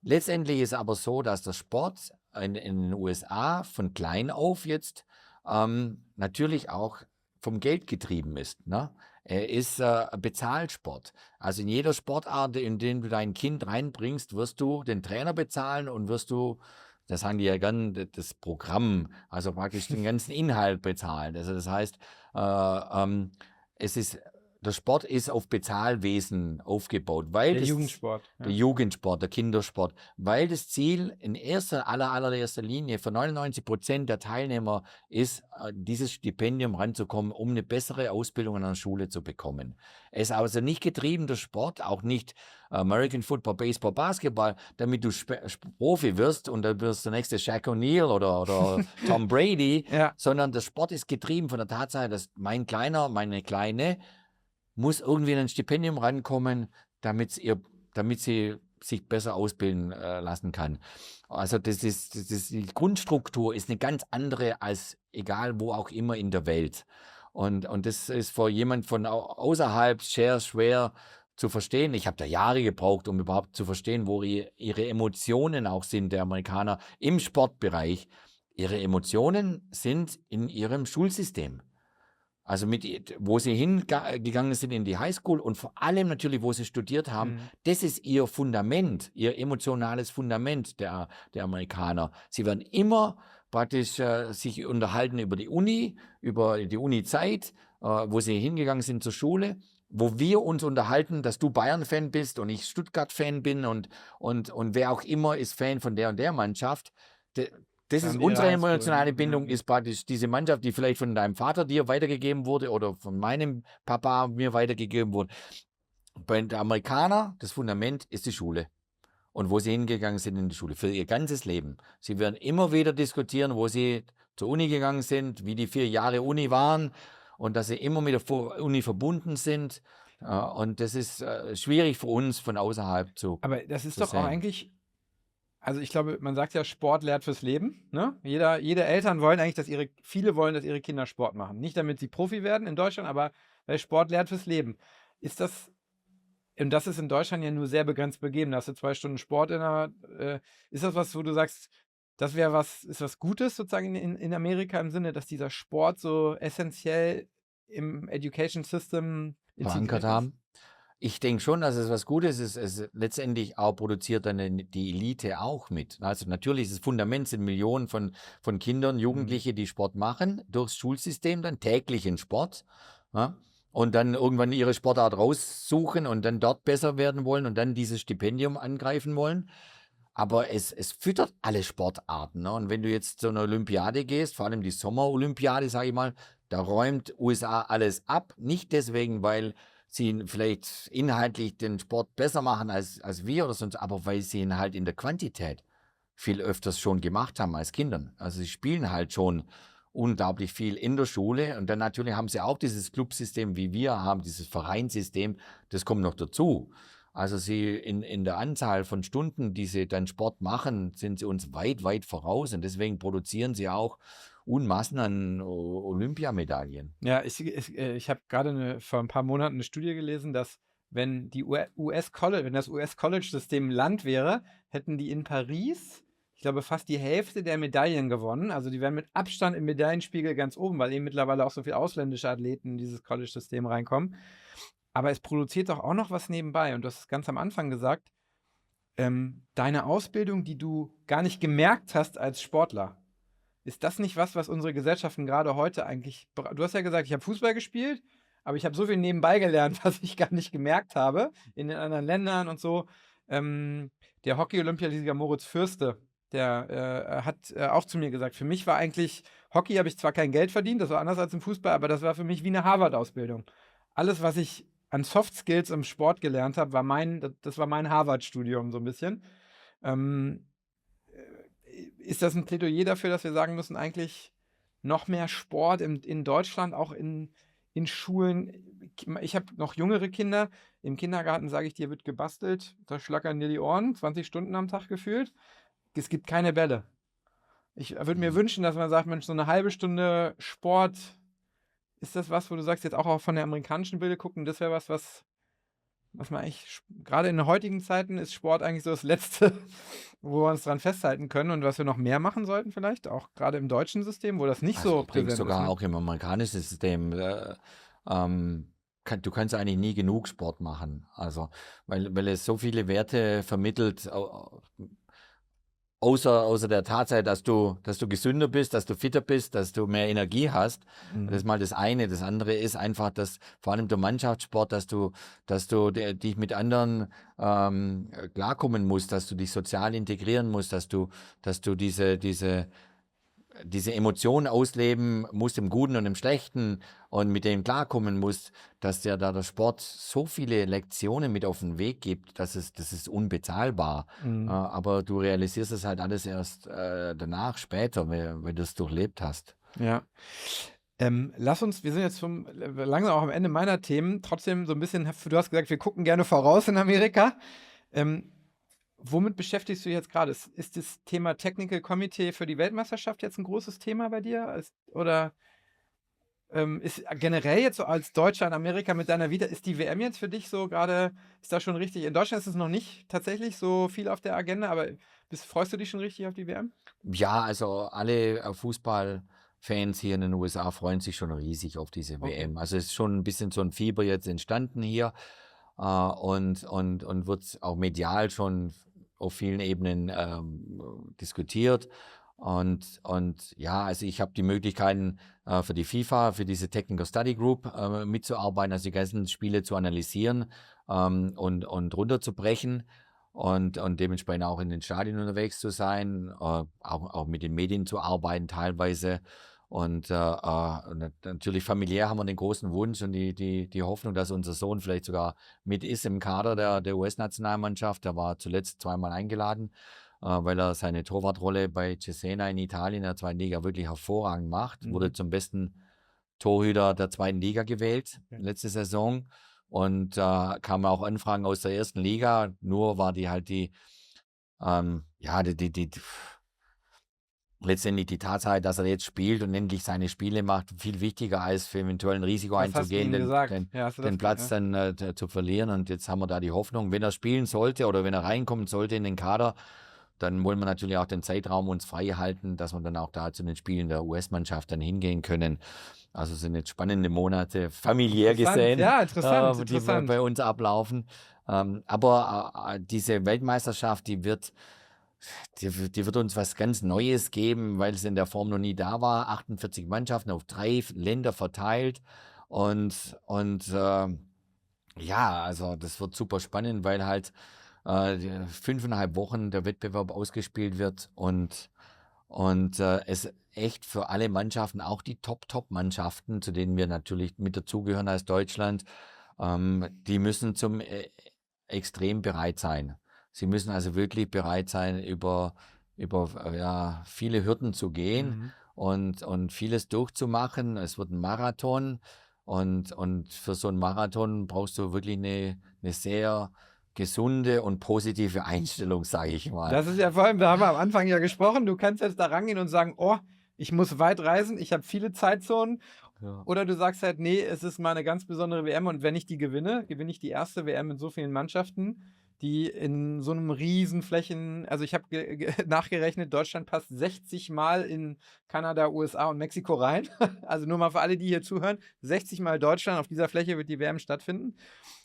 Letztendlich ist aber so, dass der Sport in den USA von klein auf jetzt natürlich auch vom Geld getrieben ist. Ne? Er ist Bezahlsport. Also in jeder Sportart, in der du dein Kind reinbringst, wirst du den Trainer bezahlen und das sagen die ja gern, das Programm, also praktisch den ganzen Inhalt bezahlen. Also das heißt, der Sport ist auf Bezahlwesen aufgebaut, weil der Jugendsport. Der Jugendsport, der Kindersport, weil das Ziel in allererster Linie für 99% der Teilnehmer ist, dieses Stipendium ranzukommen, um eine bessere Ausbildung an der Schule zu bekommen. Es ist also nicht getrieben, der Sport, auch nicht American Football, Baseball, Basketball, damit du Profi wirst und dann wirst der nächste Shaq O'Neal oder Tom Brady, sondern der Sport ist getrieben von der Tatsache, dass mein Kleiner, meine Kleine muss irgendwie in ein Stipendium rankommen, damit sie sich besser ausbilden lassen kann. Also die Grundstruktur ist eine ganz andere als egal wo auch immer in der Welt. Und das ist für jemand von außerhalb sehr schwer zu verstehen. Ich habe da Jahre gebraucht, um überhaupt zu verstehen, wo ihre Emotionen auch sind, der Amerikaner im Sportbereich. Ihre Emotionen sind in ihrem Schulsystem. Also wo sie hingegangen sind in die Highschool und vor allem natürlich, wo sie studiert haben, das ist ihr Fundament, ihr emotionales Fundament der Amerikaner. Sie werden immer praktisch sich unterhalten über die Uni-Zeit, wo sie hingegangen sind zur Schule, wo wir uns unterhalten, dass du Bayern-Fan bist und ich Stuttgart-Fan bin und wer auch immer ist Fan von der und der Mannschaft. Das ist unsere emotionale Bindung, ist praktisch diese Mannschaft, die vielleicht von deinem Vater dir weitergegeben wurde oder von meinem Papa mir weitergegeben wurde. Bei den Amerikanern, das Fundament ist die Schule. Und wo sie hingegangen sind in die Schule, für ihr ganzes Leben. Sie werden immer wieder diskutieren, wo sie zur Uni gegangen sind, wie die 4 Jahre Uni waren und dass sie immer mit der Uni verbunden sind. Und das ist schwierig für uns von außerhalb zu Aber das ist zu doch auch sehen. eigentlich, also ich glaube, man sagt ja, Sport lehrt fürs Leben. Ne? Jede Eltern wollen eigentlich, viele wollen, dass ihre Kinder Sport machen. Nicht damit sie Profi werden in Deutschland, aber weil Sport lehrt fürs Leben. Ist das Und das ist in Deutschland ja nur sehr begrenzt begeben. Da hast du 2 Stunden Sport ist das was, wo du sagst, das wäre ist was Gutes sozusagen in Amerika im Sinne, dass dieser Sport so essentiell im Education System verankert integriert ist? haben. Ich denke schon, dass es was Gutes ist. Es letztendlich auch produziert dann die Elite auch mit. Also natürlich, das Fundament sind Millionen von Kindern, Jugendliche, die Sport machen, durchs Schulsystem dann täglichen Sport. Ja? Und dann irgendwann ihre Sportart raussuchen und dann dort besser werden wollen und dann dieses Stipendium angreifen wollen. Aber es füttert alle Sportarten. Ne? Und wenn du jetzt zu einer Olympiade gehst, vor allem die Sommerolympiade, sage ich mal, da räumt USA alles ab. Nicht deswegen, weil sie vielleicht inhaltlich den Sport besser machen als wir oder sonst, aber weil sie ihn halt in der Quantität viel öfters schon gemacht haben als Kindern. Also sie spielen halt schon unglaublich viel in der Schule und dann natürlich haben sie auch dieses Clubsystem, wie wir haben, dieses Vereinssystem, das kommt noch dazu. Also sie in der Anzahl von Stunden, die sie dann Sport machen, sind sie uns weit, weit voraus und deswegen produzieren sie auch Unmassen an Olympiamedaillen. Ja, ich habe gerade vor ein paar Monaten eine Studie gelesen, dass wenn wenn das US-College-System ein Land wäre, hätten die in Paris, ich glaube, fast die Hälfte der Medaillen gewonnen. Also die wären mit Abstand im Medaillenspiegel ganz oben, weil eben mittlerweile auch so viele ausländische Athleten in dieses College-System reinkommen. Aber es produziert doch auch noch was nebenbei. Und du hast es ganz am Anfang gesagt, deine Ausbildung, die du gar nicht gemerkt hast als Sportler. Ist das nicht was unsere Gesellschaften gerade heute eigentlich du hast ja gesagt, ich habe Fußball gespielt, aber ich habe so viel nebenbei gelernt, was ich gar nicht gemerkt habe in den anderen Ländern und so. Der Hockey-Olympiasieger Moritz Fürste, der hat auch zu mir gesagt, für mich war eigentlich Hockey habe ich zwar kein Geld verdient, das war anders als im Fußball, aber das war für mich wie eine Harvard-Ausbildung. Alles, was ich an Soft Skills im Sport gelernt habe, das war mein Harvard-Studium so ein bisschen. Ähm, Ist das ein Plädoyer dafür, dass wir sagen müssen, eigentlich noch mehr Sport in Deutschland, auch in Schulen? Ich habe noch jüngere Kinder. Im Kindergarten, sage ich dir, wird gebastelt. Da schlackern dir die Ohren, 20 Stunden am Tag gefühlt. Es gibt keine Bälle. Ich würde mir wünschen, dass man sagt, Mensch, so eine halbe Stunde Sport, ist das was, wo du sagst, jetzt auch von der amerikanischen Brille gucken, das wäre was man eigentlich, gerade in den heutigen Zeiten ist Sport eigentlich so das Letzte, wo wir uns dran festhalten können und was wir noch mehr machen sollten vielleicht, auch gerade im deutschen System, wo das nicht Also so ich denke präsent ist, sogar ne? auch im amerikanischen System, du kannst eigentlich nie genug Sport machen. Also, weil es so viele Werte vermittelt, außer der Tatsache, dass du gesünder bist, dass du fitter bist, dass du mehr Energie hast. Das ist mal das eine. Das andere ist einfach, dass vor allem der Mannschaftssport, dass du dich mit anderen klarkommen musst, dass du dich sozial integrieren musst, dass du diese Emotionen ausleben musst im Guten und im Schlechten und mit denen klarkommen musst, dass dir da der Sport so viele Lektionen mit auf den Weg gibt, das ist unbezahlbar. Aber du realisierst es halt alles erst danach, später, wenn du es durchlebt hast. Ja. Wir sind jetzt langsam auch am Ende meiner Themen, trotzdem so ein bisschen, du hast gesagt, wir gucken gerne voraus in Amerika. Womit beschäftigst du dich jetzt gerade? Ist das Thema Technical Committee für die Weltmeisterschaft jetzt ein großes Thema bei dir? Oder ist generell jetzt so als Deutscher in Amerika mit deiner Vita, ist die WM jetzt für dich so gerade, ist das schon richtig? In Deutschland ist es noch nicht tatsächlich so viel auf der Agenda, aber freust du dich schon richtig auf die WM? Ja, also alle Fußballfans hier in den USA freuen sich schon riesig auf diese Okay. WM. Also es ist schon ein bisschen so ein Fieber jetzt entstanden hier und wird auch medial schon auf vielen Ebenen diskutiert. Und ja, also ich habe die Möglichkeiten für die FIFA, für diese Technical Study Group mitzuarbeiten, also die ganzen Spiele zu analysieren und runterzubrechen und dementsprechend auch in den Stadien unterwegs zu sein, auch mit den Medien zu arbeiten teilweise. Und natürlich familiär haben wir den großen Wunsch und die Hoffnung, dass unser Sohn vielleicht sogar mit ist im Kader der US-Nationalmannschaft. Der war zuletzt zweimal eingeladen, weil er seine Torwartrolle bei Cesena in Italien in der zweiten Liga wirklich hervorragend macht. Wurde zum besten Torhüter der zweiten Liga gewählt letzte Saison. Und kamen auch Anfragen aus der ersten Liga, nur war die halt letztendlich die Tatsache, dass er jetzt spielt und endlich seine Spiele macht, viel wichtiger als für eventuell ein Risiko Was hast du einzugehen, ihm den, gesagt? den, Ja, hast du das den Platz ja. dann zu verlieren. Und jetzt haben wir da die Hoffnung, wenn er spielen sollte oder wenn er reinkommen sollte in den Kader, dann wollen wir natürlich auch den Zeitraum uns frei halten, dass wir dann auch da zu den Spielen der US-Mannschaft dann hingehen können. Also es sind jetzt spannende Monate, familiär Interessant. gesehen, Ja, interessant, die interessant. bei uns ablaufen. Aber diese Weltmeisterschaft, die wird uns was ganz Neues geben, weil es in der Form noch nie da war. 48 Mannschaften auf 3 Länder verteilt. Ja, also das wird super spannend, weil halt 5,5 Wochen der Wettbewerb ausgespielt wird und es echt für alle Mannschaften, auch die Top-Mannschaften, zu denen wir natürlich mit dazugehören als Deutschland, die müssen zum extrem bereit sein. Sie müssen also wirklich bereit sein, über viele Hürden zu gehen und vieles durchzumachen. Es wird ein Marathon und für so einen Marathon brauchst du wirklich eine sehr gesunde und positive Einstellung, sage ich mal. Das ist ja vor allem, da haben wir am Anfang ja gesprochen, du kannst jetzt da rangehen und sagen, oh, ich muss weit reisen, ich habe viele Zeitzonen. Ja. Oder du sagst halt, nee, es ist mal eine ganz besondere WM und wenn ich die gewinne ich die erste WM mit so vielen Mannschaften, die in so einem riesen Flächen, also ich habe nachgerechnet, Deutschland passt 60 Mal in Kanada, USA und Mexiko rein. Also nur mal für alle, die hier zuhören, 60 Mal Deutschland, auf dieser Fläche wird die WM stattfinden.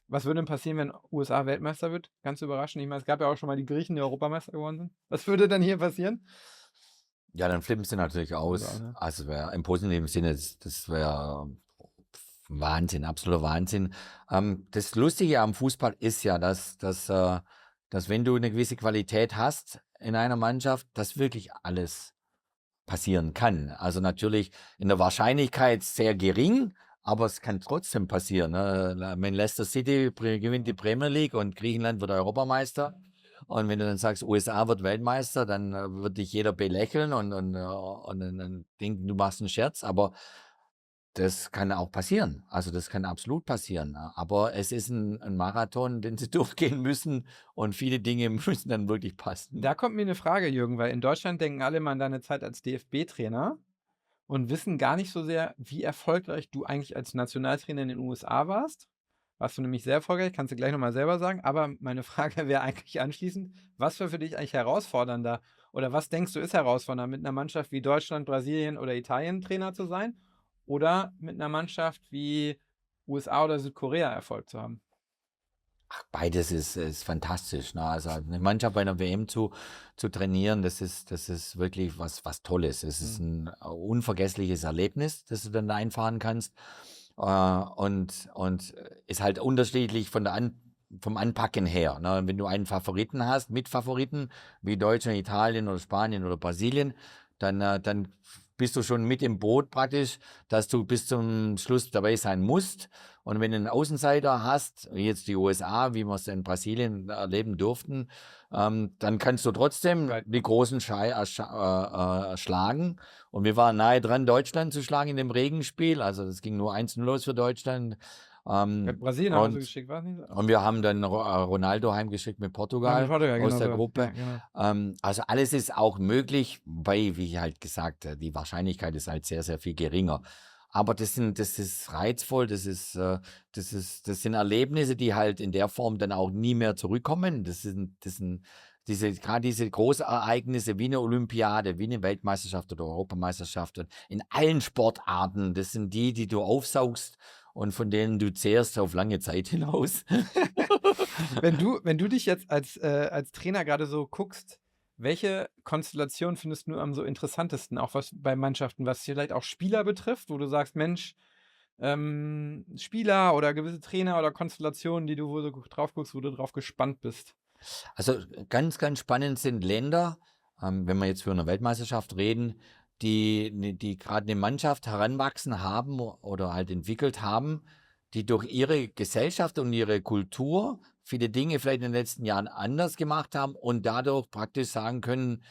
Was würde denn passieren, wenn USA Weltmeister wird? Ganz überraschend. Ich meine, es gab ja auch schon mal die Griechen, die Europameister geworden sind. Was würde dann hier passieren? Ja, dann flippen sie natürlich aus. Ja, ne? Also im positiven Sinne, das wäre Wahnsinn, absoluter Wahnsinn. Das Lustige am Fußball ist ja, dass wenn du eine gewisse Qualität hast in einer Mannschaft, dass wirklich alles passieren kann. Also natürlich in der Wahrscheinlichkeit sehr gering, aber es kann trotzdem passieren. Ne? Wenn Leicester City gewinnt die Premier League und Griechenland wird Europameister. Und wenn du dann sagst, USA wird Weltmeister, dann wird dich jeder belächeln und dann denken, du machst einen Scherz. Aber das kann auch passieren. Also das kann absolut passieren. Ne? Aber es ist ein Marathon, den sie durchgehen müssen und viele Dinge müssen dann wirklich passen. Da kommt mir eine Frage, Jürgen, weil in Deutschland denken alle mal an deine Zeit als DFB-Trainer und wissen gar nicht so sehr, wie erfolgreich du eigentlich als Nationaltrainer in den USA warst. Warst du nämlich sehr erfolgreich, kannst du gleich nochmal selber sagen. Aber meine Frage wäre eigentlich anschließend, was war für dich eigentlich herausfordernder? Oder was denkst du ist herausfordernder, mit einer Mannschaft wie Deutschland, Brasilien oder Italien Trainer zu sein? Oder mit einer Mannschaft wie USA oder Südkorea Erfolg zu haben? Beides ist fantastisch. Ne? Also eine Mannschaft bei einer WM zu trainieren, das ist wirklich was Tolles. Es ist ein unvergessliches Erlebnis, das du dann einfahren kannst. Und ist halt unterschiedlich vom Anpacken her. Ne? Wenn du einen Favoriten hast, Mitfavoriten, wie Deutschland, Italien oder Spanien oder Brasilien, dann bist du schon mit im Boot praktisch, dass du bis zum Schluss dabei sein musst. Und wenn du einen Außenseiter hast, wie jetzt die USA, wie wir es in Brasilien erleben durften, dann kannst du trotzdem die Großen schlagen. Und wir waren nahe dran, Deutschland zu schlagen in dem Regenspiel. Also das ging nur 1-0 los für Deutschland. Brasilien haben wir geschickt, war nicht so? Und wir haben dann Ronaldo heimgeschickt mit Portugal, aus der Gruppe. Ja, genau. Also alles ist auch möglich, wobei, wie halt gesagt, die Wahrscheinlichkeit ist halt sehr, sehr viel geringer. Aber das ist reizvoll, das sind Erlebnisse, die halt in der Form dann auch nie mehr zurückkommen. Gerade diese Großereignisse wie eine Olympiade, wie eine Weltmeisterschaft oder Europameisterschaft und in allen Sportarten, das sind die du aufsaugst und von denen du zehrst auf lange Zeit hinaus. Wenn du dich jetzt als Trainer gerade so guckst, welche Konstellation findest du am so interessantesten, auch was bei Mannschaften, was vielleicht auch Spieler betrifft, wo du sagst, Mensch, Spieler oder gewisse Trainer oder Konstellationen, wo du drauf guckst, wo du drauf gespannt bist? Also ganz, ganz spannend sind Länder, wenn wir jetzt für eine Weltmeisterschaft reden, die gerade eine Mannschaft heranwachsen haben oder halt entwickelt haben, die durch ihre Gesellschaft und ihre Kultur viele Dinge vielleicht in den letzten Jahren anders gemacht haben und dadurch praktisch sagen können,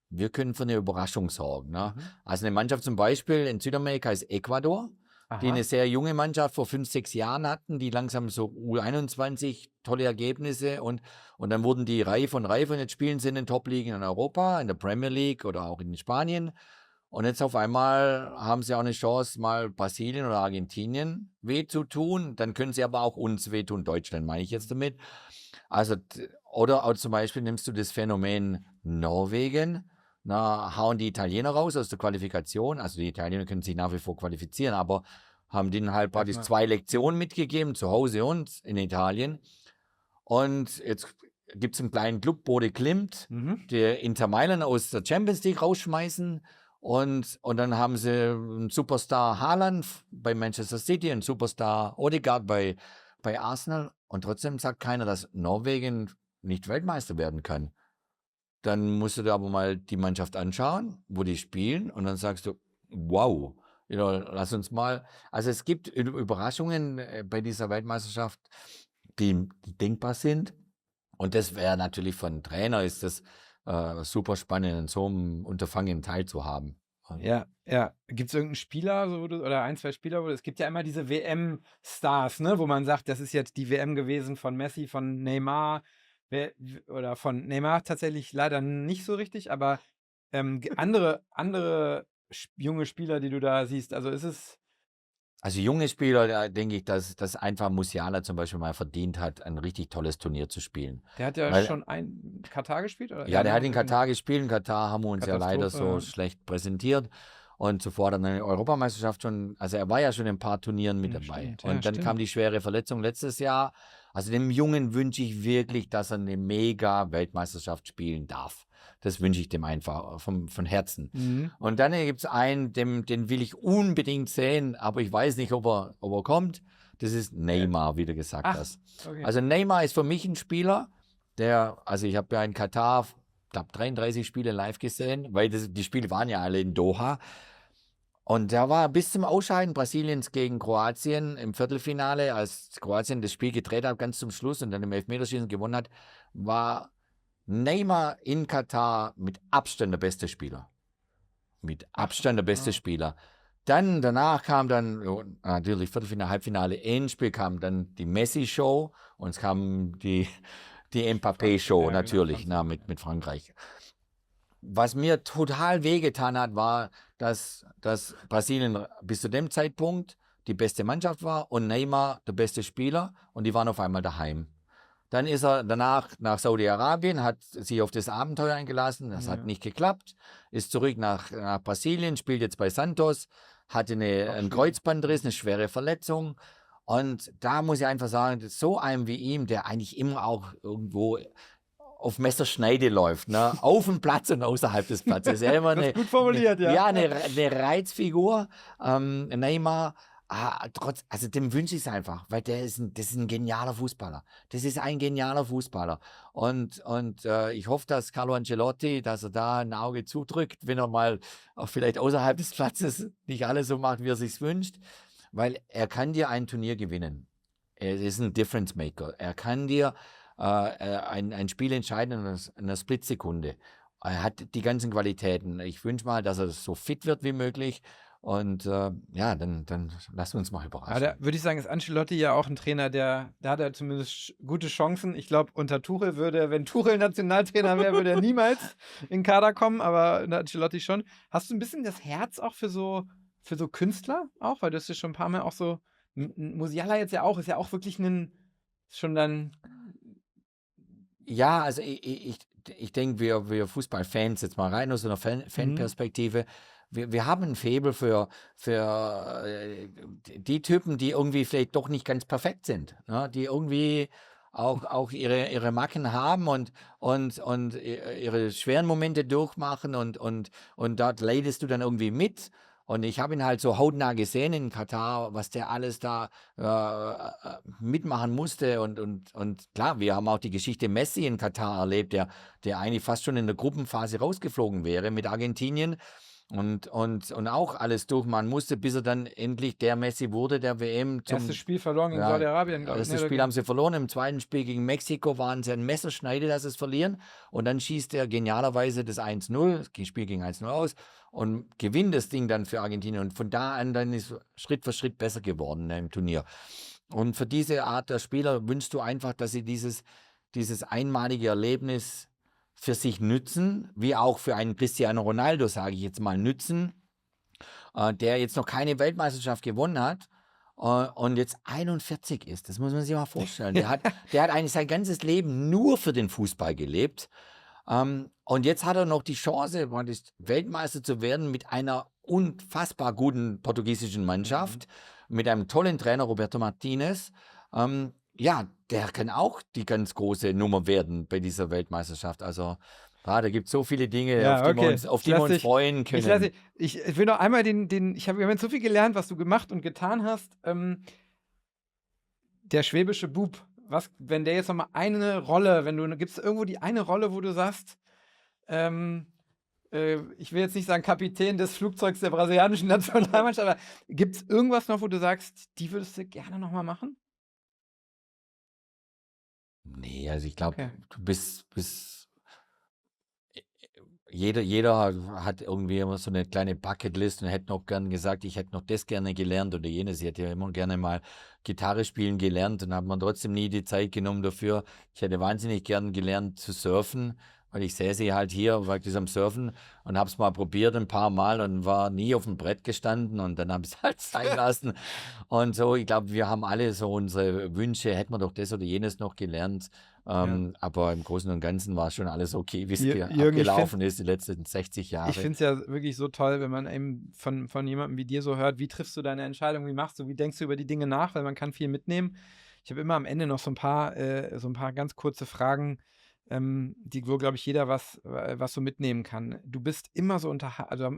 wir können für eine Überraschung sorgen. Ne? Also eine Mannschaft zum Beispiel in Südamerika ist Ecuador. die Aha. eine sehr junge Mannschaft vor 5, 6 Jahren hatten, die langsam so U21 tolle Ergebnisse und dann wurden die reif und jetzt spielen sie in den Top-Ligen in Europa, in der Premier League oder auch in Spanien. Und jetzt auf einmal haben sie auch eine Chance, mal Brasilien oder Argentinien weh zu tun. Dann können sie aber auch uns wehtun, Deutschland meine ich jetzt damit. Also, oder auch zum Beispiel nimmst du das Phänomen Norwegen. Na, hauen die Italiener raus aus der Qualifikation. Also die Italiener können sich nach wie vor qualifizieren, aber haben denen halt praktisch Erstmal. 2 Lektionen mitgegeben, zu Hause und in Italien. Und jetzt gibt es einen kleinen Club, Bode Klimt, Mhm. der Inter Mailand aus der Champions League rausschmeißen. Und dann haben sie einen Superstar Haaland bei Manchester City, einen Superstar Odegaard bei Arsenal. Und trotzdem sagt keiner, dass Norwegen nicht Weltmeister werden kann. Dann musst du dir aber mal die Mannschaft anschauen, wo die spielen. Und dann sagst du, wow, lass uns mal. Also es gibt Überraschungen bei dieser Weltmeisterschaft, die denkbar sind. Und das wäre natürlich für einen Trainer, ist das super spannend, in so einem Unterfangen teilzuhaben. Ja, ja. Gibt es irgendeinen Spieler so, oder ein, zwei Spieler, es gibt ja immer diese WM-Stars, ne, wo man sagt, das ist jetzt die WM gewesen von Messi, von Neymar, oder von Neymar tatsächlich leider nicht so richtig, aber andere junge Spieler, die du da siehst, also ist es. Also junge Spieler, da denke ich, dass einfach Musiala zum Beispiel mal verdient hat, ein richtig tolles Turnier zu spielen. Der hat ja Weil, schon in Katar gespielt, oder? ja, der ne? hat in Katar gespielt. In Katar haben wir uns ja leider so Katastrophe. schlecht präsentiert. Und zuvor dann eine Europameisterschaft schon, also er war ja schon in ein paar Turnieren mit Ja, dabei. stimmt, ja, Und dann kam die schwere Verletzung letztes Jahr. Also dem Jungen wünsche ich wirklich, dass er eine mega Weltmeisterschaft spielen darf. Das wünsche ich dem einfach von Herzen. Mhm. Und dann gibt es einen, den will ich unbedingt sehen, aber ich weiß nicht, ob er kommt. Das ist Neymar, wie du gesagt Ach, hast. okay. Also Neymar ist für mich ein Spieler, also ich habe ja in Katar, ich glaube 33 Spiele live gesehen, weil die Spiele waren ja alle in Doha. Und der war bis zum Ausscheiden Brasiliens gegen Kroatien im Viertelfinale, als Kroatien das Spiel gedreht hat, ganz zum Schluss und dann im Elfmeterschießen gewonnen hat, war Neymar in Katar mit Abstand der beste Spieler. Mit Abstand der beste Spieler. Dann, danach kam dann, natürlich Viertelfinale, Halbfinale, Endspiel kam dann die Messi-Show und es kam die Mbappé-Show, Ja, genau, natürlich, Frankreich. mit Frankreich. Was mir total wehgetan hat, war, dass Brasilien bis zu dem Zeitpunkt die beste Mannschaft war und Neymar der beste Spieler und die waren auf einmal daheim. Dann ist er danach nach Saudi-Arabien, hat sich auf das Abenteuer eingelassen, das hat nicht geklappt, ist zurück nach Brasilien, spielt jetzt bei Santos, hatte einen Kreuzbandriss, eine schwere Verletzung. Und da muss ich einfach sagen, so einem wie ihm, der eigentlich immer auch irgendwo auf Messerschneide läuft, ne? Auf dem Platz und außerhalb des Platzes. Ja, immer Das ist gut formuliert, ja. Ja, eine Reizfigur. Neymar, also dem wünsche ich es einfach, weil das ist ein genialer Fußballer. Das ist ein genialer Fußballer. Und ich hoffe, dass Carlo Ancelotti, dass er da ein Auge zudrückt, wenn er mal auch vielleicht außerhalb des Platzes nicht alles so macht, wie er sich wünscht, weil er kann dir ein Turnier gewinnen. Er ist ein Difference Maker. Er kann dir ein Spiel entscheiden in einer Splitsekunde. Er hat die ganzen Qualitäten. Ich wünsche mal, dass er so fit wird wie möglich. Und ja, dann lassen wir uns mal überraschen. Aber da würde ich sagen, ist Ancelotti ja auch ein Trainer, da hat er zumindest gute Chancen. Ich glaube, unter Tuchel wenn Tuchel Nationaltrainer wäre, würde er niemals in den Kader kommen, aber unter Ancelotti schon. Hast du ein bisschen das Herz auch für so Künstler auch? Weil du hast ja schon ein paar Mal auch so, Musiala jetzt ja auch, ist ja auch wirklich schon dann. Ja, also ich denke, wir Fußballfans, jetzt mal rein aus einer Fanperspektive, wir haben ein Faible für die Typen, die irgendwie vielleicht doch nicht ganz perfekt sind, ne? Die irgendwie auch ihre Macken haben und ihre schweren Momente durchmachen und dort leidest du dann irgendwie mit. Und ich habe ihn halt so hautnah gesehen in Katar, was der alles da mitmachen musste. Und klar, wir haben auch die Geschichte Messi in Katar erlebt, der eigentlich fast schon in der Gruppenphase rausgeflogen wäre mit Argentinien. und auch alles durchmachen musste, bis er dann endlich der Messi wurde, der WM Erstes Spiel verloren gegen Saudi-Arabien, glaube ich. Das Spiel haben sie verloren. Im zweiten Spiel gegen Mexiko waren sie ein Messerschneide, dass sie es verlieren. Und dann schießt er genialerweise das 1-0, das Spiel ging 1-0 aus und gewinnt das Ding dann für Argentinien. Und von da an dann ist Schritt für Schritt besser geworden im Turnier. Und für diese Art der Spieler wünschst du einfach, dass sie dieses einmalige Erlebnis für sich nützen, wie auch für einen Cristiano Ronaldo, sage ich jetzt mal, nützen, der jetzt noch keine Weltmeisterschaft gewonnen hat und jetzt 41 ist. Das muss man sich mal vorstellen. Der hat eigentlich sein ganzes Leben nur für den Fußball gelebt. Und jetzt hat er noch die Chance, Weltmeister zu werden mit einer unfassbar guten portugiesischen Mannschaft, mit einem tollen Trainer, Roberto Martinez. Ja, der kann auch die ganz große Nummer werden bei dieser Weltmeisterschaft. Also, da gibt es so viele Dinge, Ja, auf die wir uns freuen können. Ich will noch einmal wir haben jetzt so viel gelernt, was du gemacht und getan hast. Der schwäbische Bub, wenn der jetzt noch mal eine Rolle, gibt es irgendwo die eine Rolle, wo du sagst, ich will jetzt nicht sagen Kapitän des Flugzeugs der brasilianischen Nationalmannschaft, aber gibt es irgendwas noch, wo du sagst, die würdest du gerne noch mal machen? Nee, also ich glaube, Okay. du bist jeder hat irgendwie immer so eine kleine Bucketlist und hätte noch gern gesagt, ich hätte noch das gerne gelernt oder jenes. Ich hätte ja immer gerne mal Gitarre spielen gelernt und hat man trotzdem nie die Zeit genommen dafür. Ich hätte wahnsinnig gern gelernt zu surfen, weil ich sehe sie halt hier, war ich am Surfen und habe es mal probiert ein paar Mal und war nie auf dem Brett gestanden und dann habe ich es halt sein lassen. Und so, ich glaube, wir haben alle so unsere Wünsche, hätten wir doch das oder jenes noch gelernt. Aber im Großen und Ganzen war schon alles okay, wie es abgelaufen ist die letzten 60 Jahre. Ich finde es ja wirklich so toll, wenn man eben von jemandem wie dir so hört, wie triffst du deine Entscheidung, wie machst du, wie denkst du über die Dinge nach, weil man kann viel mitnehmen. Ich habe immer am Ende noch so ein paar ganz kurze Fragen, wo, glaube ich, jeder was so mitnehmen kann. Du bist immer so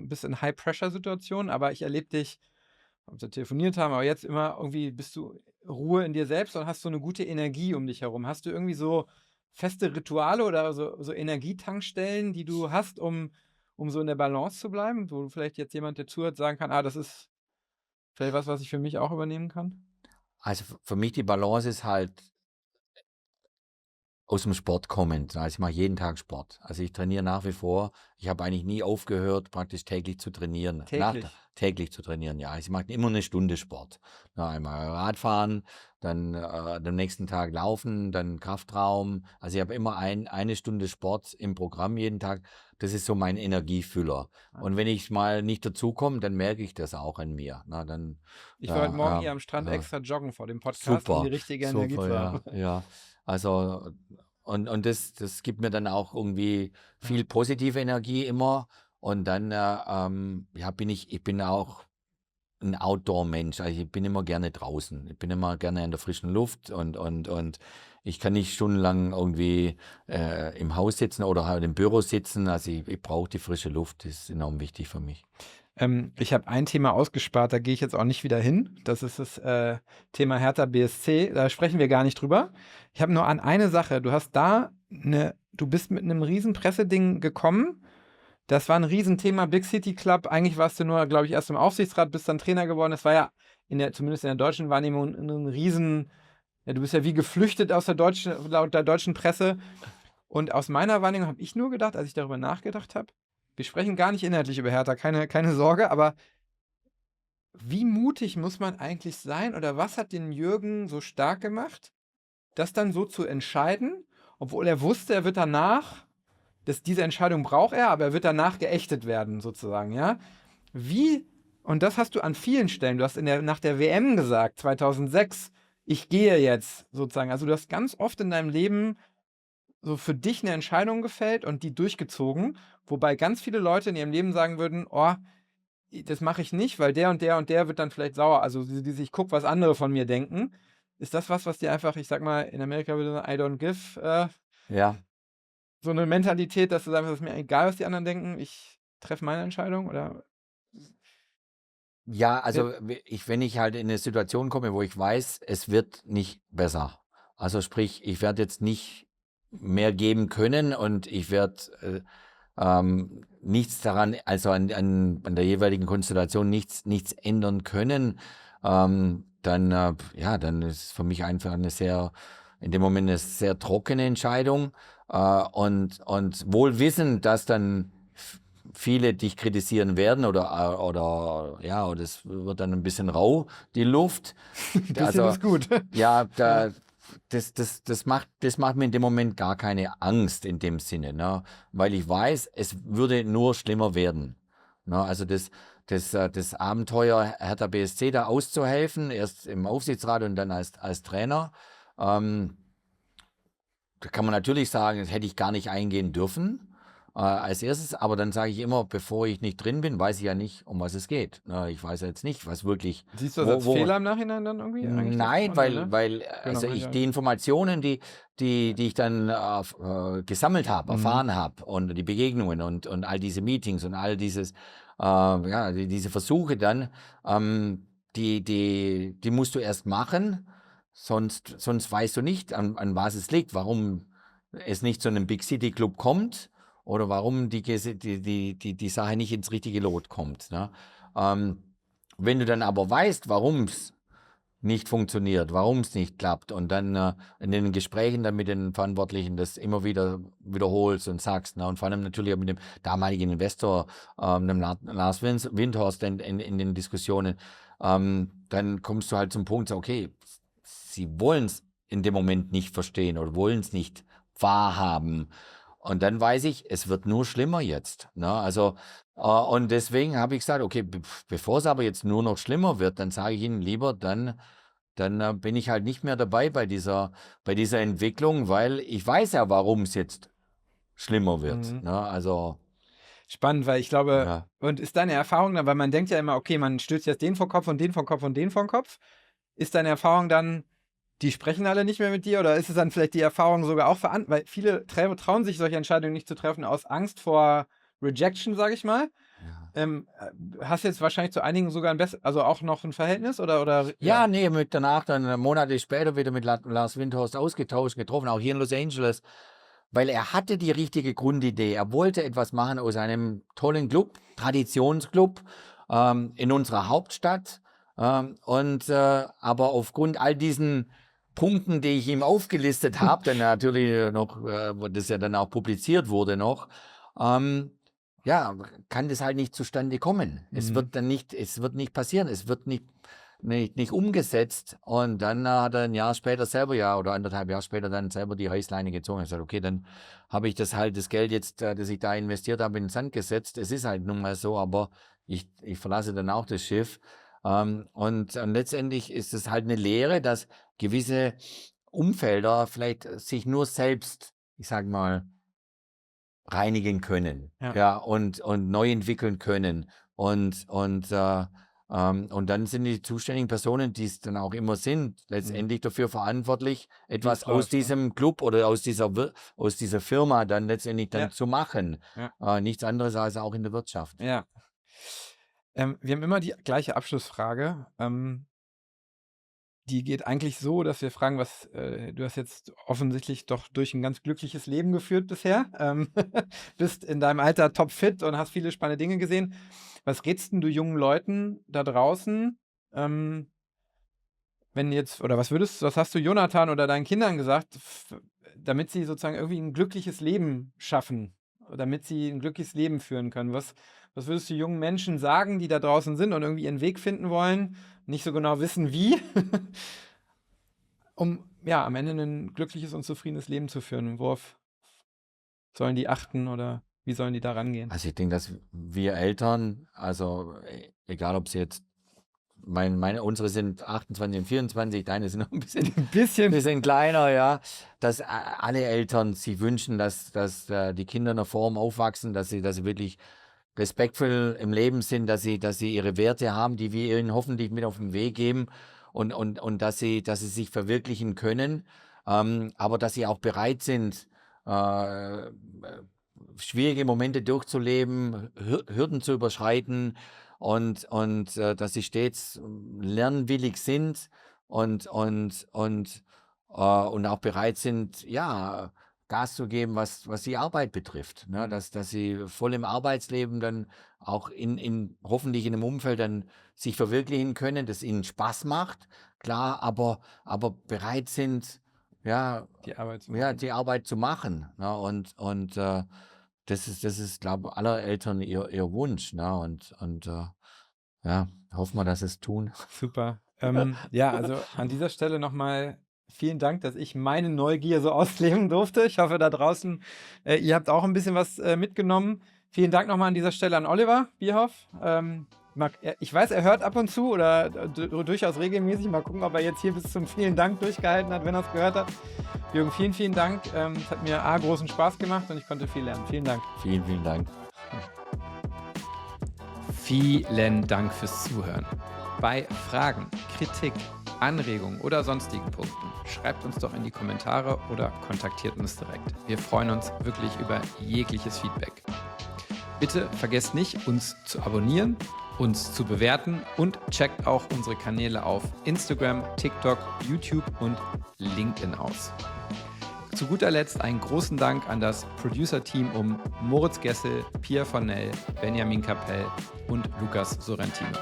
bist in High-Pressure-Situationen, aber ich erlebe dich, ob wir telefoniert haben, aber jetzt immer irgendwie bist du Ruhe in dir selbst und hast so eine gute Energie um dich herum. Hast du irgendwie so feste Rituale oder so Energietankstellen, die du hast, um so in der Balance zu bleiben, wo vielleicht jetzt jemand, der zuhört, sagen kann, das ist vielleicht was ich für mich auch übernehmen kann? Also für mich die Balance ist halt aus dem Sport kommend. Also ich mache jeden Tag Sport. Also ich trainiere nach wie vor. Ich habe eigentlich nie aufgehört, praktisch täglich zu trainieren. Täglich zu trainieren, ja. Ich mache immer eine Stunde Sport. Einmal Radfahren, dann am nächsten Tag Laufen, dann Kraftraum. Also ich habe immer eine Stunde Sport im Programm jeden Tag. Das ist so mein Energiefüller. Und wenn ich mal nicht dazukomme, dann merke ich das auch an mir. Ich war heute Morgen hier am Strand extra joggen vor dem Podcast, um die richtige Energie zu haben. Ja. Also, und das gibt mir dann auch irgendwie viel positive Energie immer. Und dann, ich bin auch ein Outdoor-Mensch. Also ich bin immer gerne draußen. Ich bin immer gerne in der frischen Luft und ich kann nicht stundenlang irgendwie im Haus sitzen oder halt im Büro sitzen. Also ich brauche die frische Luft. Das ist enorm wichtig für mich. Ich habe ein Thema ausgespart, da gehe ich jetzt auch nicht wieder hin. Das ist das Thema Hertha BSC. Da sprechen wir gar nicht drüber. Ich habe nur an eine Sache. Du bist mit einem riesen Presseding gekommen. Das war ein Riesenthema, Big City Club. Eigentlich warst du nur, glaube ich, erst im Aufsichtsrat, bist dann Trainer geworden. Das war ja zumindest in der deutschen Wahrnehmung ein riesen. Ja, du bist ja wie geflüchtet laut der deutschen Presse. Und aus meiner Wahrnehmung habe ich nur gedacht, als ich darüber nachgedacht habe, wir sprechen gar nicht inhaltlich über Hertha, keine Sorge, aber wie mutig muss man eigentlich sein oder was hat den Jürgen so stark gemacht, das dann so zu entscheiden, obwohl er wusste, er wird danach, diese Entscheidung braucht er, aber er wird danach geächtet werden, sozusagen, ja? Und das hast du an vielen Stellen, du hast nach der WM gesagt, 2006, ich gehe jetzt, sozusagen, also du hast ganz oft in deinem Leben so für dich eine Entscheidung gefällt und die durchgezogen, wobei ganz viele Leute in ihrem Leben sagen würden, das mache ich nicht, weil der und der und der wird dann vielleicht sauer, also ich gucke, was andere von mir denken. Ist das was dir einfach, ich sag mal, in Amerika würde man I don't give, ja. So eine Mentalität, dass du sagst, es ist mir egal, was die anderen denken, ich treffe meine Entscheidung, oder? Ja, also wenn ich halt in eine Situation komme, wo ich weiß, es wird nicht besser. Also sprich, ich werde jetzt nicht mehr geben können und ich werde nichts daran, also an der jeweiligen Konstellation nichts ändern können, dann ist es für mich einfach in dem Moment eine sehr trockene Entscheidung, und wohl wissend, dass dann viele dich kritisieren werden oder es wird dann ein bisschen rau, die Luft. Ein bisschen Also, ist gut. ja, Ja. das macht mir in dem Moment gar keine Angst in dem Sinne, ne? Weil ich weiß, es würde nur schlimmer werden. Ne? Also das Abenteuer Hertha BSC da auszuhelfen, erst im Aufsichtsrat und dann als Trainer, ähm, da kann man natürlich sagen, das hätte ich gar nicht eingehen dürfen, als erstes, aber dann sage ich immer, bevor ich nicht drin bin, weiß ich ja nicht, um was es geht. Ne? Ich weiß ja jetzt nicht, was wirklich, Siehst du das als wo, Fehler im Nachhinein dann irgendwie eigentlich? nein, Nee, ne? weil Genau, also meine ich auch die nicht. Informationen, die ich dann gesammelt habe, Mhm. erfahren habe und die Begegnungen und all diese Meetings und all diese Versuche dann, die musst du erst machen, sonst weißt du nicht, an was es liegt, warum es nicht zu einem Big City Club kommt oder warum die Sache nicht ins richtige Lot kommt. Ne? Ähm, Wenn du dann aber weißt, warum es nicht funktioniert, warum es nicht klappt und dann in den Gesprächen dann mit den Verantwortlichen das immer wieder wiederholst und sagst, ne? Und vor allem natürlich auch mit dem damaligen Investor, dem Lars Windhorst in den Diskussionen, dann kommst du halt zum Punkt, so, okay, sie wollen es in dem Moment nicht verstehen oder wollen es nicht wahrhaben. Und dann weiß ich, es wird nur schlimmer jetzt. Ne? Also, und deswegen habe ich gesagt, okay, bevor es aber jetzt nur noch schlimmer wird, dann sage ich Ihnen lieber, dann bin ich halt nicht mehr dabei bei dieser Entwicklung, weil ich weiß ja, warum es jetzt schlimmer wird. Mhm. Ne? Also, Spannend, weil ich glaube, ja. und ist deine Erfahrung dann, weil man denkt ja immer, okay, man stößt jetzt den vor Kopf und den vor Kopf und den vor Kopf. Ist deine Erfahrung dann, die sprechen alle nicht mehr mit dir oder ist es dann vielleicht die Erfahrung sogar auch weil viele trauen sich solche Entscheidungen nicht zu treffen aus Angst vor Rejection, sage ich mal. Ja. Hast jetzt wahrscheinlich zu einigen sogar also auch noch ein Verhältnis oder Ja, nee, danach dann Monate später wieder mit Lars Windhorst ausgetauscht, getroffen, auch hier in Los Angeles, weil er hatte die richtige Grundidee. Er wollte etwas machen aus einem tollen Club, Traditionsclub, in unserer Hauptstadt. Aber aufgrund all diesen Punkten, die ich ihm aufgelistet habe, dann natürlich noch, wo das ja dann auch publiziert wurde noch, ja, kann das halt nicht zustande kommen. Es Mhm. wird nicht passieren, es wird nicht umgesetzt. Und dann hat er ein Jahr später selber, ja, oder 1,5 Jahre später dann selber die Reißleine gezogen. Er sagt, okay, dann habe ich das Geld jetzt, das ich da investiert habe, in den Sand gesetzt. Es ist halt nun mal so, aber ich verlasse dann auch das Schiff. Und letztendlich ist es halt eine Lehre, dass gewisse Umfelder vielleicht sich nur selbst, ich sag mal, reinigen können, Ja. ja, und neu entwickeln können. Und dann sind die zuständigen Personen, die es dann auch immer sind, letztendlich dafür verantwortlich, etwas aus läuft, ne? diesem Club oder aus dieser Firma dann letztendlich Ja. zu machen. Ja. Nichts anderes als auch in der Wirtschaft. Ja. Wir haben immer die gleiche Abschlussfrage. Die geht eigentlich so, dass wir fragen, du hast jetzt offensichtlich doch durch ein ganz glückliches Leben geführt bisher, bist in deinem Alter topfit und hast viele spannende Dinge gesehen. Was rätst denn du jungen Leuten da draußen, was hast du Jonathan oder deinen Kindern gesagt, damit sie sozusagen irgendwie ein glückliches Leben schaffen, damit sie ein glückliches Leben führen können? Was würdest du jungen Menschen sagen, die da draußen sind und irgendwie ihren Weg finden wollen, nicht so genau wissen wie, um ja am Ende ein glückliches und zufriedenes Leben zu führen? Worauf sollen die achten oder wie sollen die da rangehen? Also ich denke, dass wir Eltern, also egal ob sie jetzt, unsere sind 28 und 24, deine sind noch ein Ein bisschen. bisschen kleiner, ja, dass alle Eltern sich wünschen, dass die Kinder in einer Form aufwachsen, dass sie wirklich respektvoll im Leben sind, dass sie ihre Werte haben, die wir ihnen hoffentlich mit auf den Weg geben und dass sie sich verwirklichen können, aber dass sie auch bereit sind, äh, schwierige Momente durchzuleben, Hürden zu überschreiten und dass sie stets lernwillig sind und auch bereit sind, ja, Gas zu geben, was die Arbeit betrifft. Ne? Dass sie voll im Arbeitsleben dann auch hoffentlich in einem Umfeld dann sich verwirklichen können, das ihnen Spaß macht, klar, aber bereit sind, ja, Die Arbeit zu ja, machen. die Arbeit zu machen. Ne? Und das ist, glaube ich, aller Eltern ihr Wunsch. Ne? Und ja, hoffen wir, dass sie es tun. Super. Ja, also an dieser Stelle nochmal vielen Dank, dass ich meine Neugier so ausleben durfte. Ich hoffe, da draußen, ihr habt auch ein bisschen was mitgenommen. Vielen Dank nochmal an dieser Stelle an Oliver Bierhoff. Ich weiß, er hört ab und zu oder durchaus regelmäßig. Mal gucken, ob er jetzt hier bis zum vielen Dank durchgehalten hat, wenn er es gehört hat. Jürgen, vielen, vielen Dank. Es hat mir großen Spaß gemacht und ich konnte viel lernen. Vielen Dank. Vielen, vielen Dank. Vielen Dank fürs Zuhören. Bei Fragen, Kritik, Anregungen oder sonstigen Punkten schreibt uns doch in die Kommentare oder kontaktiert uns direkt. Wir freuen uns wirklich über jegliches Feedback. Bitte vergesst nicht, uns zu abonnieren, uns zu bewerten und checkt auch unsere Kanäle auf Instagram, TikTok, YouTube und LinkedIn aus. Zu guter Letzt einen großen Dank an das Producer-Team um Moritz Gessel, Pierre Fornell, Benjamin Kapell und Lukas Sorrentino.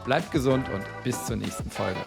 Bleibt gesund und bis zur nächsten Folge.